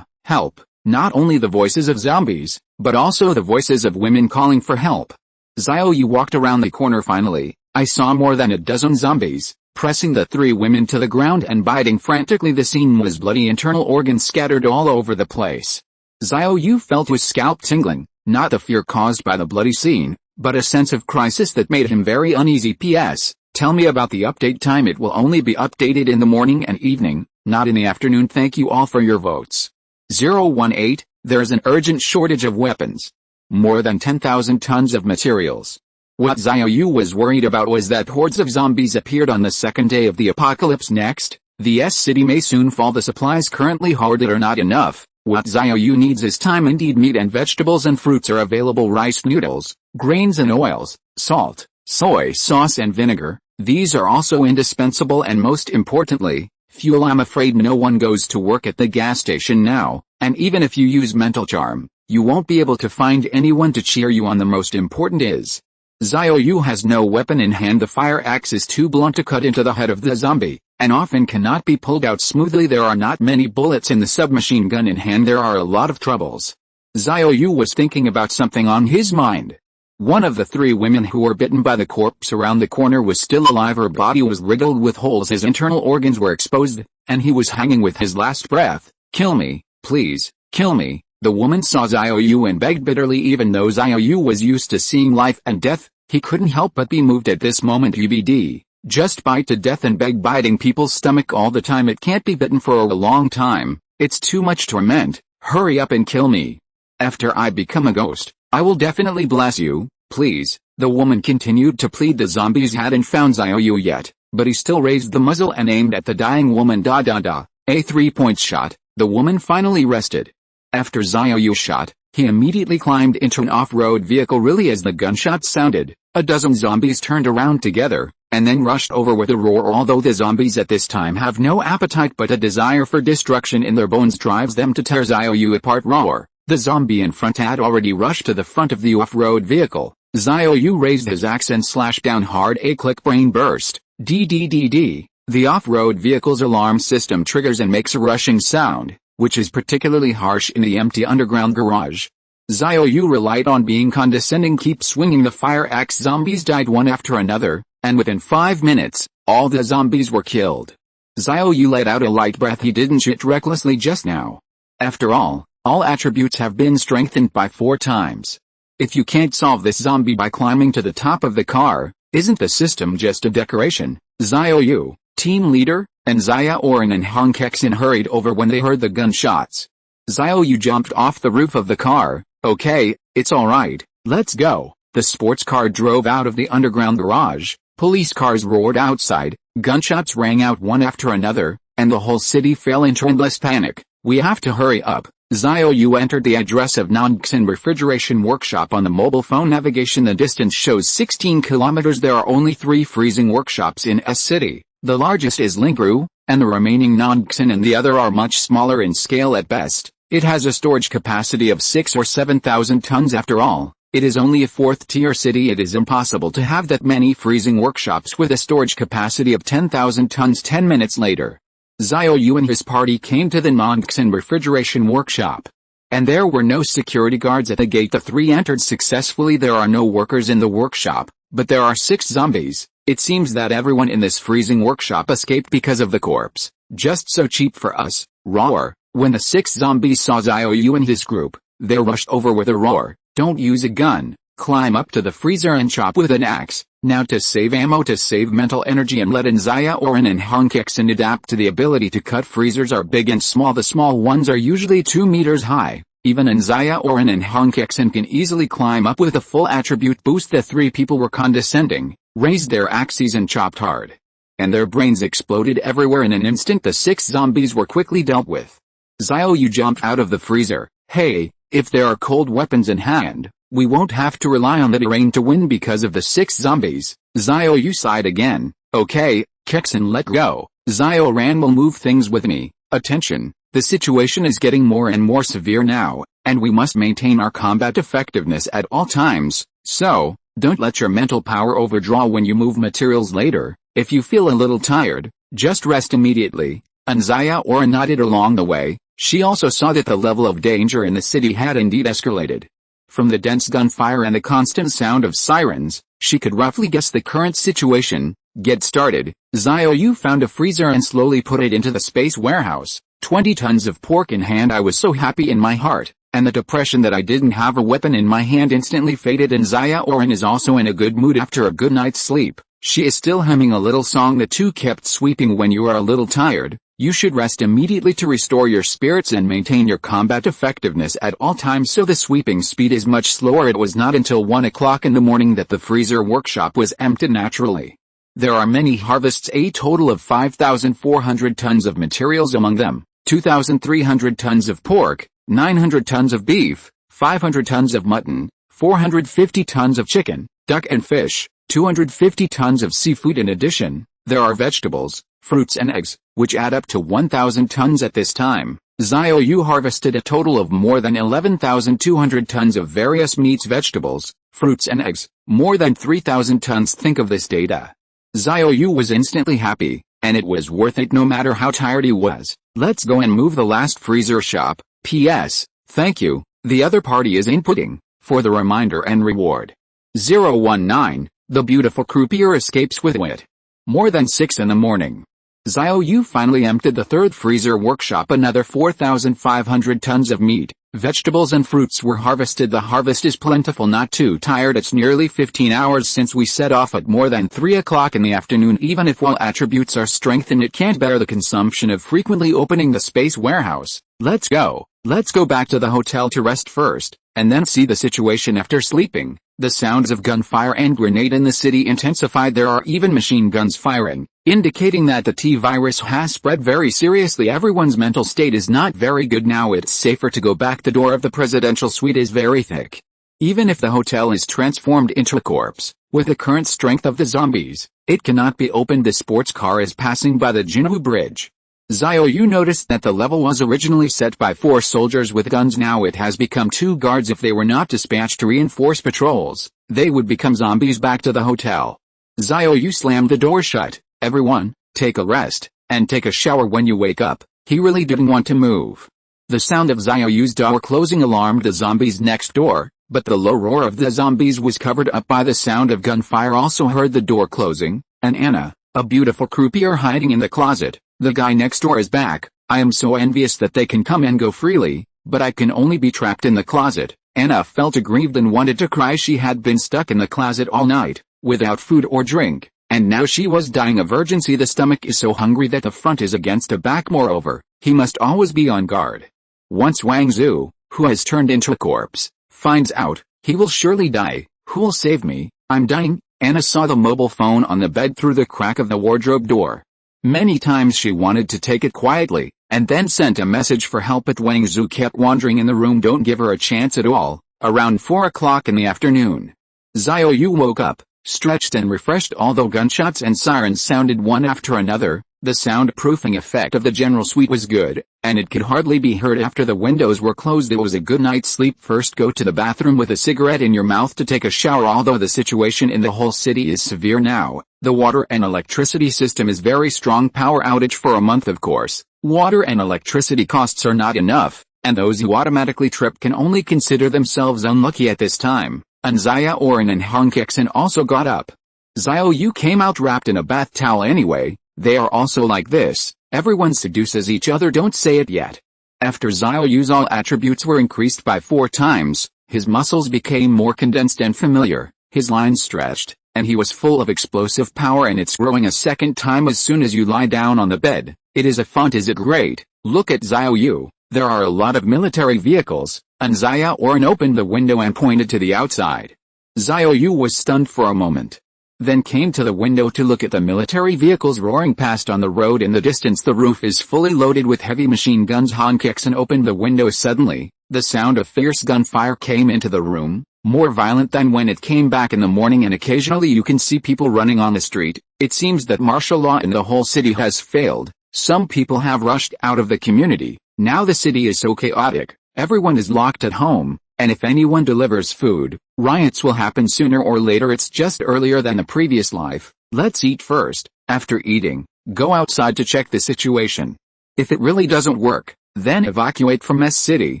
help. Not only the voices of zombies, but also the voices of women calling for help. Xiao Yu walked around the corner. Finally, I saw more than a dozen zombies, pressing the 3 women to the ground and biting frantically. The scene was bloody, internal organs scattered all over the place. Xiao Yu felt his scalp tingling, not the fear caused by the bloody scene, but a sense of crisis that made him very uneasy. P.S. Tell me about the update time. It will only be updated in the morning and evening, not in the afternoon. Thank you all for your votes. 018, there's an urgent shortage of weapons. More than 10,000 tons of materials. What Xiao Yu was worried about was that hordes of zombies appeared on the second day of the apocalypse. Next, the S-city may soon fall. The supplies currently hoarded are not enough. What Xiao Yu needs is time. Indeed, meat and vegetables and fruits are available. Rice noodles, grains and oils, salt, soy sauce and vinegar. These are also indispensable, and most importantly, fuel. I'm afraid no one goes to work at the gas station now, and even if you use mental charm, you won't be able to find anyone to cheer you on. The most important is, Xiao Yu has no weapon in hand. The fire axe is too blunt to cut into the head of the zombie, and often cannot be pulled out smoothly. There are not many bullets in the submachine gun in hand. There are a lot of troubles. Xiao Yu was thinking about something on his mind. One of the 3 women who were bitten by the corpse around the corner was still alive. Her body was riddled with holes. His internal organs were exposed, and he was hanging with his last breath. Kill me, please, kill me. The woman saw Xiao Yu and begged bitterly. Even though Xiao Yu was used to seeing life and death, he couldn't help but be moved at this moment. UBD. Just bite to death and beg. Biting people's stomach all the time. It can't be bitten for a long time. It's too much torment. Hurry up and kill me. After I become a ghost, I will definitely bless you, please. The woman continued to plead. The zombies hadn't found Xiao Yu yet, but he still raised the muzzle and aimed at the dying woman. A 3-point shot. The woman finally rested. After Xiao Yu shot, he immediately climbed into an off-road vehicle. Really, as the gunshots sounded, a dozen zombies turned around together, and then rushed over with a roar. Although the zombies at this time have no appetite but a desire for destruction in their bones drives them to tear Xiao Yu apart. Roar! The zombie in front had already rushed to the front of the off-road vehicle. Xiao Yu raised his axe and slashed down hard. A click brain burst. DDDD. The off-road vehicle's alarm system triggers and makes a rushing sound, which is particularly harsh in the empty underground garage. Xiao Yu relied on being condescending. Keep swinging the fire axe. Zombies died one after another, and within 5 minutes, all the zombies were killed. Xiao Yu let out a light breath. He didn't shoot recklessly just now. After all attributes have been strengthened by 4 times. If you can't solve this zombie by climbing to the top of the car, isn't the system just a decoration? Xiao Yu, team leader, and Xiaoran and Han Kexin hurried over when they heard the gunshots. Xiao Yu jumped off the roof of the car. Okay, it's alright, let's go. The sports car drove out of the underground garage, police cars roared outside, gunshots rang out one after another, and the whole city fell into endless panic. We have to hurry up. Xiao Yu entered the address of An Xiaoran refrigeration workshop on the mobile phone navigation. The distance shows 16 kilometers. There are only 3 freezing workshops in S City. The largest is Lingru, and the remaining An Xiaoran and the other are much smaller in scale at best. It has a storage capacity of 6 or 7,000 tons. After all, it is only a 4th-tier city. It is impossible to have that many freezing workshops with a storage capacity of 10,000 tons. 10 minutes later, Xiao Yu and his party came to the An Xiaoran refrigeration workshop. And there were no security guards at the gate. The 3 entered successfully. There are no workers in the workshop, but there are 6 zombies. It seems that everyone in this freezing workshop escaped because of the corpse. Just so cheap for us. Roar! When the 6 zombies saw Xiao Yu and his group, they rushed over with a roar. Don't use a gun. Climb up to the freezer and chop with an axe. Now to save ammo, to save mental energy, and let An Xiaoran and Han Kexin adapt to the ability to cut. Freezers are big and small. The small ones are usually 2 meters high. Even An Xiaoran and Han Kexin can easily climb up with a full attribute boost. The 3 people were condescending, raised their axes and chopped hard. And their brains exploded everywhere in an instant. The 6 zombies were quickly dealt with. Xiao Yu jumped out of the freezer. Hey, if there are cold weapons in hand, we won't have to rely on the terrain to win because of the 6 zombies. Xiao Yu sighed again. Okay, Kexin, let go. Xiaoran will move things with me. Attention, the situation is getting more and more severe now, and we must maintain our combat effectiveness at all times, so, don't let your mental power overdraw when you move materials later. If you feel a little tired, just rest immediately. An Xiaoran nodded along the way. She also saw that the level of danger in the city had indeed escalated. From the dense gunfire and the constant sound of sirens, she could roughly guess the current situation. Get started. Xiao Yu found a freezer and slowly put it into the space warehouse. 20 tons of pork in hand. I was so happy in my heart, and the depression that I didn't have a weapon in my hand instantly faded. And Xiaoran is also in a good mood after a good night's sleep. She is still humming a little song. The 2 kept sweeping. When you are a little tired, you should rest immediately to restore your spirits and maintain your combat effectiveness at all times, so the sweeping speed is much slower. It was not until 1 o'clock in the morning that the freezer workshop was emptied naturally. There are many harvests, a total of 5,400 tons of materials, among them 2,300 tons of pork, 900 tons of beef, 500 tons of mutton, 450 tons of chicken, duck and fish, 250 tons of seafood. In addition, there are vegetables, fruits and eggs, which add up to 1,000 tons at this time. Xiao Yu harvested a total of more than 11,200 tons of various meats, vegetables, fruits and eggs, more than 3,000 tons. Think of this data. Xiao Yu was instantly happy, and it was worth it no matter how tired he was. Let's go and move the last freezer shop. P.S. Thank you, the other party is inputting, for the reminder and reward. 019, the beautiful croupier escapes with wit. More than 6 in the morning. Xiao Yu finally emptied the 3rd freezer workshop. Another 4,500 tons of meat, vegetables and fruits were harvested. The harvest is plentiful. Not too tired. It's nearly 15 hours since we set off at more than 3 o'clock in the afternoon. Even if all attributes are strengthened, it can't bear the consumption of frequently opening the space warehouse. Let's go. Let's go back to the hotel to rest first, and then see the situation after sleeping. The sounds of gunfire and grenade in the city intensified. There are even machine guns firing. indicating that the T-virus has spread very seriously. Everyone's mental state is not very good now. It's safer to go back. The door of the presidential suite is very thick. Even if the hotel is transformed into a corpse, with the current strength of the zombies, it cannot be opened. The sports car is passing by the Jinwu Bridge. Xiao Yu noticed that the level was originally set by 4 soldiers with guns. Now it has become 2 guards. If they were not dispatched to reinforce patrols, they would become zombies. Back to the hotel. Xiao Yu slammed the door shut. Everyone, take a rest, and take a shower when you wake up. He really didn't want to move. The sound of Xiao Yu's door closing alarmed the zombies next door, but the low roar of the zombies was covered up by the sound of gunfire. Also heard the door closing, and Anna, a beautiful croupier hiding in the closet. The guy next door is back. I am so envious that they can come and go freely, but I can only be trapped in the closet. Anna felt aggrieved and wanted to cry. She had been stuck in the closet all night, without food or drink, and now she was dying of urgency. The stomach is so hungry that the front is against the back. Moreover, he must always be on guard. Once Wang Zhu, who has turned into a corpse, finds out, he will surely die. Who'll save me? I'm dying. Anna saw the mobile phone on the bed through the crack of the wardrobe door. Many times she wanted to take it quietly, and then sent a message for help, but Wang Zhu kept wandering in the room. Don't give her a chance at all. Around 4 o'clock in the afternoon, Xiao Yu woke up, stretched and refreshed. Although gunshots and sirens sounded one after another, the soundproofing effect of the general suite was good, and it could hardly be heard after the windows were closed. It was a good night's sleep. First, go to the bathroom with a cigarette in your mouth to take a shower. Although the situation in the whole city is severe now, the water and electricity system is very strong. Power outage for a month. Of course, water and electricity costs are not enough, and those who automatically trip can only consider themselves unlucky at this time. An Xiaoran and Han Kexin also got up. Xiao Yu came out wrapped in a bath towel. Anyway, they are also like this. Everyone seduces each other. Don't say it yet. After Xiao Yu's all attributes were increased by 4 times, his muscles became more condensed and familiar, his lines stretched, and he was full of explosive power, and it's growing a second time as soon as you lie down on the bed. It is a font. Is it great? Look at Xiao Yu. There are a lot of military vehicles. An Xiaoran opened the window and pointed to the outside. Xiao Yu was stunned for a moment, then came to the window to look at the military vehicles roaring past on the road in the distance. The roof is fully loaded with heavy machine guns. Han Kexin opened the window. Suddenly, the sound of fierce gunfire came into the room, more violent than when it came back in the morning, and occasionally you can see people running on the street. It seems that martial law in the whole city has failed. Some people have rushed out of the community. Now the city is so chaotic, everyone is locked at home, and if anyone delivers food, riots will happen sooner or later. It's just earlier than the previous life. Let's eat first. After eating, go outside to check the situation. If it really doesn't work, then evacuate from S City.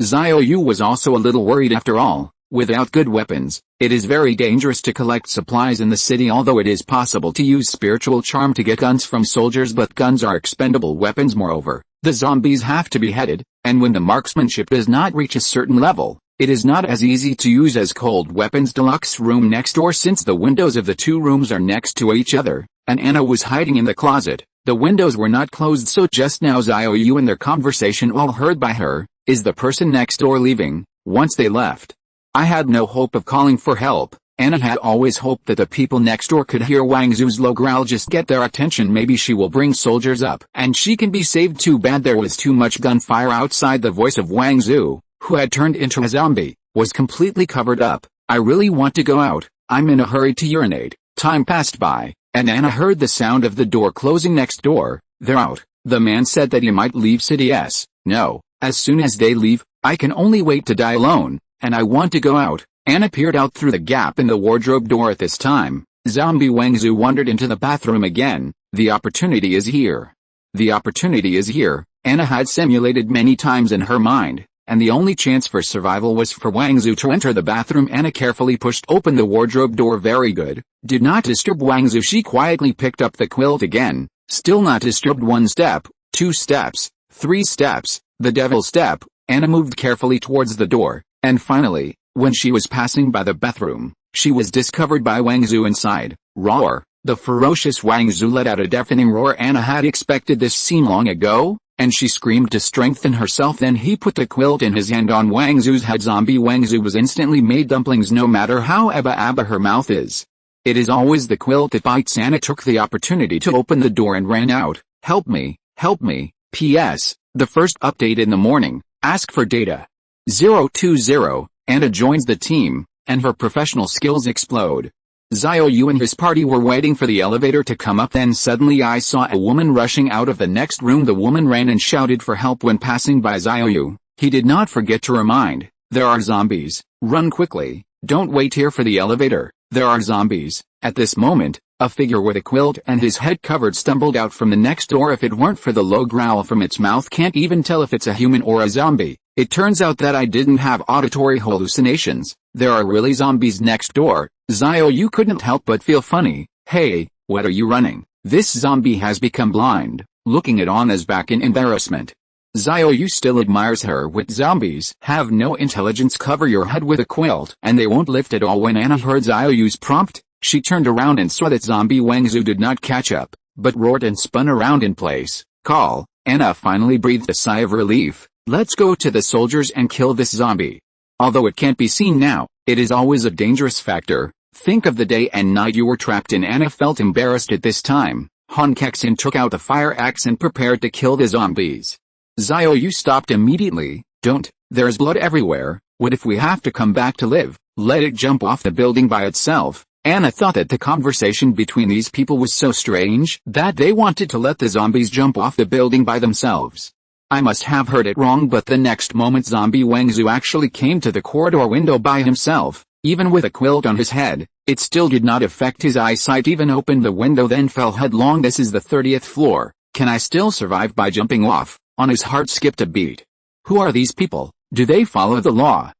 Xiao Yu was also a little worried. After all, without good weapons, it is very dangerous to collect supplies in the city. Although it is possible to use spiritual charm to get guns from soldiers, but guns are expendable weapons. Moreover, the zombies have to be headed, and when the marksmanship does not reach a certain level, it is not as easy to use as cold weapons. Deluxe room next door. Since the windows of the 2 rooms are next to each other, and Anna was hiding in the closet, the windows were not closed, so just now Xiao Yu and their conversation all heard by her. Is the person next door leaving? Once they left, I had no hope of calling for help. Anna had always hoped that the people next door could hear Wang Zhu's low growl, just get their attention. Maybe she will bring soldiers up, and she can be saved. Too bad there was too much gunfire outside. The voice of Wang Zhu, who had turned into a zombie, was completely covered up. I really want to go out. I'm in a hurry to urinate. Time passed by, and Anna heard the sound of the door closing next door. They're out. The man said that he might leave city. Yes. No. As soon as they leave, I can only wait to die alone, and I want to go out. Anna peered out through the gap in the wardrobe door. At this time, zombie Wang Zhu wandered into the bathroom again. The opportunity is here. The opportunity is here. Anna had simulated many times in her mind, and the only chance for survival was for Wang Zhu to enter the bathroom. Anna carefully pushed open the wardrobe door. Very good. Did not disturb Wang Zhu. She quietly picked up the quilt again. Still not disturbed. 1 step, 2 steps, 3 steps, the devil step. Anna moved carefully towards the door, and finally, when she was passing by the bathroom, she was discovered by Wang Zhu inside. Roar! The ferocious Wang Zhu let out a deafening roar. Anna had expected this scene long ago, and she screamed to strengthen herself. Then he put the quilt in his hand on Wang Zhu's head. Zombie Wang Zhu was instantly made dumplings. No matter how abba her mouth is, It is always the quilt that bites. Anna took the opportunity to open the door and ran out. Help me, help me. P.S. The first update in the morning. Ask for data. 020. Anna joins the team, and her professional skills explode. Xiao Yu and his party were waiting for the elevator to come up. Then suddenly I saw a woman rushing out of the next room. The woman ran and shouted for help when passing by Xiao Yu. He did not forget to remind, there are zombies. Run quickly. Don't wait here for the elevator. There are zombies. At this moment, a figure with a quilt and his head covered stumbled out from the next door. If it weren't for the low growl from its mouth, can't even tell if it's a human or a zombie. It turns out that I didn't have auditory hallucinations. There are really zombies next door. Xiao Yu couldn't help but feel funny. Hey, what are you running? This zombie has become blind. Looking at Anna's back in embarrassment. Xiao Yu still admires her. With zombies have no intelligence. Cover your head with a quilt and they won't lift at all. When Anna heard Xiao Yu's prompt, she turned around and saw that zombie Wangzhou did not catch up, but roared and spun around in place. Call. Anna finally breathed a sigh of relief. Let's go to the soldiers and kill this zombie. Although it can't be seen now, it is always a dangerous factor. Think of the day and night you were trapped in. Anna felt embarrassed at this time. Han Kexin took out the fire axe and prepared to kill the zombies. Xiao Yu stopped immediately. Don't, there's blood everywhere. What if we have to come back to live? Let it jump off the building by itself. Anna thought that the conversation between these people was so strange that they wanted to let the zombies jump off the building by themselves. I must have heard it wrong, but the next moment zombie Wangzhou actually came to the corridor window by himself. Even with a quilt on his head, it still did not affect his eyesight. Even opened the window then fell headlong. This is the 30th floor. Can I still survive by jumping off? Anna's heart skipped a beat. Who are these people? Do they follow the law?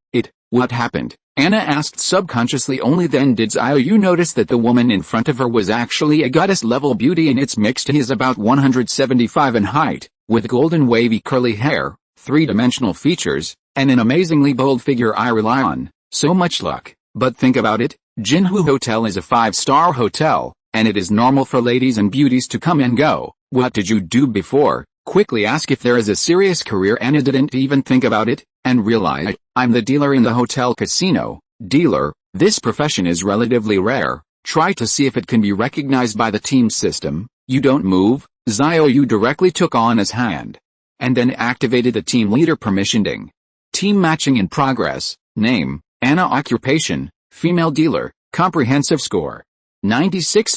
What happened? Anna asked subconsciously. Only then did Xiao Yu notice that the woman in front of her was actually a goddess-level beauty in its mixed. He is about 175 in height, with golden wavy curly hair, three-dimensional features, and an amazingly bold figure I rely on. So much luck. But think about it, Jinhu Hotel is a 5-star hotel, and it is normal for ladies and beauties to come and go. What did you do before? Quickly ask if there is a serious career. Anna didn't even think about it, and realized, I'm the dealer in the hotel casino. Dealer, this profession is relatively rare. Try to see if it can be recognized by the team system. You don't move. Xiao Yu directly took Anna's hand, and then activated the team leader permissioning. Team matching in progress. Name, Anna. Occupation, female dealer. Comprehensive score, 96.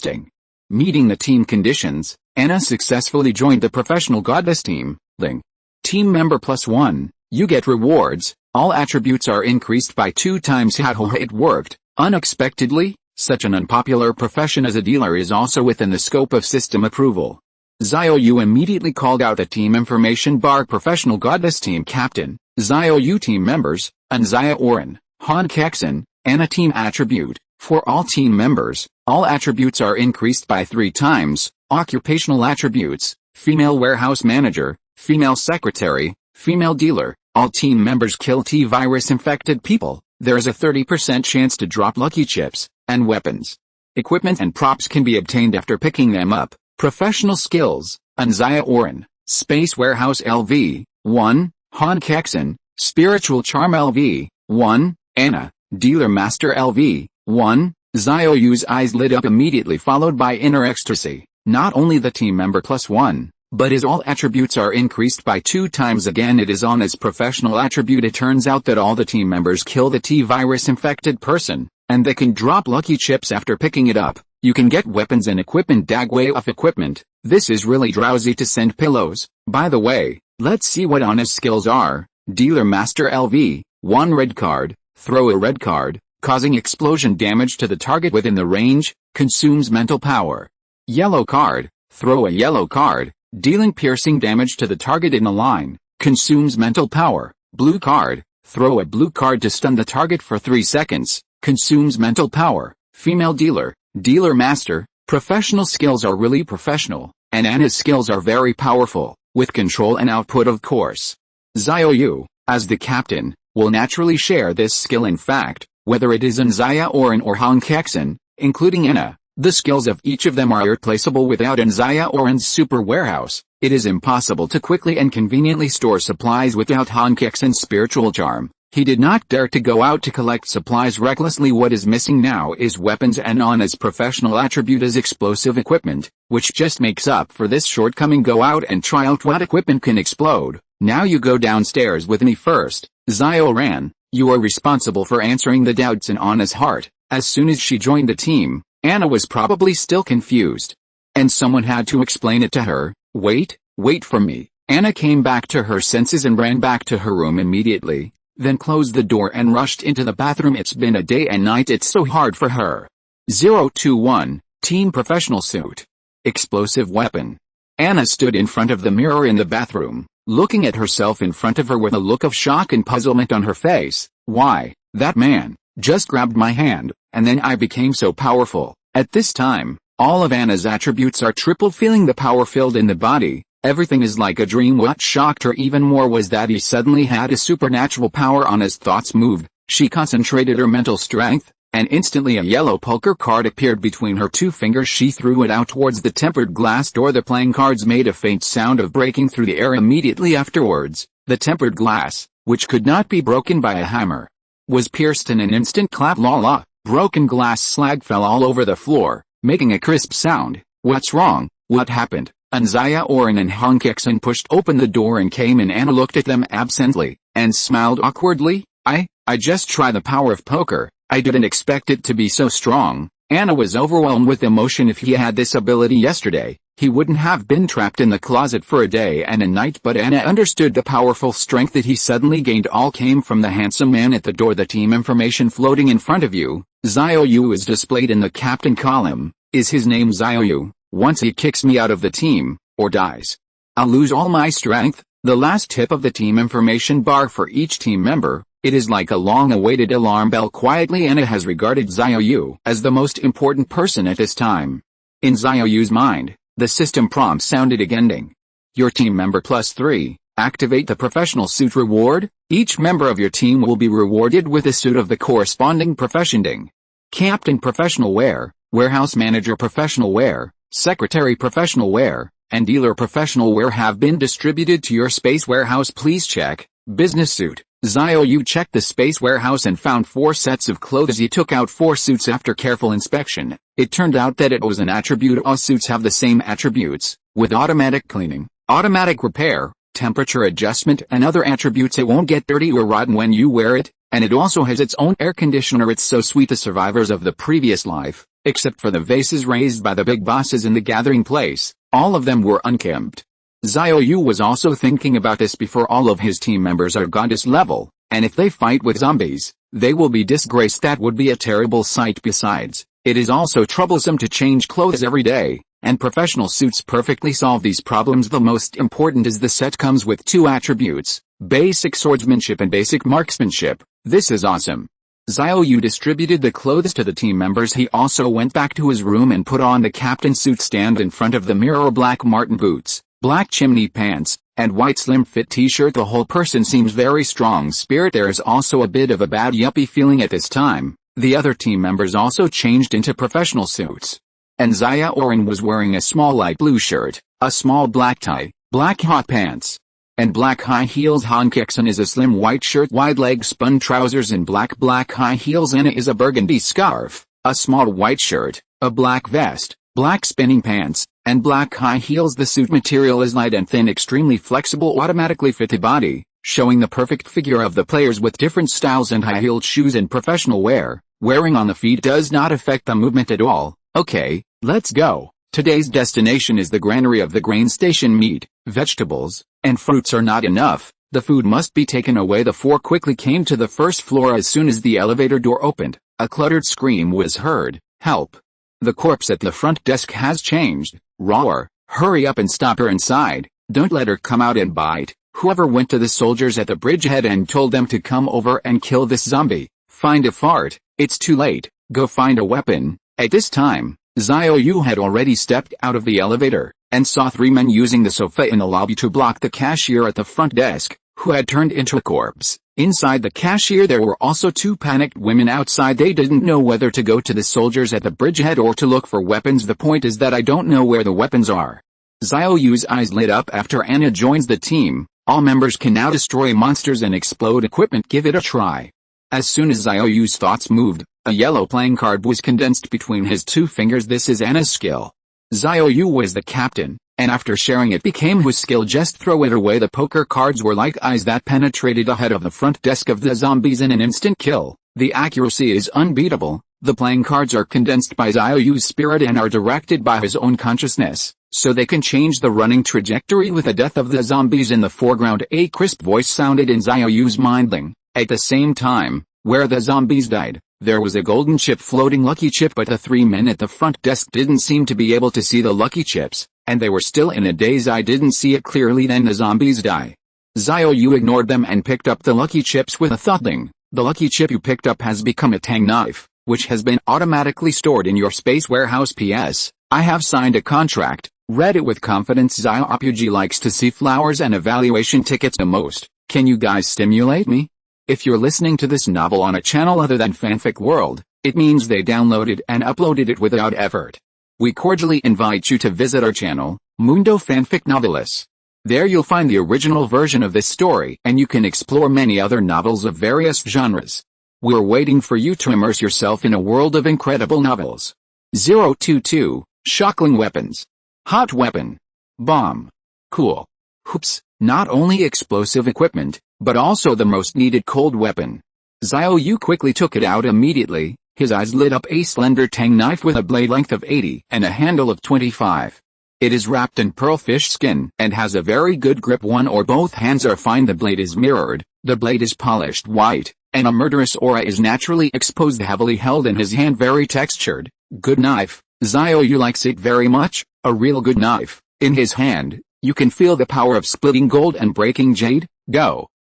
Meeting the team conditions, Anna successfully joined the professional goddess team. Ling. Team member +1, you get rewards, all attributes are increased by 2 times. How it worked, unexpectedly, such an unpopular profession as a dealer is also within the scope of system approval. Xiao Yu immediately called out the team information bar. Professional goddess team captain, Xiao Yu. Team members, An Xiaoran, Han Kexin, Anna. Team attribute, for all team members, all attributes are increased by 3 times. Occupational attributes, female warehouse manager, female secretary, female dealer. All team members kill T-virus infected people. There is a 30% chance to drop lucky chips and weapons. Equipment and props can be obtained after picking them up. Professional skills, An Xiaoran, Space Warehouse LV, 1, Han Kexin, Spiritual Charm LV, 1, Anna, Dealer Master LV, 1, Xiao Yu's eyes lit up immediately, followed by inner ecstasy. Not only the team member +1, but his all attributes are increased by 2 times. Again, it is on his professional attribute. It turns out that all the team members kill the T-virus infected person, and they can drop lucky chips after picking it up. You can get weapons and equipment. Dagway of equipment, this is really drowsy to send pillows. By the way, let's see what Anna's skills are. Dealer Master LV, 1 red card, throw a red card, causing explosion damage to the target within the range, consumes mental power. Yellow card, throw a yellow card, dealing piercing damage to the target in a line, consumes mental power. Blue card, throw a blue card to stun the target for 3 seconds, consumes mental power. Female dealer, Dealer Master, professional skills are really professional, and Anna's skills are very powerful, with control and output of course. Xiao Yu, as the captain, will naturally share this skill. In fact, whether it is An Xiaoran or Han Kexin, including Anna, the skills of each of them are irreplaceable. Without An Xiaoran's super warehouse, it is impossible to quickly and conveniently store supplies. Without Han Kexin's spiritual charm, He did not dare to go out to collect supplies recklessly. What is missing now is weapons, and Anna's professional attribute is explosive equipment, which just makes up for this shortcoming. Go out and try out what equipment can explode. Now you go downstairs with me first, Xiaoran. You are responsible for answering the doubts in Anna's heart. As soon as she joined the team, Anna was probably still confused. And someone had to explain it to her. Wait for me. Anna came back to her senses and ran back to her room immediately, then closed the door and rushed into the bathroom. It's been a day and night. It's so hard for her. 021, Team Professional Suit. Explosive weapon. Anna stood in front of the mirror in the bathroom, looking at herself in front of her with a look of shock and puzzlement on her face. Why, that man just grabbed my hand, and then I became so powerful. At this time, all of Anna's attributes are tripled, feeling the power filled in the body. Everything is like a dream. What shocked her even more was that he suddenly had a supernatural power. Anna's thoughts moved. She concentrated her mental strength, and instantly a yellow poker card appeared between her two fingers. She threw it out towards the tempered glass door. The playing cards made a faint sound of breaking through the air. Immediately afterwards, the tempered glass, which could not be broken by a hammer, was pierced in an instant. Clap la la. Broken glass slag fell all over the floor, making a crisp sound. What's wrong? What happened? An Xiaoran and Han Kexin pushed open the door and came in. Anna looked at them absently, and smiled awkwardly. I just tried the power of poker. I didn't expect it to be so strong. Anna was overwhelmed with emotion. If he had this ability yesterday, he wouldn't have been trapped in the closet for a day and a night. But Anna understood the powerful strength that he suddenly gained all came from the handsome man at the door. The team information floating in front of you. Xiao Yu is displayed in the captain column. Is his name Xiao Yu? Once he kicks me out of the team, or dies, I'll lose all my strength. The last tip of the team information bar for each team member. It is like a long-awaited alarm bell. Quietly, Anna has regarded Xiao Yu as the most important person at this time. In Xiao Yu's mind, the system prompt sounded again. Your team member +3. Activate the professional suit reward. Each member of your team will be rewarded with a suit of the corresponding profession. Captain professional wear, warehouse manager professional wear, secretary professional wear, and dealer professional wear have been distributed to your space warehouse. Please check. Business suit. Xiao Yu checked the space warehouse and found 4 sets of clothes. He took out 4 suits after careful inspection. It turned out that it was an attribute. All suits have the same attributes, with automatic cleaning, automatic repair, temperature adjustment, and other attributes. It won't get dirty or rotten when you wear it, and it also has its own air conditioner. It's so sweet. The survivors of the previous life, except for the vases raised by the big bosses in the gathering place, all of them were unkempt. Xiao Yu was also thinking about this before. All of his team members are goddess level, and if they fight with zombies, they will be disgraced. That would be a terrible sight. Besides, it is also troublesome to change clothes every day, and professional suits perfectly solve these problems. The most important is the set comes with 2 attributes, basic swordsmanship and basic marksmanship. This is awesome. Xiao Yu distributed the clothes to the team members. He also went back to his room and put on the captain suit. Stand in front of the mirror. Black marten boots, black chimney pants, and white slim fit t-shirt. The whole person seems very strong spirit. There is also a bit of a bad yuppie feeling at this time. The other team members also changed into professional suits. An Xiaoran was wearing a small light blue shirt, a small black tie, black hot pants, and black high heels. Han Kexin is a slim white shirt, wide leg spun trousers, and black high heels. Anna is a burgundy scarf, a small white shirt, a black vest, black spinning pants, and black high heels. The suit material is light and thin, extremely flexible, automatically fit the body, showing the perfect figure of the players with different styles and high-heeled shoes and professional wear. Wearing on the feet does not affect the movement at all. Okay, let's go. Today's destination is the granary of the grain station. Meat, vegetables, and fruits are not enough. The food must be taken away. The 4 quickly came to the first floor. As soon as the elevator door opened, a cluttered scream was heard. Help! The corpse at the front desk has changed. Roar! Hurry up and stop her inside. Don't let her come out and bite. Whoever went to the soldiers at the bridgehead and told them to come over and kill this zombie, find a fart. It's too late. Go find a weapon. At this time, Xiao Yu had already stepped out of the elevator, and saw 3 men using the sofa in the lobby to block the cashier at the front desk, who had turned into a corpse. Inside the cashier there were also 2 panicked women outside. They didn't know whether to go to the soldiers at the bridgehead or to look for weapons. The point is that I don't know where the weapons are. Xiao Yu's eyes lit up after Anna joins the team. All members can now destroy monsters and explode equipment. Give it a try. As soon as Xiao Yu's thoughts moved, a yellow playing card was condensed between his two fingers. This is Anna's skill. Xiao Yu was the captain, and after sharing it became his skill. Just throw it away. The poker cards were like eyes that penetrated ahead of the front desk of the zombies in an instant kill. The accuracy is unbeatable. The playing cards are condensed by Xiao Yu's spirit and are directed by his own consciousness, so they can change the running trajectory with the death of the zombies in the foreground. A crisp voice sounded in Xiao Yu's mindling. At the same time, where the zombies died, there was a golden chip floating. Lucky chip. But the three men at the front desk didn't seem to be able to see the lucky chips, and they were still in a daze. I didn't see it clearly. Then the zombies die. Xiao Yu ignored them and picked up the lucky chips with a thoughting. The lucky chip you picked up has become a tang knife, which has been automatically stored in your space warehouse. PS, I have signed a contract. Read it with confidence. Xiao Yu likes to see flowers and evaluation tickets the most. Can you guys stimulate me? If you're listening to this novel on a channel other than Fanfic World, it means they downloaded and uploaded it without effort. We cordially invite you to visit our channel, Mundo Fanfic Novelists. There you'll find the original version of this story, and you can explore many other novels of various genres. We're waiting for you to immerse yourself in a world of incredible novels. 022, Shockling Weapons. Hot Weapon. Bomb. Cool. Hoops, not only explosive equipment, but also the most needed cold weapon. Xiao Yu quickly took it out immediately. His eyes lit up. A slender tang knife with a blade length of 80 and a handle of 25. It is wrapped in pearlfish skin and has a very good grip. One or both hands are fine. The blade is mirrored, the blade is polished white, and a murderous aura is naturally exposed. Heavily held in his hand, very textured. Good knife. Xiao Yu likes it very much, a real good knife. In his hand, you can feel the power of splitting gold and breaking jade.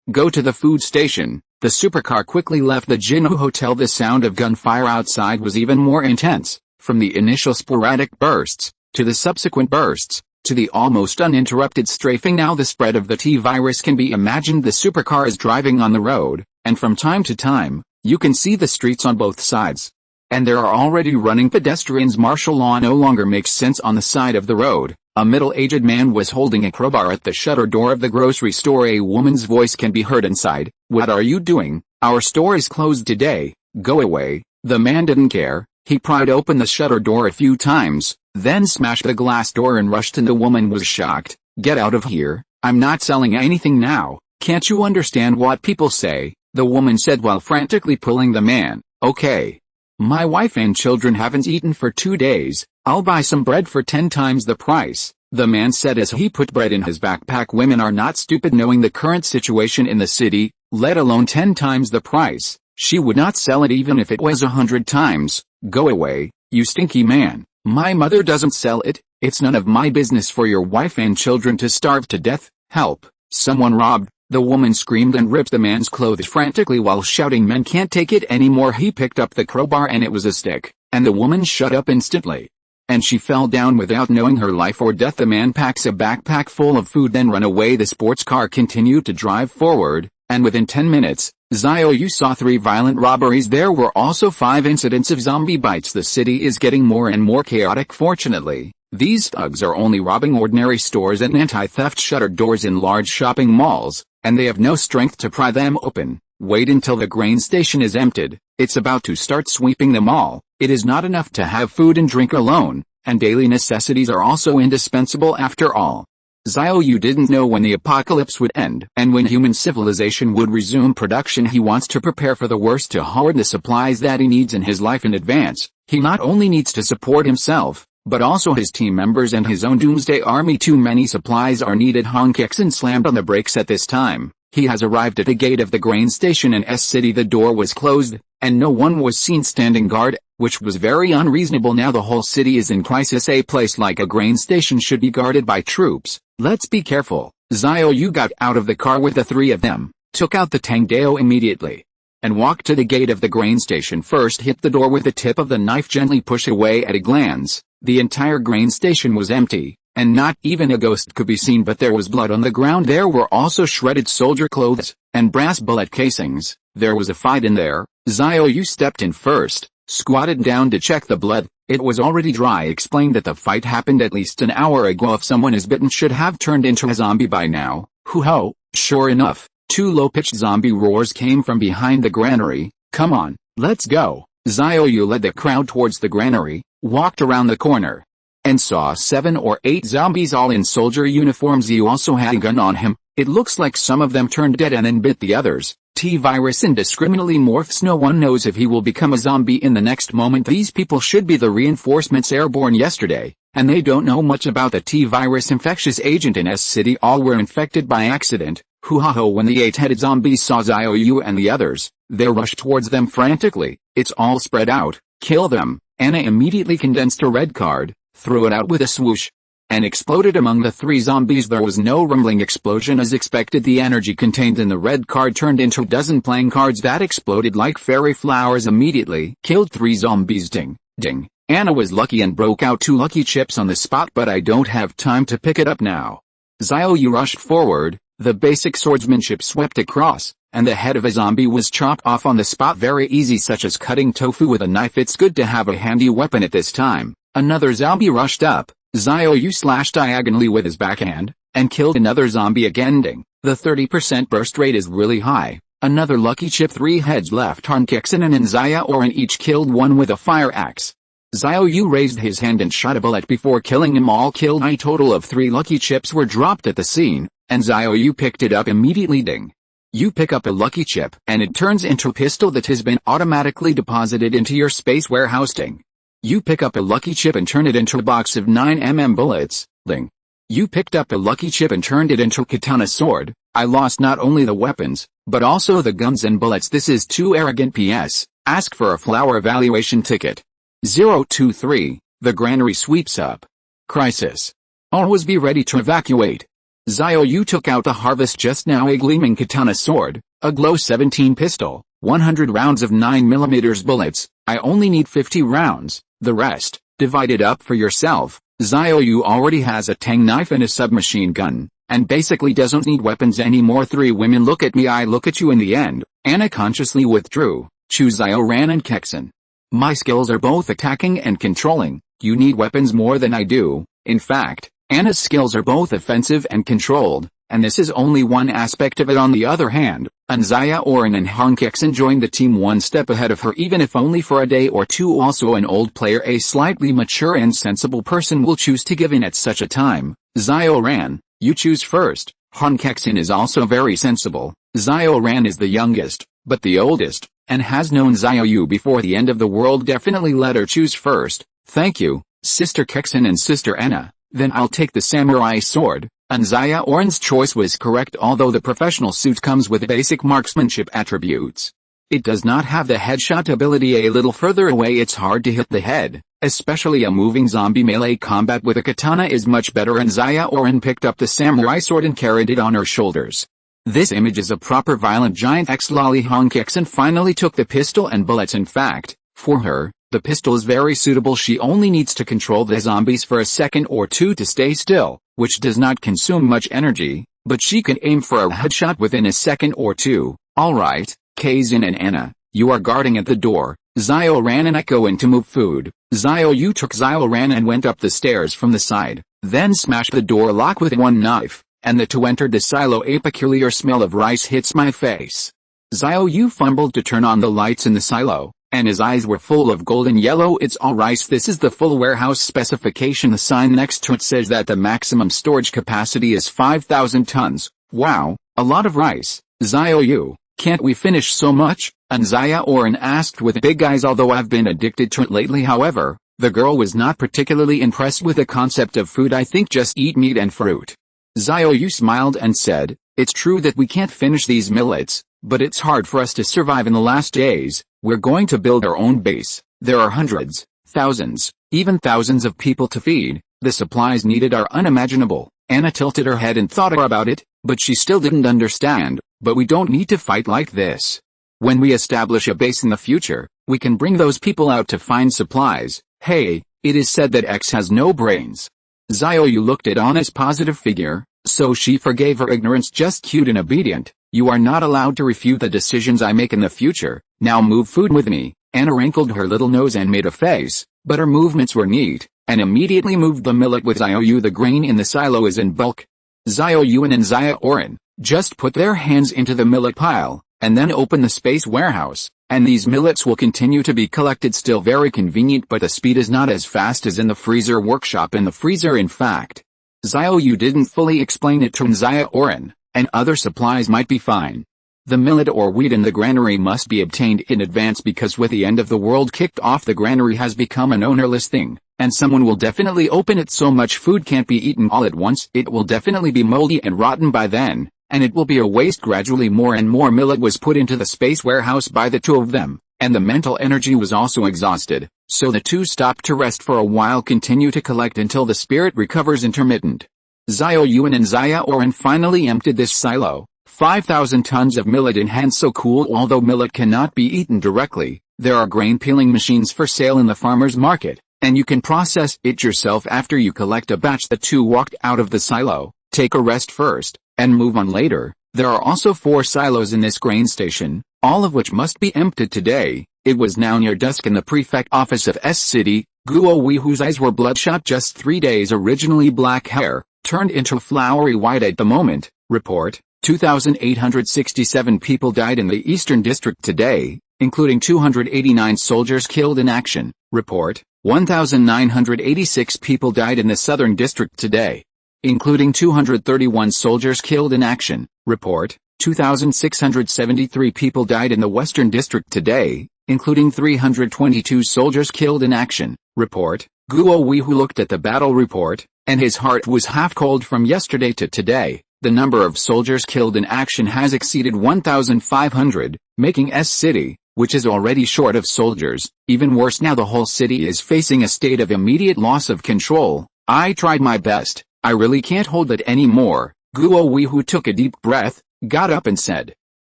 Go to the food station. The supercar quickly left the Jinhu Hotel. The sound of gunfire outside was even more intense, from the initial sporadic bursts, to the subsequent bursts, to the almost uninterrupted strafing. Now the spread of the T-virus can be imagined. The supercar is driving on the road, and from time to time, you can see the streets on both sides. And there are already running pedestrians. Martial law no longer makes sense. On the side of the road, a middle-aged man was holding a crowbar at the shutter door of the grocery store. A woman's voice can be heard inside. What are you doing? Our store is closed today. Go away. The man didn't care. He pried open the shutter door a few times, then smashed the glass door and rushed in. The woman was shocked. Get out of here. I'm not selling anything now. Can't you understand what people say? The woman said while frantically pulling the man. Okay. My wife and children haven't eaten for 2 days. I'll buy some bread for 10 times the price, the man said as he put bread in his backpack. Women are not stupid. Knowing the current situation in the city, let alone 10 times the price, she would not sell it even if it was 100 times. Go away, you stinky man. My mother doesn't sell it. It's none of my business for your wife and children to starve to death. Help, someone robbed. The woman screamed and ripped the man's clothes frantically while shouting, men can't take it anymore. He picked up the crowbar and it was a stick, and the woman shut up instantly. And she fell down without knowing her life or death. The man packs a backpack full of food then run away. The sports car continued to drive forward, and within 10 minutes, Xiao Yu saw 3 violent robberies. There were also 5 incidents of zombie bites. The city is getting more and more chaotic. Fortunately, these thugs are only robbing ordinary stores and anti-theft shuttered doors in large shopping malls, and they have no strength to pry them open. Wait until the grain station is emptied. It's about to start sweeping them all. It is not enough to have food and drink alone, and daily necessities are also indispensable after all. Xiao Yu didn't know when the apocalypse would end and when human civilization would resume production. He wants to prepare for the worst to hoard the supplies that he needs in his life in advance. He not only needs to support himself, but also his team members and his own doomsday army. Too many supplies are needed. Han Kexin slammed on the brakes at this time. He has arrived at the gate of the grain station in S City. The door was closed, and no one was seen standing guard, which was very unreasonable. Now the whole city is in crisis. A place like a grain station should be guarded by troops. Let's be careful. Xiao Yu got out of the car with the 3 of them, took out the Tangdao immediately, and walked to the gate of the grain station. First hit the door with the tip of the knife, gently push away. At a glance, the entire grain station was empty, and not even a ghost could be seen, but there was blood on the ground. There were also shredded soldier clothes, and brass bullet casings. There was a fight in there. Xiao Yu stepped in first, squatted down to check the blood. It was already dry. Explained that the fight happened at least an hour ago. If someone is bitten, should have turned into a zombie by now. Hu ho, Sure enough, two low-pitched zombie roars came from behind the granary. Come on, let's go. Xiao Yu led the crowd towards the granary, walked around the corner, and saw 7 or 8 zombies all in soldier uniforms. Yu also had a gun on him. It looks like some of them turned dead and then bit the others. T-virus indiscriminately morphs. No one knows if he will become a zombie in the next moment. These people should be the reinforcements airborne yesterday, and they don't know much about the T-virus infectious agent in S-City. All were infected by accident. Hoo-ha-ho. When the 8-headed zombies saw Xiao Yu and the others, they rushed towards them frantically. It's all spread out. Kill them. Anna immediately condensed a red card, threw it out with a swoosh, and exploded among the 3 zombies. There was no rumbling explosion as expected. The energy contained in the red card turned into a dozen playing cards that exploded like fairy flowers. Immediately killed 3 zombies. Ding, ding. Anna was lucky and broke out 2 lucky chips on the spot, but I don't have time to pick it up now. Xiao Yu rushed forward, the basic swordsmanship swept across, and the head of a zombie was chopped off on the spot. Very easy, such as cutting tofu with a knife. It's good to have a handy weapon at this time. Another zombie rushed up. Xiao Yu slashed diagonally with his backhand, and killed another zombie again. Ding. The 30% burst rate is really high. Another lucky chip. 3 heads left. Han Kexin and An Xiaoran each killed one with a fire axe. Xiao Yu raised his hand and shot a bullet before killing them all. Killed. A total of 3 lucky chips were dropped at the scene, and Xiao Yu picked it up immediately. Ding. You pick up a lucky chip, and it turns into a pistol that has been automatically deposited into your space warehouse. Ding. You pick up a lucky chip and turn it into a box of 9mm bullets. Ding. You picked up a lucky chip and turned it into a katana sword. I lost not only the weapons, but also the guns and bullets. This is too arrogant. PS. Ask for a flower evaluation ticket. 023. The granary sweeps up. Crisis. Always be ready to evacuate. Xiao Yu took out the harvest just now. A gleaming katana sword, a glow 17 pistol, 100 rounds of 9mm bullets. I only need 50 rounds, the rest, divide it up for yourself. Xiao Yu already has a tang knife and a submachine gun, and basically doesn't need weapons anymore. 3 women look at me, I look at you. In the end, Anna consciously withdrew. Choose Xiaoran and Kexin. My skills are both attacking and controlling. You need weapons more than I do. In fact, Anna's skills are both offensive and controlled, and this is only one aspect of it. On the other hand, An Xiaoran and Han Kexin joined the team one step ahead of her, even if only for a day or two. Also an old player, a slightly mature and sensible person, will choose to give in at such a time. Xiaoran, you choose first. Han Kexin is also very sensible. Xiaoran is the youngest, but the oldest, and has known Xiao Yu before the end of the world. Definitely let her choose first. Thank you, Sister Kexin and Sister Anna. Then I'll take the samurai sword. An Xiaoran's choice was correct, although the professional suit comes with basic marksmanship attributes. It does not have the headshot ability. A little further away it's hard to hit the head, especially a moving zombie. Melee combat with a katana is much better. An Xiaoran picked up the samurai sword and carried it on her shoulders. This image is a proper violent giant ex-lolly. Han Kexin finally took the pistol and bullets. In fact, for her, the pistol is very suitable. She only needs to control the zombies for a second or two to stay still, which does not consume much energy, but she can aim for a headshot within a second or two. Alright, Kexin and Anna, you are guarding at the door. Xiaoran and I go in to move food. Xiao Yu took Xiaoran and went up the stairs from the side, then smashed the door lock with one knife, and the two entered the silo. A peculiar smell of rice hits my face. Xiao Yu fumbled to turn on the lights in the silo, and his eyes were full of golden yellow. It's all rice. This is the full warehouse specification. The sign next to it says that the maximum storage capacity is 5,000 tons. Wow, a lot of rice. Xiao Yu, can't we finish so much? An Xiaoran asked with big eyes. Although I've been addicted to it lately, however, the girl was not particularly impressed with the concept of food. I think just eat meat and fruit. Xiao Yu smiled and said, it's true that we can't finish these millets, but it's hard for us to survive in the last days. We're going to build our own base. There are hundreds, thousands, even thousands of people to feed. The supplies needed are unimaginable. Anna tilted her head and thought about it, but she still didn't understand. But we don't need to fight like this. When we establish a base in the future, we can bring those people out to find supplies. Hey, it is said that X has no brains. Xiao Yu looked at Anna's positive figure, so she forgave her ignorance. Just cute and obedient. You are not allowed to refute the decisions I make in the future. Now move food with me. Anna wrinkled her little nose and made a face, but her movements were neat, and immediately moved the millet with Xiao Yu. The grain in the silo is in bulk. Xiao Yu and An Xiaoran, Just put their hands into the millet pile, and then open the space warehouse, and these millets will continue to be collected. Still very convenient, but the speed is not as fast as in the freezer workshop. In the freezer, in fact, Xiao Yu didn't fully explain it to An Xiaoran, and other supplies might be fine. The millet or wheat in the granary must be obtained in advance, because with the end of the world kicked off, the granary has become an ownerless thing, and someone will definitely open it. So much food can't be eaten all at once. It will definitely be moldy and rotten by then, and it will be a waste. Gradually more and more millet was put into the space warehouse by the two of them, and the mental energy was also exhausted, so the two stopped to rest for a while, continue to collect until the spirit recovers. Intermittent. Xiao Yu and An Xiaoran finally emptied this silo. 5,000 tons of millet in hand. So cool. Although millet cannot be eaten directly, there are grain peeling machines for sale in the farmer's market, and you can process it yourself after you collect a batch. The two walked out of the silo, take a rest first, and move on later. There are also 4 silos in this grain station, all of which must be emptied today. It was now near dusk in the prefect office of S City. Guo Wei, whose eyes were bloodshot just 3 days, originally black hair, turned into flowery white at the moment. Report: 2,867 people died in the Eastern District today, including 289 soldiers killed in action. Report: 1,986 people died in the Southern District today, including 231 soldiers killed in action. Report: 2,673 people died in the Western District today, including 322 soldiers killed in action. Report: Guo Wei, who looked at the battle report, and his heart was half cold from yesterday to today. The number of soldiers killed in action has exceeded 1,500, making S City, which is already short of soldiers, even worse. Now the whole city is facing a state of immediate loss of control. I tried my best. I really can't hold it anymore. Guo Wei, who took a deep breath, got up and said,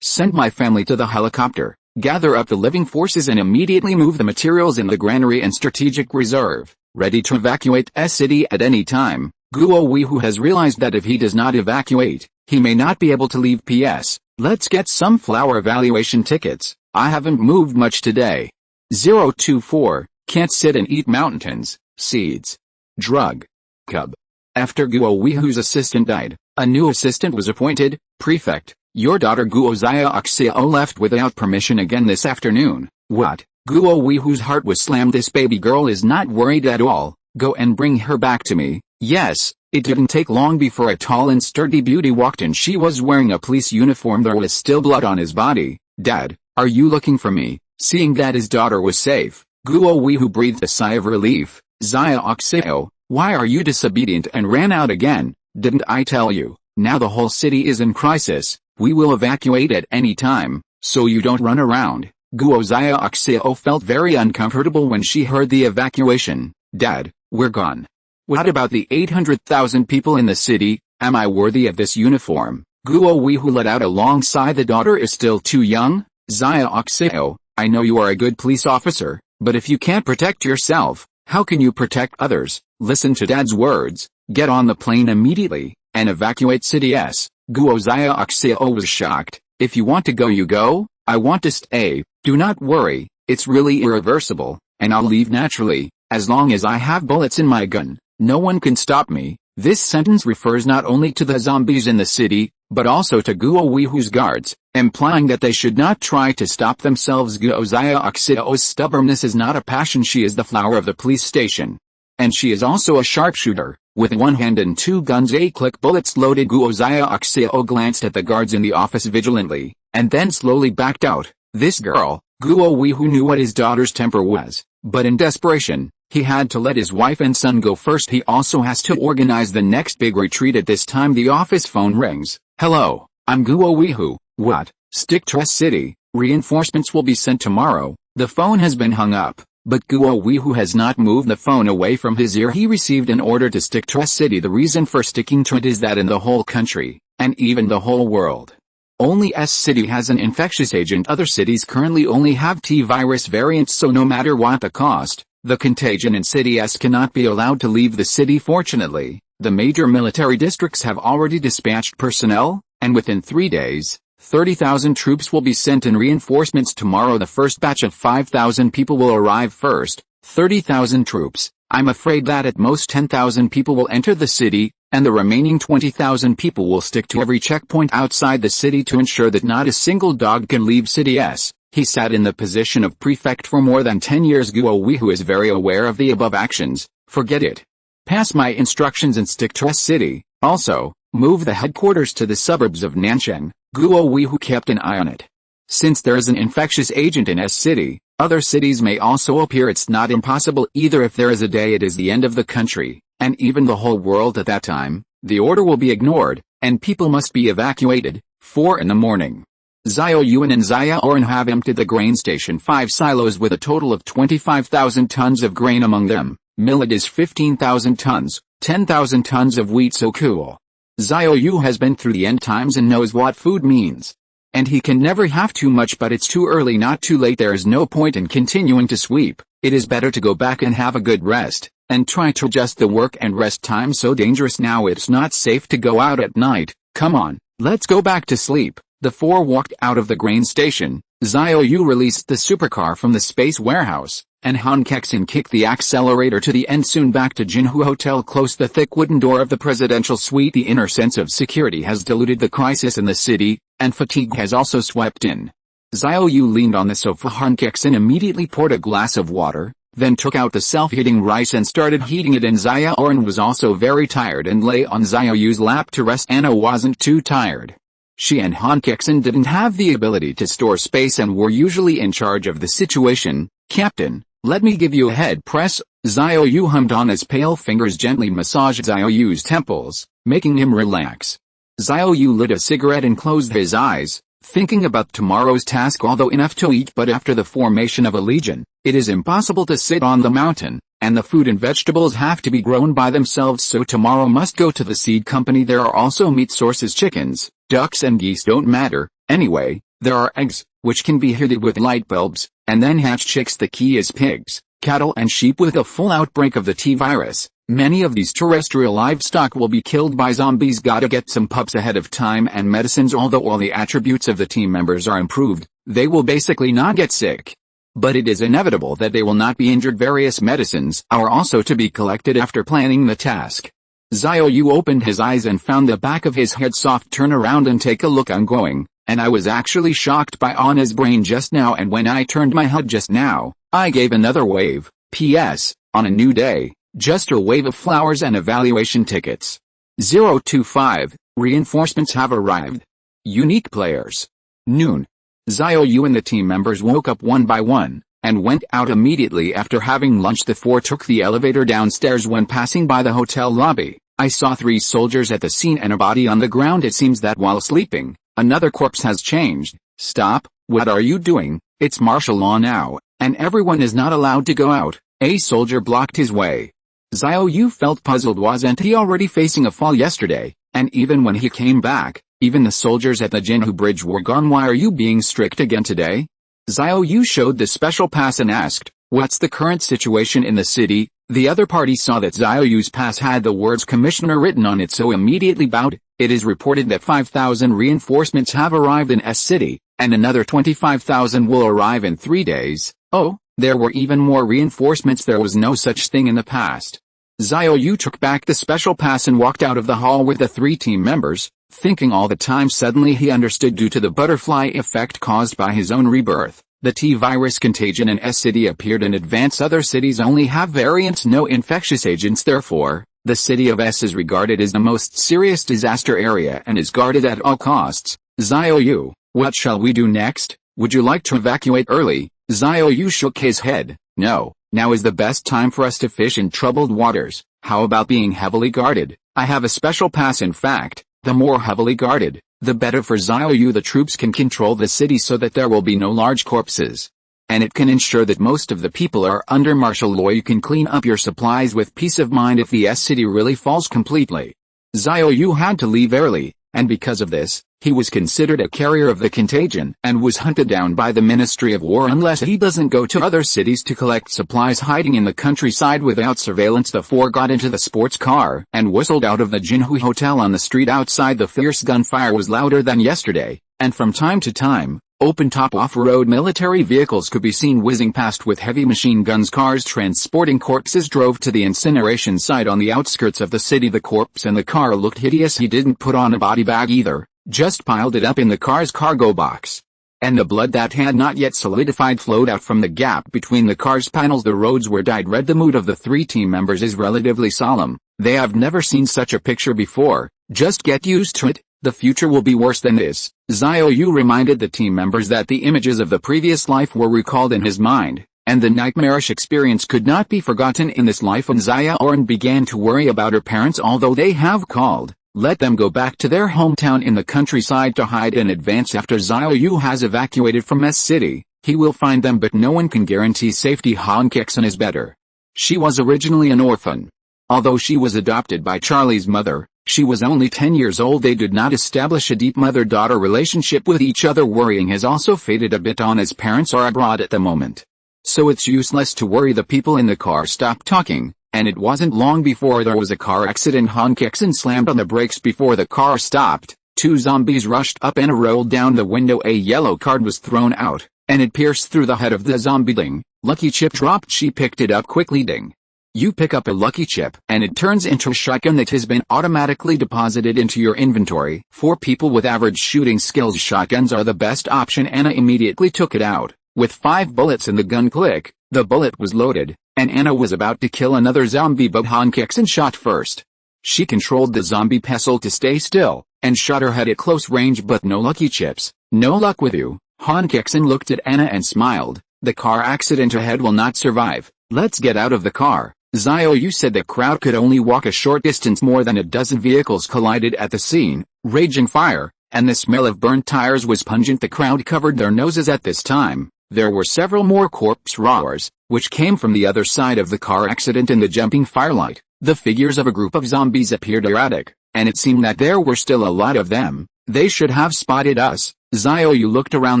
"Send my family to the helicopter, gather up the living forces, and immediately move the materials in the granary and strategic reserve, ready to evacuate S City at any time." Guo Wei, who has realized that if he does not evacuate, he may not be able to leave. PS, let's get some flower evaluation tickets. I haven't moved much today. 024, can't sit and eat mountains, seeds. Drug. Cub. After Guo Wei, whose assistant died, a new assistant was appointed. Prefect, your daughter Guo Xiao left without permission again this afternoon. What? Guo Wei, whose heart was slammed. This baby girl is not worried at all. Go and bring her back to me. Yes. It didn't take long before a tall and sturdy beauty walked in. She was wearing a police uniform. There was still blood on his body. Dad, are you looking for me? Seeing that his daughter was safe, Guo Wei, who breathed a sigh of relief. Xiao, why are you disobedient and ran out again? Didn't I tell you? Now the whole city is in crisis. We will evacuate at any time, so you don't run around. Guo Xiao felt very uncomfortable when she heard the evacuation. Dad, we're gone. What about the 800,000 people in the city? Am I worthy of this uniform? Guo Wei, who let out a long sigh. The daughter is still too young. Xiao, I know you are a good police officer, but if you can't protect yourself, how can you protect others? Listen to Dad's words. Get on the plane immediately, and evacuate City S. Guo Xiao was shocked. If you want to go, you go. I want to stay. Do not worry, it's really irreversible, and I'll leave naturally, as long as I have bullets in my gun. No one can stop me. This sentence refers not only to the zombies in the city, but also to Guo Wei, whose guards, implying that they should not try to stop themselves. Guo Xiao's stubbornness is not a passion. She is the flower of the police station. And she is also a sharpshooter, with one hand and 2 guns. 8-click bullets loaded. Guo Xiao glanced at the guards in the office vigilantly, and then slowly backed out. This girl, Guo Wei, who knew what his daughter's temper was, but in desperation, he had to let his wife and son go first. He also has to organize the next big retreat. At this time the office phone rings. Hello, I'm Guo Wei. What? Stick to S City. Reinforcements will be sent tomorrow. The phone has been hung up, but Guo Wei, who has not moved the phone away from his ear, he received an order to stick to S City. The reason for sticking to it is that in the whole country, and even the whole world, only S City has an infectious agent. Other cities currently only have T-virus variants, so no matter what the cost, the contagion in City S cannot be allowed to leave the city. Fortunately, the major military districts have already dispatched personnel, and within 3 days, 30,000 troops will be sent in reinforcements tomorrow. The first batch of 5,000 people will arrive first. 30,000 troops. I'm afraid that at most 10,000 people will enter the city, and the remaining 20,000 people will stick to every checkpoint outside the city to ensure that not a single dog can leave city S. He sat in the position of prefect for more than 10 years. Xiao Yu is very aware of the above actions. Forget it. Pass my instructions and stick to S city. Also, move the headquarters to the suburbs of Nancheng. Xiao Yu kept an eye on it. Since there is an infectious agent in S city, other cities may also appear. It's not impossible either. If there is a day it is the end of the country, and even the whole world at that time, the order will be ignored, and people must be evacuated. 4 in the morning. Xiao Yu and An Xiaoran have emptied the grain station 5 silos with a total of 25,000 tons of grain among them. Millet is 15,000 tons, 10,000 tons of wheat. So cool. Xiao Yu has been through the end times and knows what food means. And he can never have too much, but it's too early not too late. There is no point in continuing to sweep. It is better to go back and have a good rest, and try to adjust the work and rest time. So dangerous now, it's not safe to go out at night. Come on, let's go back to sleep. The 4 walked out of the grain station. Xiao Yu released the supercar from the space warehouse, and Han Kexin kicked the accelerator to the end. Soon back to Jinhu Hotel closed the thick wooden door of the presidential suite. The inner sense of security has diluted the crisis in the city, and fatigue has also swept in. Xiao Yu leaned on the sofa. Han Kexin immediately poured a glass of water, then took out the self-heating rice and started heating it. And Xiaoran was also very tired and lay on Xiao Yu's lap to rest. Anna wasn't too tired. She and Han Kexin didn't have the ability to store space and were usually in charge of the situation. Captain, let me give you a head press. Xiao Yu hummed on as pale fingers gently massaged Xiao Yu's temples, making him relax. Xiao Yu lit a cigarette and closed his eyes, thinking about tomorrow's task. Although enough to eat, but after the formation of a legion, it is impossible to sit on the mountain, and the food and vegetables have to be grown by themselves. So tomorrow must go to the seed company. There are also meat sources. Chickens, ducks and geese don't matter. Anyway, there are eggs, which can be heated with light bulbs, and then hatch chicks. The key is pigs, cattle and sheep. With a full outbreak of the T-virus, many of these terrestrial livestock will be killed by zombies. Gotta get some pups ahead of time and medicines. Although all the attributes of the team members are improved, they will basically not get sick. But it is inevitable that they will not be injured. Various medicines are also to be collected after planning the task. Xiao Yu opened his eyes and found the back of his head soft. Turn around and take a look. I'm going, and I was actually shocked by Anna's brain just now, and when I turned my head just now, I gave another wave. P.S. On a new day, just a wave of flowers and evaluation tickets. 025, reinforcements have arrived. Unique players. Noon. Xiao Yu and the team members woke up one by one, and went out immediately after having lunch. The 4 took the elevator downstairs. When passing by the hotel lobby, I saw 3 soldiers at the scene and a body on the ground. It seems that while sleeping, another corpse has changed. Stop, what are you doing? It's martial law now, and everyone is not allowed to go out. A soldier blocked his way. Xiao Yu felt puzzled. Wasn't he already facing a fall yesterday? And even when he came back, even the soldiers at the Jinhu bridge were gone. Why are you being strict again today? Xiao Yu showed the special pass and asked, what's the current situation in the city? The other party saw that Xiao Yu's pass had the words Commissioner written on it, so immediately bowed. It is reported that 5,000 reinforcements have arrived in S city, and another 25,000 will arrive in 3 days. Oh, there were even more reinforcements. There was no such thing in the past. Xiao Yu took back the special pass and walked out of the hall with the 3 team members, thinking all the time. Suddenly he understood. Due to the butterfly effect caused by his own rebirth, the T-virus contagion in S city appeared in advance. Other cities only have variants, no infectious agents. Therefore, the city of S is regarded as the most serious disaster area and is guarded at all costs. Xiao Yu, what shall we do next? Would you like to evacuate early? Xiao Yu shook his head. No, now is the best time for us to fish in troubled waters. How about being heavily guarded? I have a special pass. In fact, the more heavily guarded, the better for Xiao Yu. The troops can control the city so that there will be no large corpses. And it can ensure that most of the people are under martial law. You can clean up your supplies with peace of mind if the S city really falls completely. Xiao Yu had to leave early, and because of this, he was considered a carrier of the contagion and was hunted down by the Ministry of War unless he doesn't go to other cities to collect supplies. Hiding in the countryside without surveillance, the 4 got into the sports car and whistled out of the Jinhu Hotel. On the street outside, the fierce gunfire was louder than yesterday, and from time to time, Open-top off-road military vehicles could be seen whizzing past with heavy machine guns. Cars transporting corpses drove to the incineration site on the outskirts of the city. The corpse in the car looked hideous. He didn't put on a body bag either, just piled it up in the car's cargo box. And the blood that had not yet solidified flowed out from the gap between the car's panels. The roads were dyed red. The mood of the 3 team members is relatively solemn. They have never seen such a picture before. Just get used to it. The future will be worse than this. Xiao Yu reminded the team members that the images of the previous life were recalled in his mind, and the nightmarish experience could not be forgotten in this life. An Xiaoran began to worry about her parents. Although they have called, let them go back to their hometown in the countryside to hide in advance. After Xiao Yu has evacuated from S City, he will find them, but no one can guarantee safety. Han Kexin is better. She was originally an orphan. Although she was adopted by Charlie's mother, she was only 10 years old. They did not establish a deep mother-daughter relationship with each other. Worrying has also faded a bit on as parents are abroad at the moment. So it's useless to worry. The people in the car stopped talking, and it wasn't long before there was a car accident. Han Kexin slammed on the brakes before the car stopped. 2 zombies rushed up and rolled down the window. A yellow card was thrown out, and it pierced through the head of the zombie. Ding. Lucky chip dropped. She picked it up quickly. Ding. You pick up a lucky chip, and it turns into a shotgun that has been automatically deposited into your inventory. For people with average shooting skills, shotguns are the best option. Anna immediately took it out. With 5 bullets in the gun. Click. The bullet was loaded, and Anna was about to kill another zombie, but Han Kexin shot first. She controlled the zombie pestle to stay still, and shot her head at close range, but no lucky chips. No luck with you. Han Kexin looked at Anna and smiled. The car accident ahead will not survive. Let's get out of the car. Xiao Yu said. The crowd could only walk a short distance. More than a dozen vehicles collided at the scene, raging fire, and the smell of burnt tires was pungent. The crowd covered their noses at this time. There were several more corpse roars, which came from the other side of the car accident. In the jumping firelight, the figures of a group of zombies appeared erratic, and it seemed that there were still a lot of them. They should have spotted us. Xiao Yu looked around.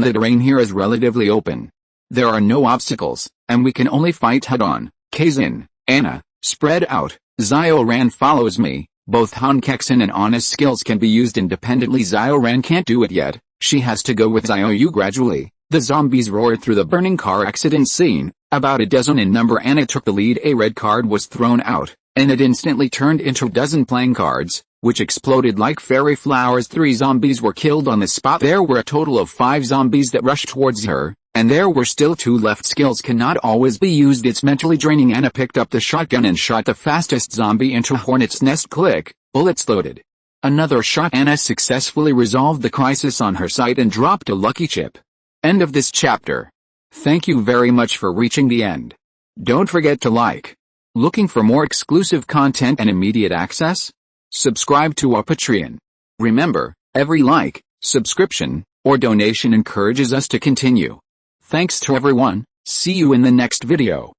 The terrain here is relatively open. There are no obstacles, and we can only fight head-on. Kexin, Anna, spread out. Xiaoran follows me. Both Han Kexin and Anna's skills can be used independently. Xiaoran can't do it yet. She has to go with Xiao Yu gradually. The zombies roared through the burning car accident scene, about a dozen in number. Anna took the lead. A red card was thrown out, and it instantly turned into a dozen playing cards, which exploded like fairy flowers. 3 zombies were killed on the spot. There were a total of 5 zombies that rushed towards her, and there were still 2 left. Skills cannot always be used. It's mentally draining. Anna picked up the shotgun and shot the fastest zombie into a hornet's nest. Click. Bullets loaded. Another shot. Anna successfully resolved the crisis on her side and dropped a lucky chip. End of this chapter. Thank you very much for reaching the end. Don't forget to like. Looking for more exclusive content and immediate access? Subscribe to our Patreon. Remember, every like, subscription, or donation encourages us to continue. Thanks to everyone. See you in the next video.